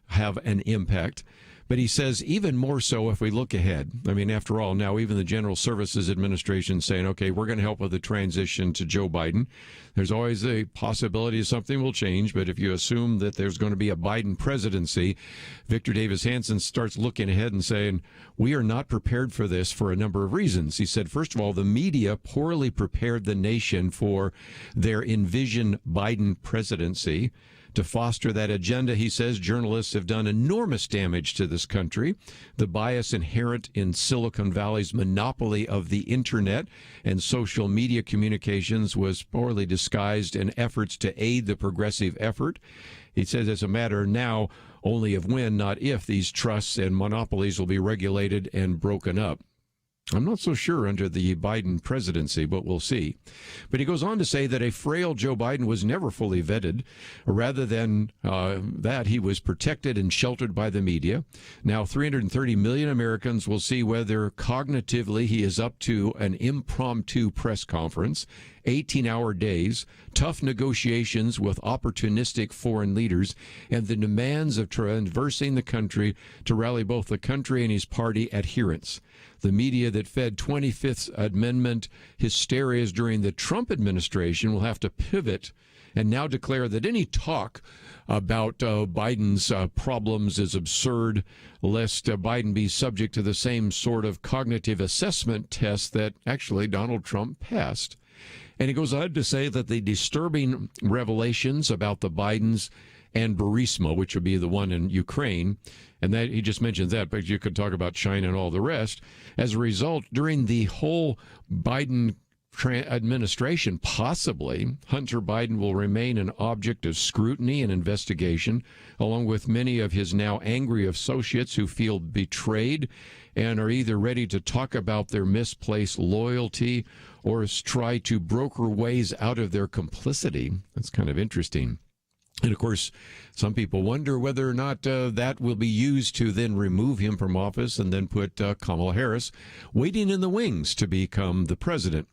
have an impact. But he says even more so if we look ahead. I mean, after all, now even the General Services Administration saying, okay, we're going to help with the transition to Joe Biden. There's always a possibility something will change, but if you assume that there's going to be a Biden presidency, Victor Davis Hanson starts looking ahead and saying, we are not prepared for this for a number of reasons. He said, first of all, the media poorly prepared the nation for their envisioned Biden presidency. To foster that agenda, he says, journalists have done enormous damage to this country. The bias inherent in Silicon Valley's monopoly of the internet and social media communications was poorly disguised in efforts to aid the progressive effort. He says it's a matter now only of when, not if, these trusts and monopolies will be regulated and broken up. I'm not so sure under the Biden presidency, but we'll see. But he goes on to say that a frail Joe Biden was never fully vetted. Rather than that, he was protected and sheltered by the media. Now, 330 million Americans will see whether cognitively he is up to an impromptu press conference, 18-hour days, tough negotiations with opportunistic foreign leaders, and the demands of traversing the country to rally both the country and his party adherents. The media that fed 25th Amendment hysterias during the Trump administration will have to pivot and now declare that any talk about Biden's problems is absurd, lest Biden be subject to the same sort of cognitive assessment test that actually Donald Trump passed. And he goes on to say that the disturbing revelations about the Bidens and Burisma, which would be the one in Ukraine, and that he just mentioned that, but you could talk about China and all the rest. As a result, during the whole Biden administration, possibly, Hunter Biden will remain an object of scrutiny and investigation, along with many of his now angry associates who feel betrayed and are either ready to talk about their misplaced loyalty or try to broker ways out of their complicity. That's kind of interesting. And, of course, some people wonder whether or not that will be used to then remove him from office and then put Kamala Harris waiting in the wings to become the president.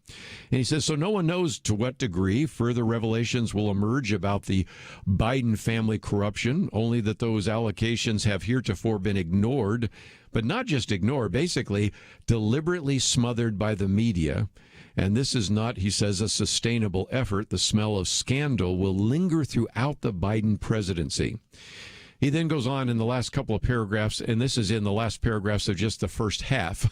And he says, so no one knows to what degree further revelations will emerge about the Biden family corruption, only that those allocations have heretofore been ignored, but not just ignored, basically deliberately smothered by the media. And this is not, he says, a sustainable effort. The smell of scandal will linger throughout the Biden presidency. He then goes on in the last couple of paragraphs, and this is in the last paragraphs of just the first half,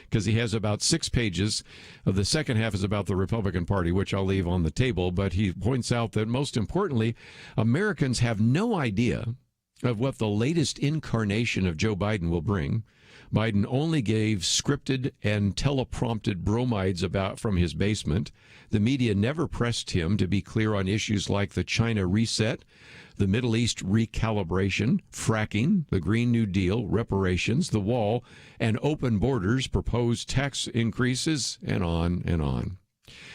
because he has about 6 pages. The second half is about the Republican Party, which I'll leave on the table. But he points out that, most importantly, Americans have no idea of what the latest incarnation of Joe Biden will bring. Biden only gave scripted and teleprompted bromides from his basement. The media never pressed him to be clear on issues like the China reset, the Middle East recalibration, fracking, the Green New Deal, reparations, the wall, and open borders, proposed tax increases, and on and on.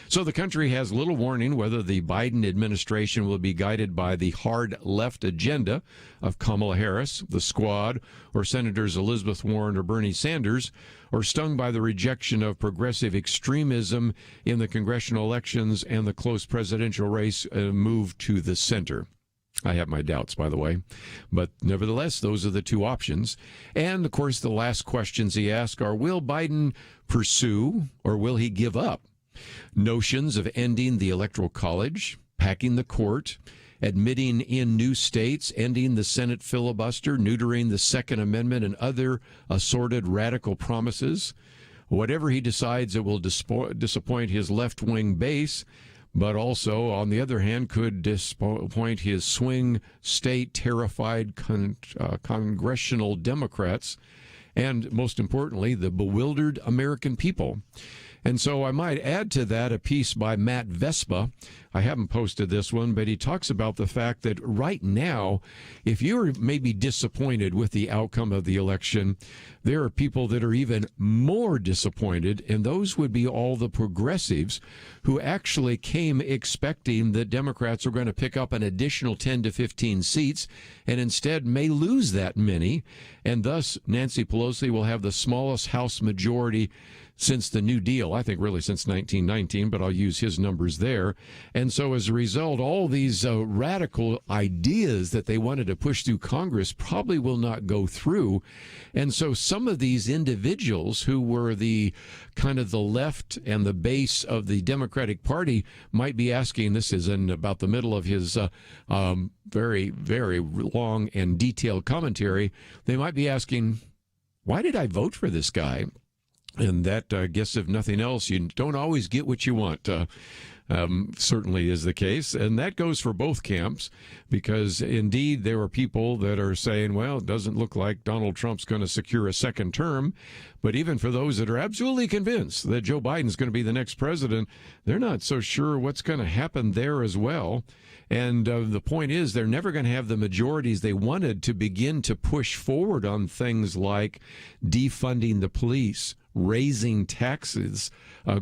So the country has little warning whether the Biden administration will be guided by the hard left agenda of Kamala Harris, the Squad, or Senators Elizabeth Warren or Bernie Sanders, or stung by the rejection of progressive extremism in the congressional elections and the close presidential race move to the center. I have my doubts, by the way. But nevertheless, those are the two options. And, of course, the last questions he asked are, will Biden pursue or will he give up notions of ending the Electoral College, packing the court, admitting in new states, ending the Senate filibuster, neutering the Second Amendment, and other assorted radical promises? Whatever he decides, it will disappoint his left-wing base, but also, on the other hand, could disappoint his swing state terrified congressional Democrats, and most importantly, the bewildered American people. And so I might add to that a piece by Matt Vespa. I haven't posted this one, but he talks about the fact that right now, if you're maybe disappointed with the outcome of the election, there are people that are even more disappointed, and those would be all the progressives who actually came expecting that Democrats are going to pick up an additional 10 to 15 seats and instead may lose that many, and thus Nancy Pelosi will have the smallest House majority since the New Deal, I think really since 1919, but I'll use his numbers there. And so as a result, all these radical ideas that they wanted to push through Congress probably will not go through. And so some of these individuals who were the kind of the left and the base of the Democratic Party might be asking, this is in about the middle of his very, very long and detailed commentary, they might be asking, why did I vote for this guy? And that, I guess, if nothing else, you don't always get what you want. Certainly is the case. And that goes for both camps, because indeed there are people that are saying, well, it doesn't look like Donald Trump's going to secure a second term. But even for those that are absolutely convinced that Joe Biden's going to be the next president, they're not so sure what's going to happen there as well. And the point is, they're never going to have the majorities they wanted to begin to push forward on things like defunding the police, raising taxes,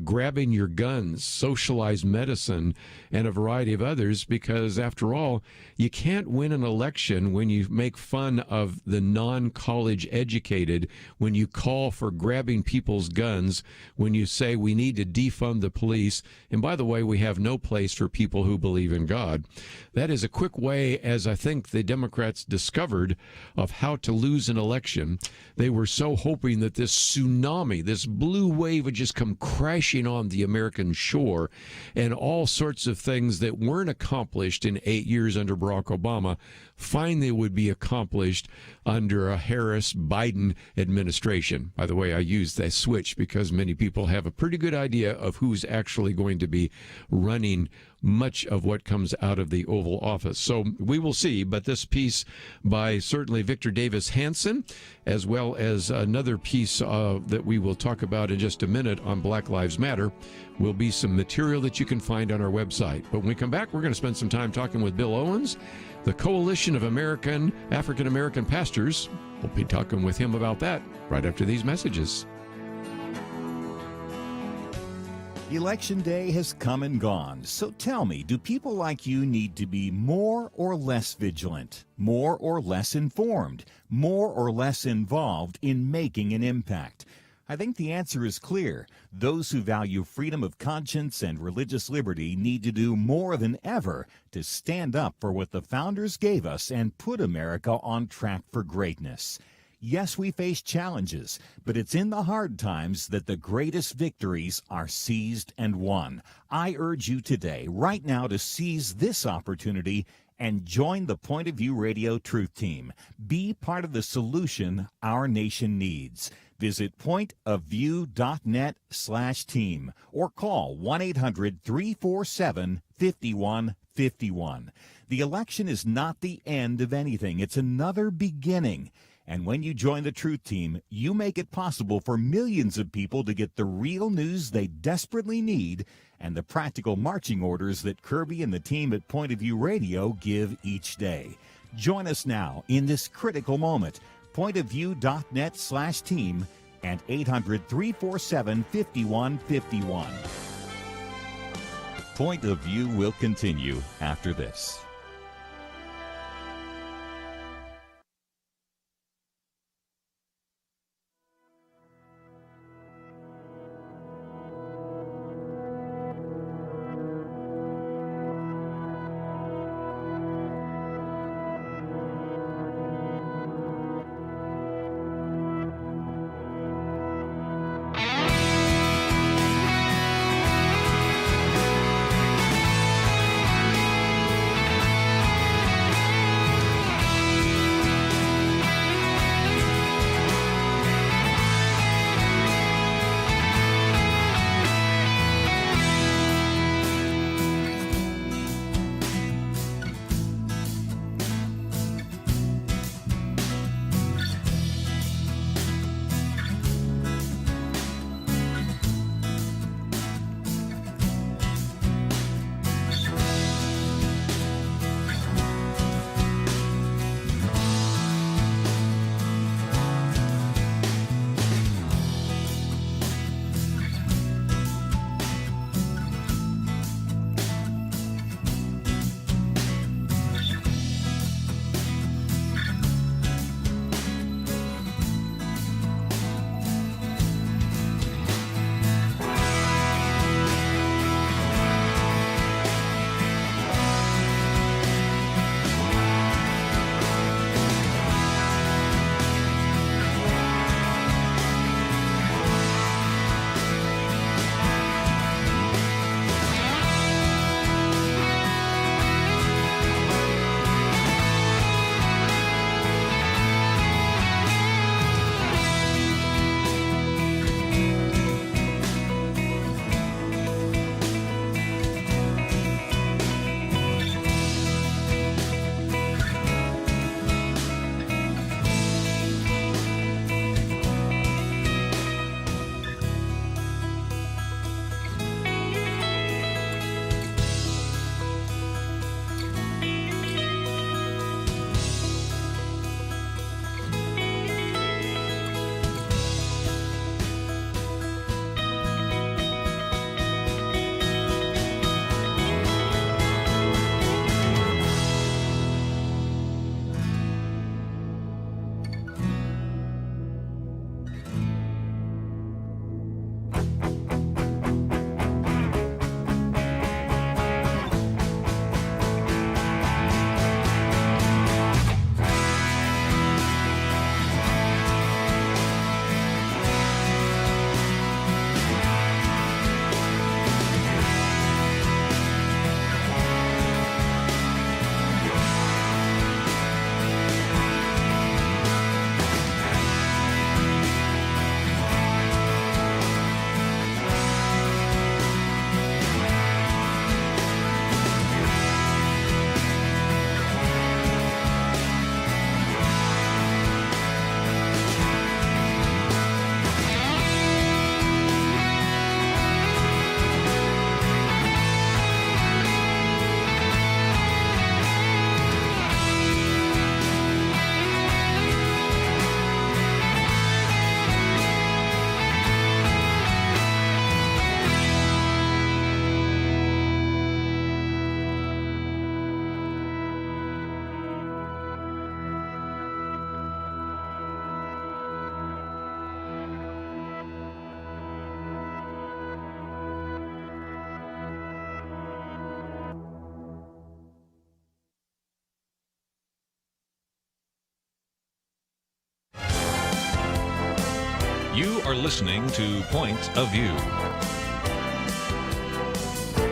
grabbing your guns, socialized medicine, and a variety of others, because after all, you can't win an election when you make fun of the non-college educated, when you call for grabbing people's guns, when you say we need to defund the police, and by the way, we have no place for people who believe in God. That is a quick way, as I think the Democrats discovered, of how to lose an election. They were so hoping that this tsunami, this blue wave would just come crashing on the American shore, and all sorts of things that weren't accomplished in 8 years under Barack Obama finally would be accomplished under a Harris-Biden administration. By the way, I use that switch because many people have a pretty good idea of who's actually going to be running much of what comes out of the Oval Office. So we will see, but this piece by certainly Victor Davis Hanson, as well as another piece that we will talk about in just a minute on Black Lives Matter, will be some material that you can find on our website. But when we come back, we're going to spend some time talking with Bill Owens, the Coalition of African American Pastors. We'll be talking with him about that right after these messages. Election day has come and gone, so tell me, do people like you need to be more or less vigilant, more or less informed, more or less involved in making an impact? I think the answer is clear. Those who value freedom of conscience and religious liberty need to do more than ever to stand up for what the founders gave us and put America on track for greatness. Yes, we face challenges, but it's in the hard times that the greatest victories are seized and won. I urge you today, right now, to seize this opportunity and join the Point of View Radio Truth Team. Be part of the solution our nation needs. Visit pointofview.net/team or call 1-800-347-5151. The election is not the end of anything. It's another beginning. And when you join the Truth Team, you make it possible for millions of people to get the real news they desperately need and the practical marching orders that Kerby and the team at Point of View Radio give each day. Join us now in this critical moment. pointofview.net/team and 800-347-5151. Point of View will continue after this. You are listening to Point of View.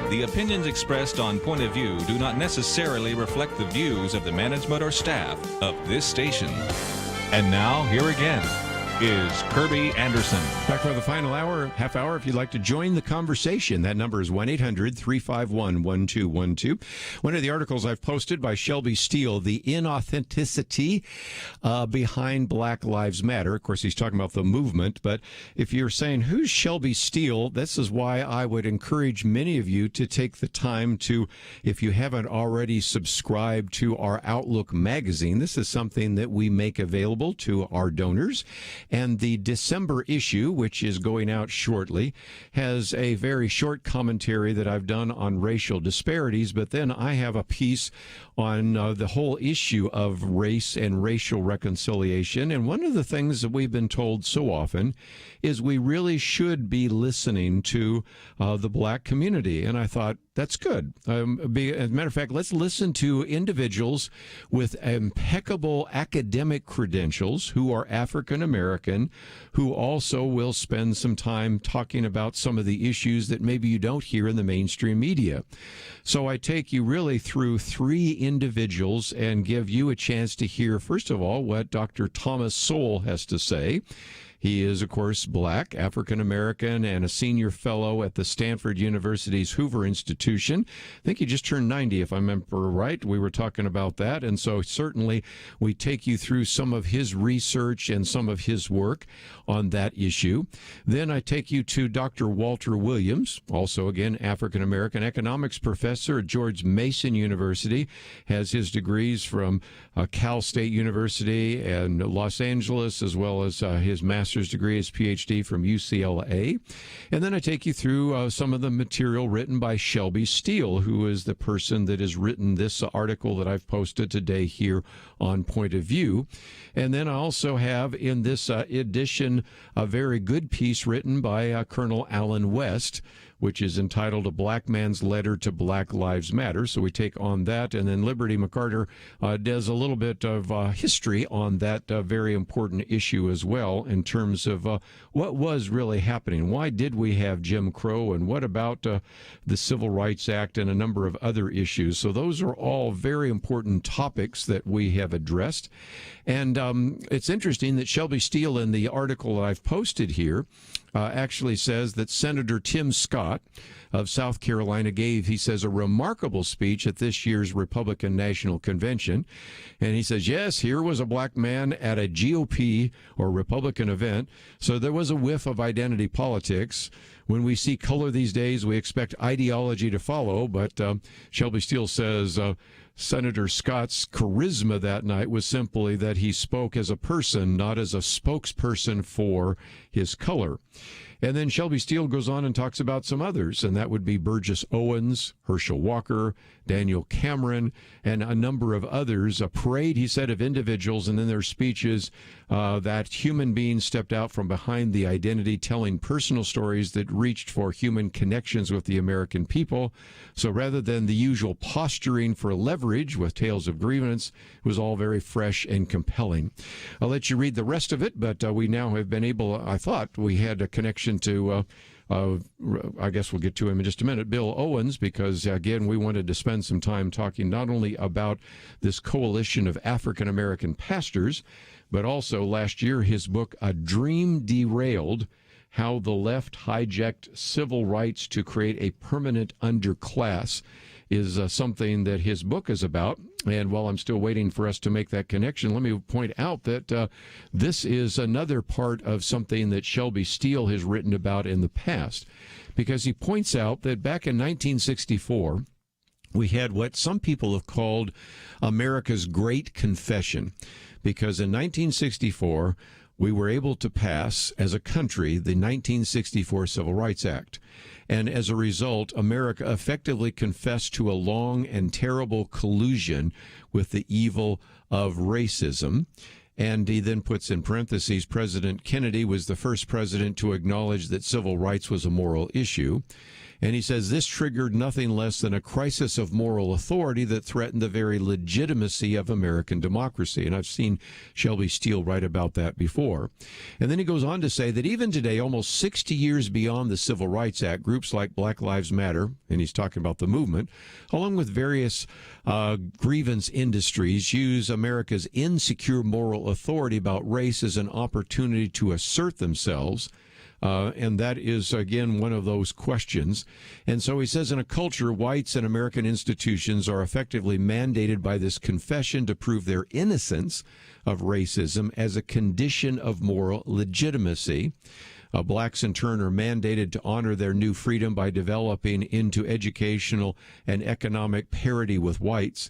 The opinions expressed on Point of View do not necessarily reflect the views of the management or staff of this station. And now, here again is Kerby Anderson. Back for the final hour, half hour. If you'd like to join the conversation, that number is 1-800-351-1212. One of the articles I've posted by Shelby Steele, the inauthenticity behind Black Lives Matter. Of course, he's talking about the movement, but if you're saying, who's Shelby Steele? This is why I would encourage many of you to take the time to, if you haven't already subscribed to our Outlook magazine, this is something that we make available to our donors. And the December issue, which is going out shortly, has a very short commentary that I've done on racial disparities, but then I have a piece on the whole issue of race and racial reconciliation. And one of the things that we've been told so often is we really should be listening to the black community. And I thought, that's good. As a matter of fact, let's listen to individuals with impeccable academic credentials who are African American, who also will spend some time talking about some of the issues that maybe you don't hear in the mainstream media. So I take you really through three individuals and give you a chance to hear, first of all, what Dr. Thomas Sowell has to say. He is, of course, black, African-American, and a senior fellow at the Stanford University's Hoover Institution. I think he just turned 90, if I remember right. We were talking about that. And so certainly we take you through some of his research and some of his work on that issue. Then I take you to Dr. Walter Williams, also, again, African-American economics professor at George Mason University, has his degrees from Cal State University and Los Angeles, as well as his master's degree, his PhD from UCLA. And then I take you through some of the material written by Shelby Steele, who is the person that has written this article that I've posted today here on Point of View. And then I also have in this edition a very good piece written by Colonel Allen West, which is entitled A Black Man's Letter to Black Lives Matter. So we take on that. And then Liberty McCarter does a little bit of history on that very important issue as well, in terms of what was really happening. Why did we have Jim Crow, and what about the Civil Rights Act and a number of other issues? So those are all very important topics that we have addressed. And it's interesting that Shelby Steele, in the article that I've posted here, actually says that Senator Tim Scott of South Carolina gave, he says, a remarkable speech at this year's Republican National Convention. And he says, yes, here was a black man at a GOP or Republican event. So there was a whiff of identity politics. When we see color these days, we expect ideology to follow. But Shelby Steele says Senator Scott's charisma that night was simply that he spoke as a person, not as a spokesperson for his color. And then Shelby Steele goes on and talks about some others, and that would be Burgess Owens, Herschel Walker, Daniel Cameron, and a number of others. A parade, he said, of individuals, and in their speeches, that human beings stepped out from behind the identity, telling personal stories that reached for human connections with the American people. So rather than the usual posturing for leverage with tales of grievance, it was all very fresh and compelling. I'll let you read the rest of it, but we now have been able, I thought we had a connection to, I guess we'll get to him in just a minute, Bill Owens, because, again, we wanted to spend some time talking not only about this coalition of African-American pastors, but also last year his book, A Dream Derailed, How the Left Hijacked Civil Rights to Create a Permanent Underclass, is something that his book is about. And while I'm still waiting for us to make that connection, let me point out that this is another part of something that Shelby Steele has written about in the past, because he points out that back in 1964, we had what some people have called America's Great Confession, because in 1964, we were able to pass, as a country, the 1964 Civil Rights Act. And as a result, America effectively confessed to a long and terrible collusion with the evil of racism. And he then puts in parentheses, President Kennedy was the first president to acknowledge that civil rights was a moral issue. And he says this triggered nothing less than a crisis of moral authority that threatened the very legitimacy of American democracy. And I've seen Shelby Steele write about that before. And then he goes on to say that even today, almost 60 years beyond the Civil Rights Act, groups like Black Lives Matter, and he's talking about the movement, along with various grievance industries, use America's insecure moral authority about race as an opportunity to assert themselves. And that is, again, one of those questions. And so he says, in a culture, whites and American institutions are effectively mandated by this confession to prove their innocence of racism as a condition of moral legitimacy. Blacks, in turn, are mandated to honor their new freedom by developing into educational and economic parity with whites.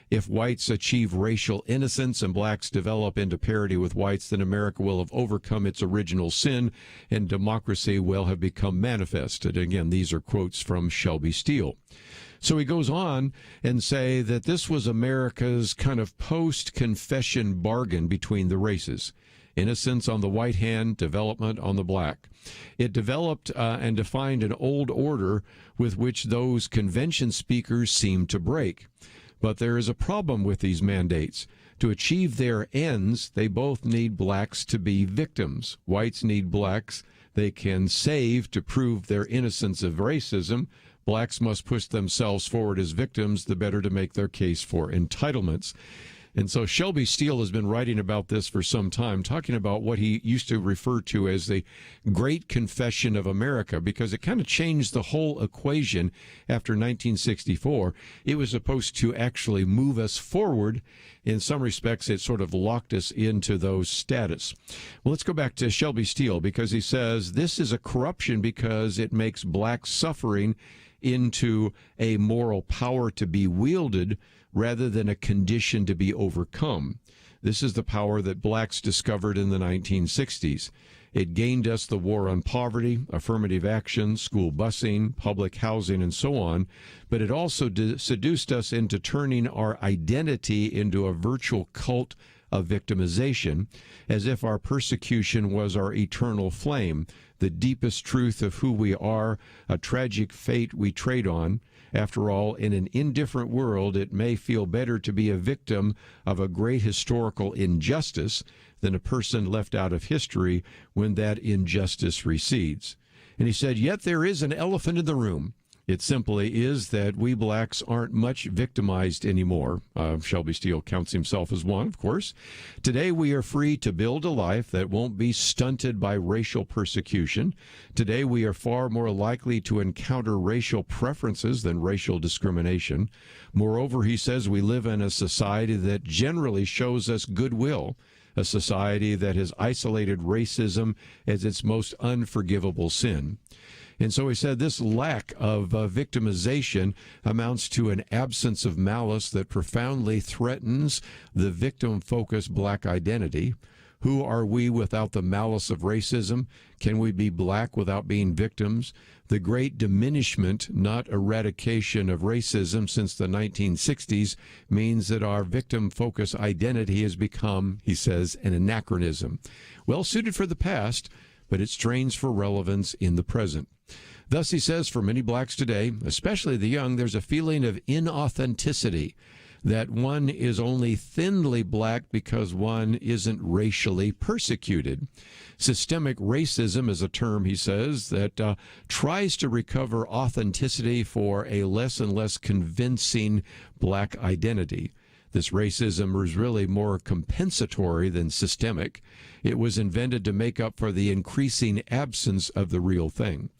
If whites achieve racial innocence and blacks develop into parity with whites, then America will have overcome its original sin and democracy will have become manifest. And again, these are quotes from Shelby Steele. So he goes on and say that this was America's kind of post-confession bargain between the races. Innocence on the white hand, development on the black. It developed and defined an old order with which those convention speakers seemed to break. But there is a problem with these mandates. To achieve their ends, they both need blacks to be victims. Whites need blacks they can save to prove their innocence of racism. Blacks must push themselves forward as victims, the better to make their case for entitlements. And so Shelby Steele has been writing about this for some time, talking about what he used to refer to as the Great Confession of America, because it kind of changed the whole equation after 1964. It was supposed to actually move us forward. In some respects, it sort of locked us into those status. Well, let's go back to Shelby Steele, because he says this is a corruption because it makes black suffering into a moral power to be wielded rather than a condition to be overcome. This is the power that blacks discovered in the 1960s. It gained us the war on poverty, affirmative action, school busing, public housing, and so on, but it also seduced us into turning our identity into a virtual cult of victimization, as if our persecution was our eternal flame, the deepest truth of who we are, a tragic fate we trade on. After all, in an indifferent world, it may feel better to be a victim of a great historical injustice than a person left out of history when that injustice recedes. And he said, yet there is an elephant in the room. It simply is that we blacks aren't much victimized anymore. Shelby Steele counts himself as one, of course. Today we are free to build a life that won't be stunted by racial persecution. Today we are far more likely to encounter racial preferences than racial discrimination. Moreover, he says we live in a society that generally shows us goodwill, a society that has isolated racism as its most unforgivable sin. And so he said this lack of victimization amounts to an absence of malice that profoundly threatens the victim-focused black identity. Who are we without the malice of racism? Can we be black without being victims? The great diminishment, not eradication of racism since the 1960s means that our victim-focused identity has become, he says, an anachronism. Well suited for the past, but it strains for relevance in the present. Thus, he says, for many blacks today, especially the young, there's a feeling of inauthenticity, that one is only thinly black because one isn't racially persecuted. Systemic racism is a term, he says, that tries to recover authenticity for a less and less convincing black identity. This racism was really more compensatory than systemic. It was invented to make up for the increasing absence of the real thing.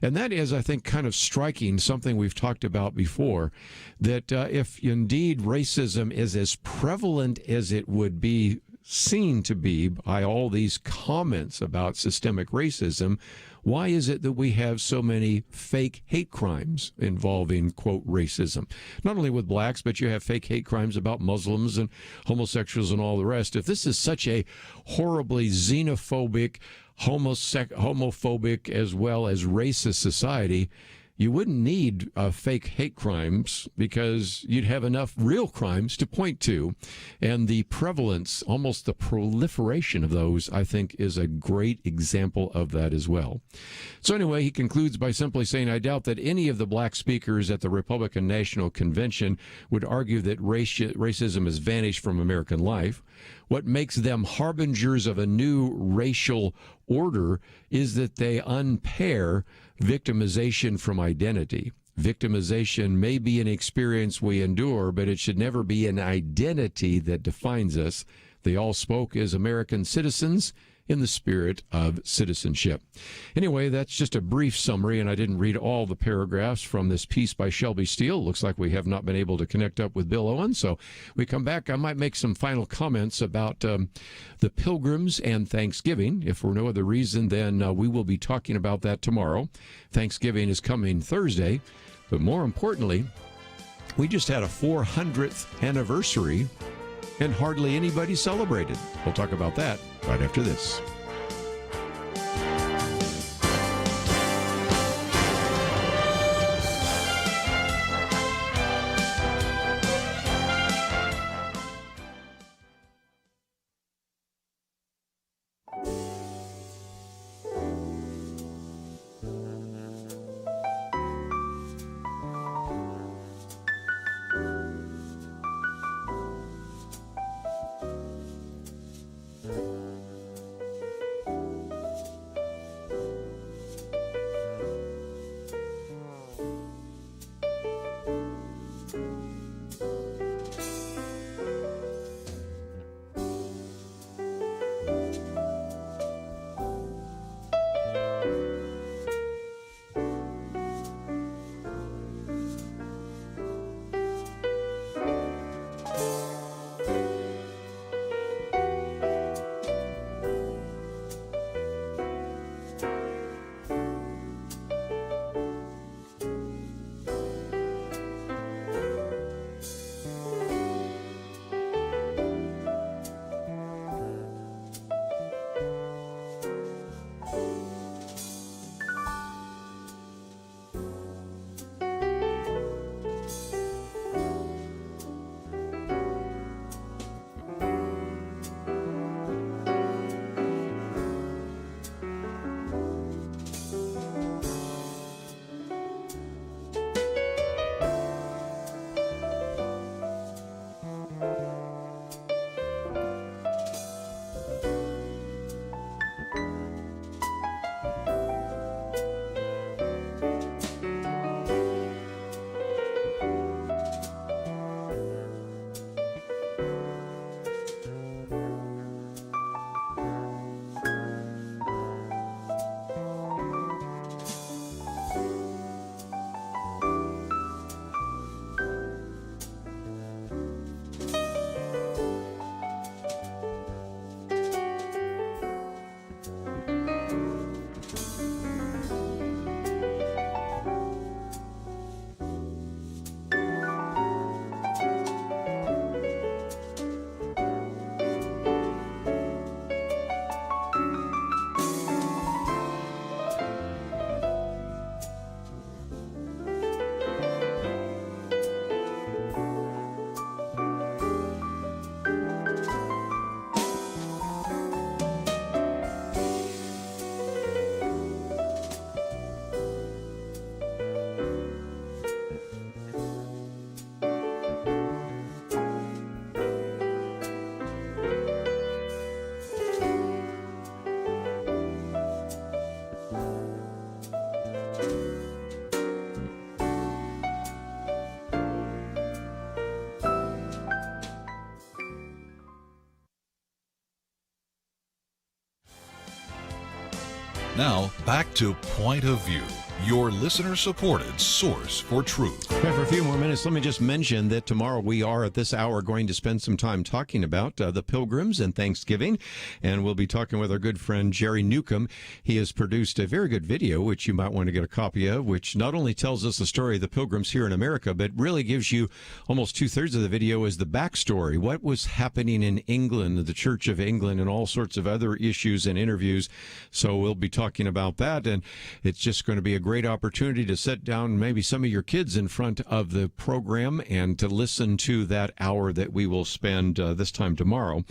And that is, I think, kind of striking, something we've talked about before, that if indeed racism is as prevalent as it would be seen to be by all these comments about systemic racism, why is it that we have so many fake hate crimes involving, quote, racism? Not only with blacks, but you have fake hate crimes about Muslims and homosexuals and all the rest. If this is such a horribly xenophobic, homophobic as well as racist society, you wouldn't need fake hate crimes because you'd have enough real crimes to point to. And the prevalence, almost the proliferation of those, I think, is a great example of that as well. So anyway, he concludes by simply saying, I doubt that any of the black speakers at the Republican National Convention would argue that racism has vanished from American life. What makes them harbingers of a new racial order is that they unpair victimization from identity. Victimization may be an experience we endure, but it should never be an identity that defines us. They all spoke as American citizens in the spirit of citizenship. Anyway, that's just a brief summary, and I didn't read all the paragraphs from this piece by Shelby Steele. Looks like we have not been able to connect up with Bill Owens, so we come back. I might make some final comments about the Pilgrims and Thanksgiving. If for no other reason, then we will be talking about that tomorrow. Thanksgiving is coming Thursday, but more importantly, We just had a 400th anniversary, and hardly anybody celebrated. We'll talk about that right after this. Now, back to Point of View, your listener-supported source for truth. Yeah, for a few more minutes, let me just mention that tomorrow we are at this hour going to spend some time talking about the Pilgrims and Thanksgiving, and we'll be talking with our good friend Jerry Newcomb. He has produced a very good video, which you might want to get a copy of, which not only tells us the story of the Pilgrims here in America, but really gives you almost two-thirds of the video is the backstory, what was happening in England, the Church of England, and all sorts of other issues and interviews. So we'll be talking about that, and it's just going to be a great opportunity to sit down maybe some of your kids in front of the program and to listen to that hour that we will spend this time tomorrow.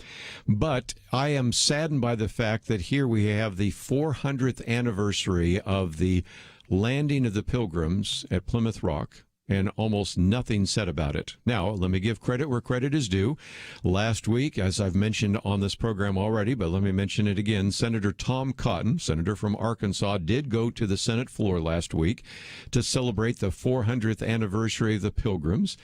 But I am saddened by the fact that here we have the 400th anniversary of the landing of the Pilgrims at Plymouth Rock, and almost nothing said about it. Now, let me give credit where credit is due. Last week, as I've mentioned on this program already, but let me mention it again, Senator Tom Cotton, senator from Arkansas, did go to the Senate floor last week to celebrate the 400th anniversary of the Pilgrims.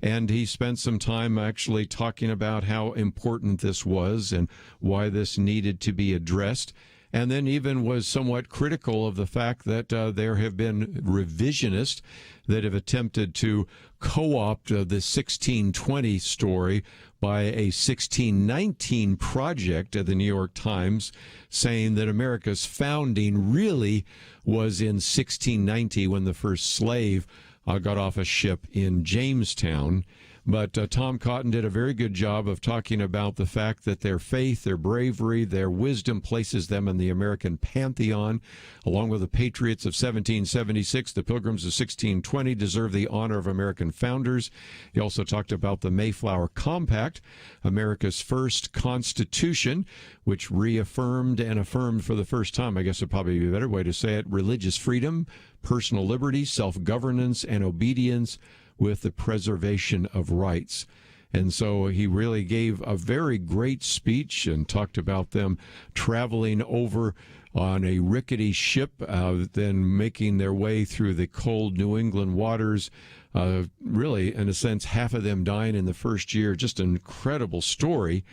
And he spent some time actually talking about how important this was and why this needed to be addressed. And then even was somewhat critical of the fact that there have been revisionists that have attempted to co-opt the 1620 story by a 1619 project at the New York Times, saying that America's founding really was in 1690 when the first slave got off a ship in Jamestown. But Tom Cotton did a very good job of talking about the fact that their faith, their bravery, their wisdom places them in the American pantheon. Along with the Patriots of 1776, the Pilgrims of 1620 deserve the honor of American founders. He also talked about the Mayflower Compact, America's first constitution, which reaffirmed and affirmed for the first time, I guess would probably be a better way to say it, religious freedom, personal liberty, self-governance, and obedience, with the preservation of rights. And so he really gave a very great speech and talked about them traveling over on a rickety ship, then making their way through the cold New England waters. Really, in a sense, half of them dying in the first year. Just an incredible story.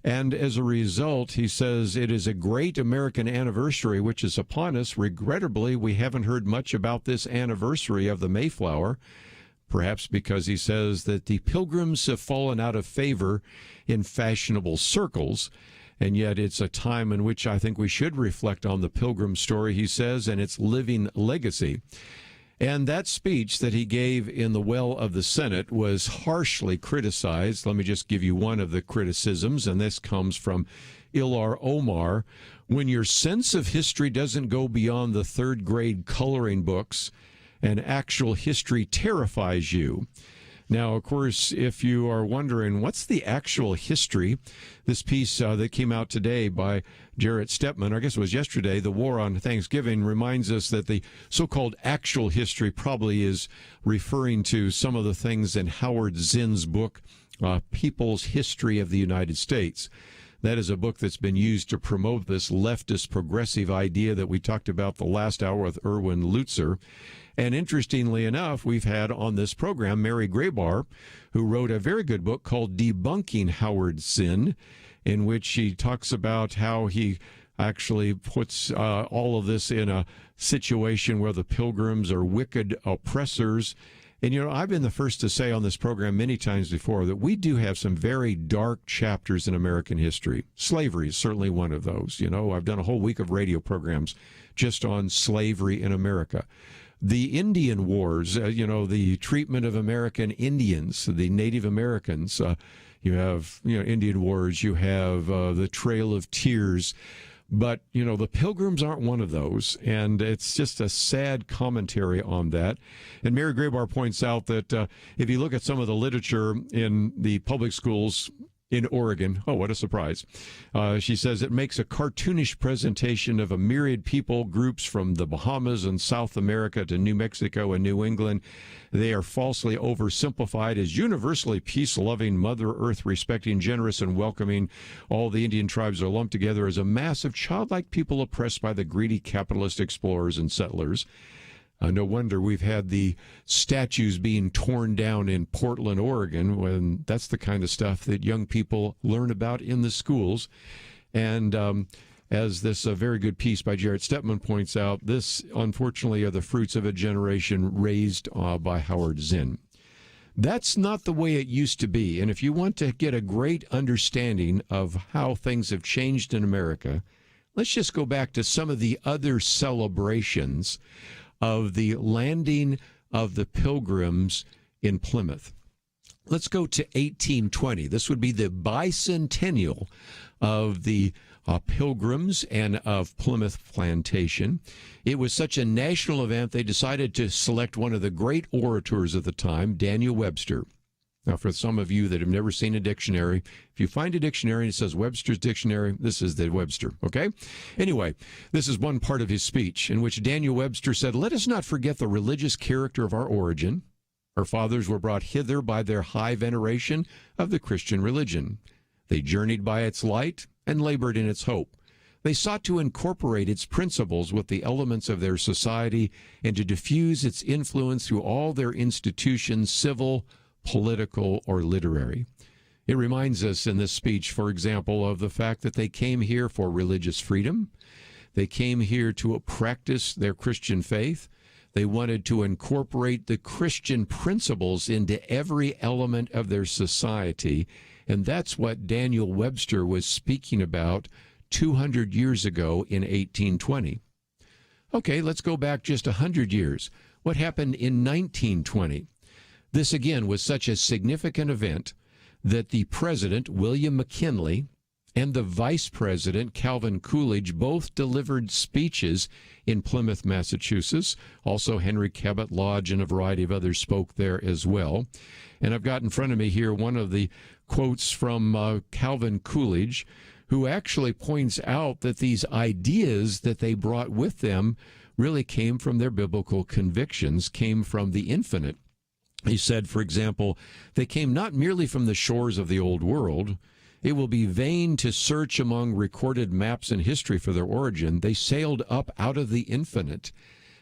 And as a result, he says, it is a great American anniversary which is upon us. Regrettably, we haven't heard much about this anniversary of the Mayflower. Perhaps because he says that the Pilgrims have fallen out of favor in fashionable circles, and yet it's a time in which I think we should reflect on the Pilgrim story, he says, and its living legacy. And that speech that he gave in the well of the Senate was harshly criticized. Let me just give you one of the criticisms, and this comes from Ilar Omar. When your sense of history doesn't go beyond the third grade coloring books, and actual history terrifies you. Now, of course, if you are wondering, what's the actual history? This piece that came out today by Jarrett Stepman, I guess it was yesterday, The War on Thanksgiving, reminds us that the so-called actual history probably is referring to some of the things in Howard Zinn's book, People's History of the United States. That is a book that's been used to promote this leftist progressive idea that we talked about the last hour with Erwin Lutzer. And interestingly enough, we've had on this program Mary Graybar, who wrote a very good book called Debunking Howard Zinn, in which she talks about how he actually puts all of this in a situation where the Pilgrims are wicked oppressors. And, you know, I've been the first to say on this program many times before that we do have some very dark chapters in American history. Slavery is certainly one of those. You know, I've done a whole week of radio programs just on slavery in America. The Indian Wars, the treatment of American Indians, the Native Americans. You have, Indian Wars. You have the Trail of Tears. But, the Pilgrims aren't one of those, and it's just a sad commentary on that. And Mary Graybar points out that if you look at some of the literature in the public schools in Oregon, oh, what a surprise, she says it makes a cartoonish presentation of a myriad people groups from the Bahamas and South America to New Mexico and New England. They are falsely oversimplified as universally peace-loving, Mother Earth-respecting, generous, and welcoming. All the Indian tribes are lumped together as a mass of childlike people oppressed by the greedy capitalist explorers and settlers. No wonder we've had the statues being torn down in Portland, Oregon, when that's the kind of stuff that young people learn about in the schools. And as this very good piece by Jarrett Stepman points out, this, unfortunately, are the fruits of a generation raised by Howard Zinn. That's not the way it used to be. And if you want to get a great understanding of how things have changed in America, let's just go back to some of the other celebrations of the landing of the Pilgrims in Plymouth. Let's go to 1820. This would be the bicentennial of the Pilgrims and of Plymouth Plantation. It was such a national event, they decided to select one of the great orators of the time, Daniel Webster. Now, for some of you that have never seen a dictionary, if you find a dictionary and it says Webster's Dictionary, this is the Webster, okay? Anyway, this is one part of his speech in which Daniel Webster said, "Let us not forget the religious character of our origin. Our fathers were brought hither by their high veneration of the Christian religion. They journeyed by its light and labored in its hope. They sought to incorporate its principles with the elements of their society and to diffuse its influence through all their institutions, civil, political, or literary." It reminds us in this speech, for example, of the fact that they came here for religious freedom. They came here to practice their Christian faith. They wanted to incorporate the Christian principles into every element of their society. And that's what Daniel Webster was speaking about 200 years ago in 1820. Okay, let's go back just 100 years. what happened in 1920. This, again, was such a significant event that the president, William McKinley, and the vice president, Calvin Coolidge, both delivered speeches in Plymouth, Massachusetts. Also, Henry Cabot Lodge and a variety of others spoke there as well. And I've got in front of me here one of the quotes from Calvin Coolidge, who actually points out that these ideas that they brought with them really came from their biblical convictions, came from the infinite. He said, for example, they came not merely from the shores of the old world. It will be vain to search among recorded maps and history for their origin. They sailed up out of the infinite.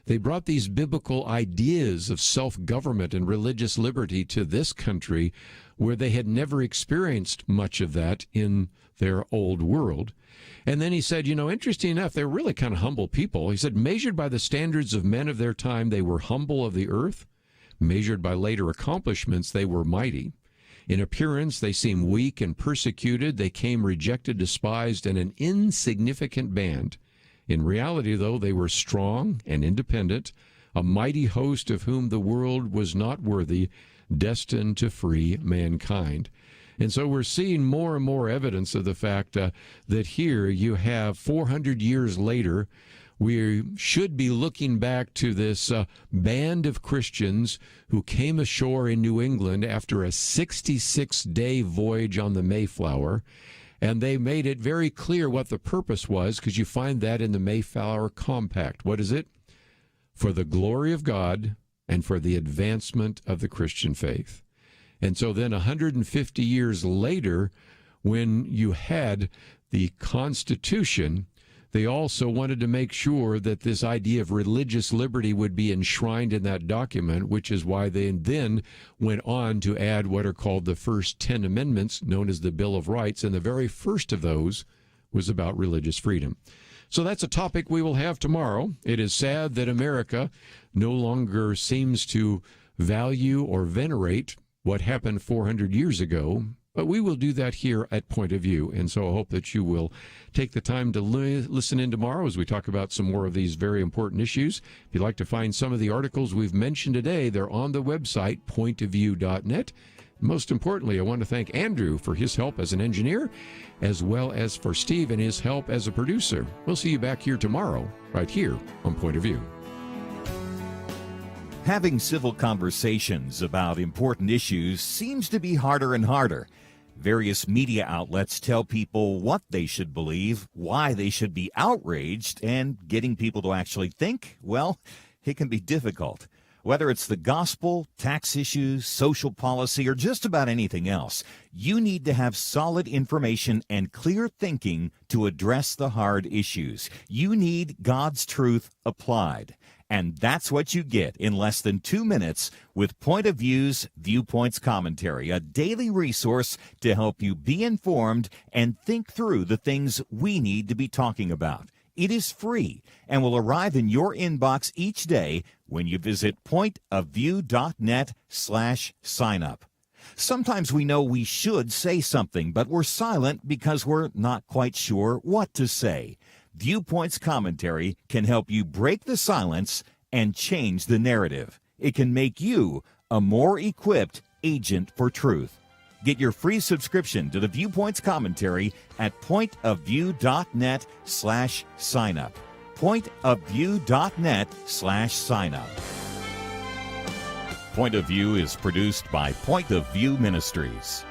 They brought these biblical ideas of self-government and religious liberty to this country where they had never experienced much of that in their old world. And then he said, interesting enough, they were really kind of humble people. He said, measured by the standards of men of their time, they were humble of the earth. Measured by later accomplishments, they were mighty. In appearance, they seemed weak and persecuted. They came rejected, despised, and an insignificant band. In reality, though, they were strong and independent, a mighty host of whom the world was not worthy, destined to free mankind. And so we're seeing more and more evidence of the fact that here you have 400 years later, we should be looking back to this band of Christians who came ashore in New England after a 66-day voyage on the Mayflower. And they made it very clear what the purpose was, because you find that in the Mayflower Compact. What is it? For the glory of God and for the advancement of the Christian faith. And so then 150 years later, when you had the Constitution, they also wanted to make sure that this idea of religious liberty would be enshrined in that document, which is why they then went on to add what are called the first 10 amendments, known as the Bill of Rights, and the very first of those was about religious freedom. So that's a topic we will have tomorrow. It is sad that America no longer seems to value or venerate what happened 400 years ago, but we will do that here at Point of View. And so I hope that you will take the time to listen in tomorrow as we talk about some more of these very important issues. If you'd like to find some of the articles we've mentioned today, they're on the website, pointofview.net. Most importantly, I want to thank Andrew for his help as an engineer, as well as for Steve and his help as a producer. We'll see you back here tomorrow, right here on Point of View. Having civil conversations about important issues seems to be harder and harder. Various media outlets tell people what they should believe, why they should be outraged, and getting people to actually think, well, it can be difficult. Whether it's the gospel, tax issues, social policy, or just about anything else, you need to have solid information and clear thinking to address the hard issues. You need God's truth applied. And that's what you get in less than 2 minutes with Point of View's Viewpoints Commentary, a daily resource to help you be informed and think through the things we need to be talking about. It is free and will arrive in your inbox each day when you visit pointofview.net/signup. Sometimes we know we should say something, but we're silent because we're not quite sure what to say. Viewpoints Commentary can help you break the silence and change the narrative. It can make you a more equipped agent for truth. Get your free subscription to the Viewpoints Commentary at pointofview.net/signup. Pointofview.net/signup. Point of View is produced by Point of View Ministries.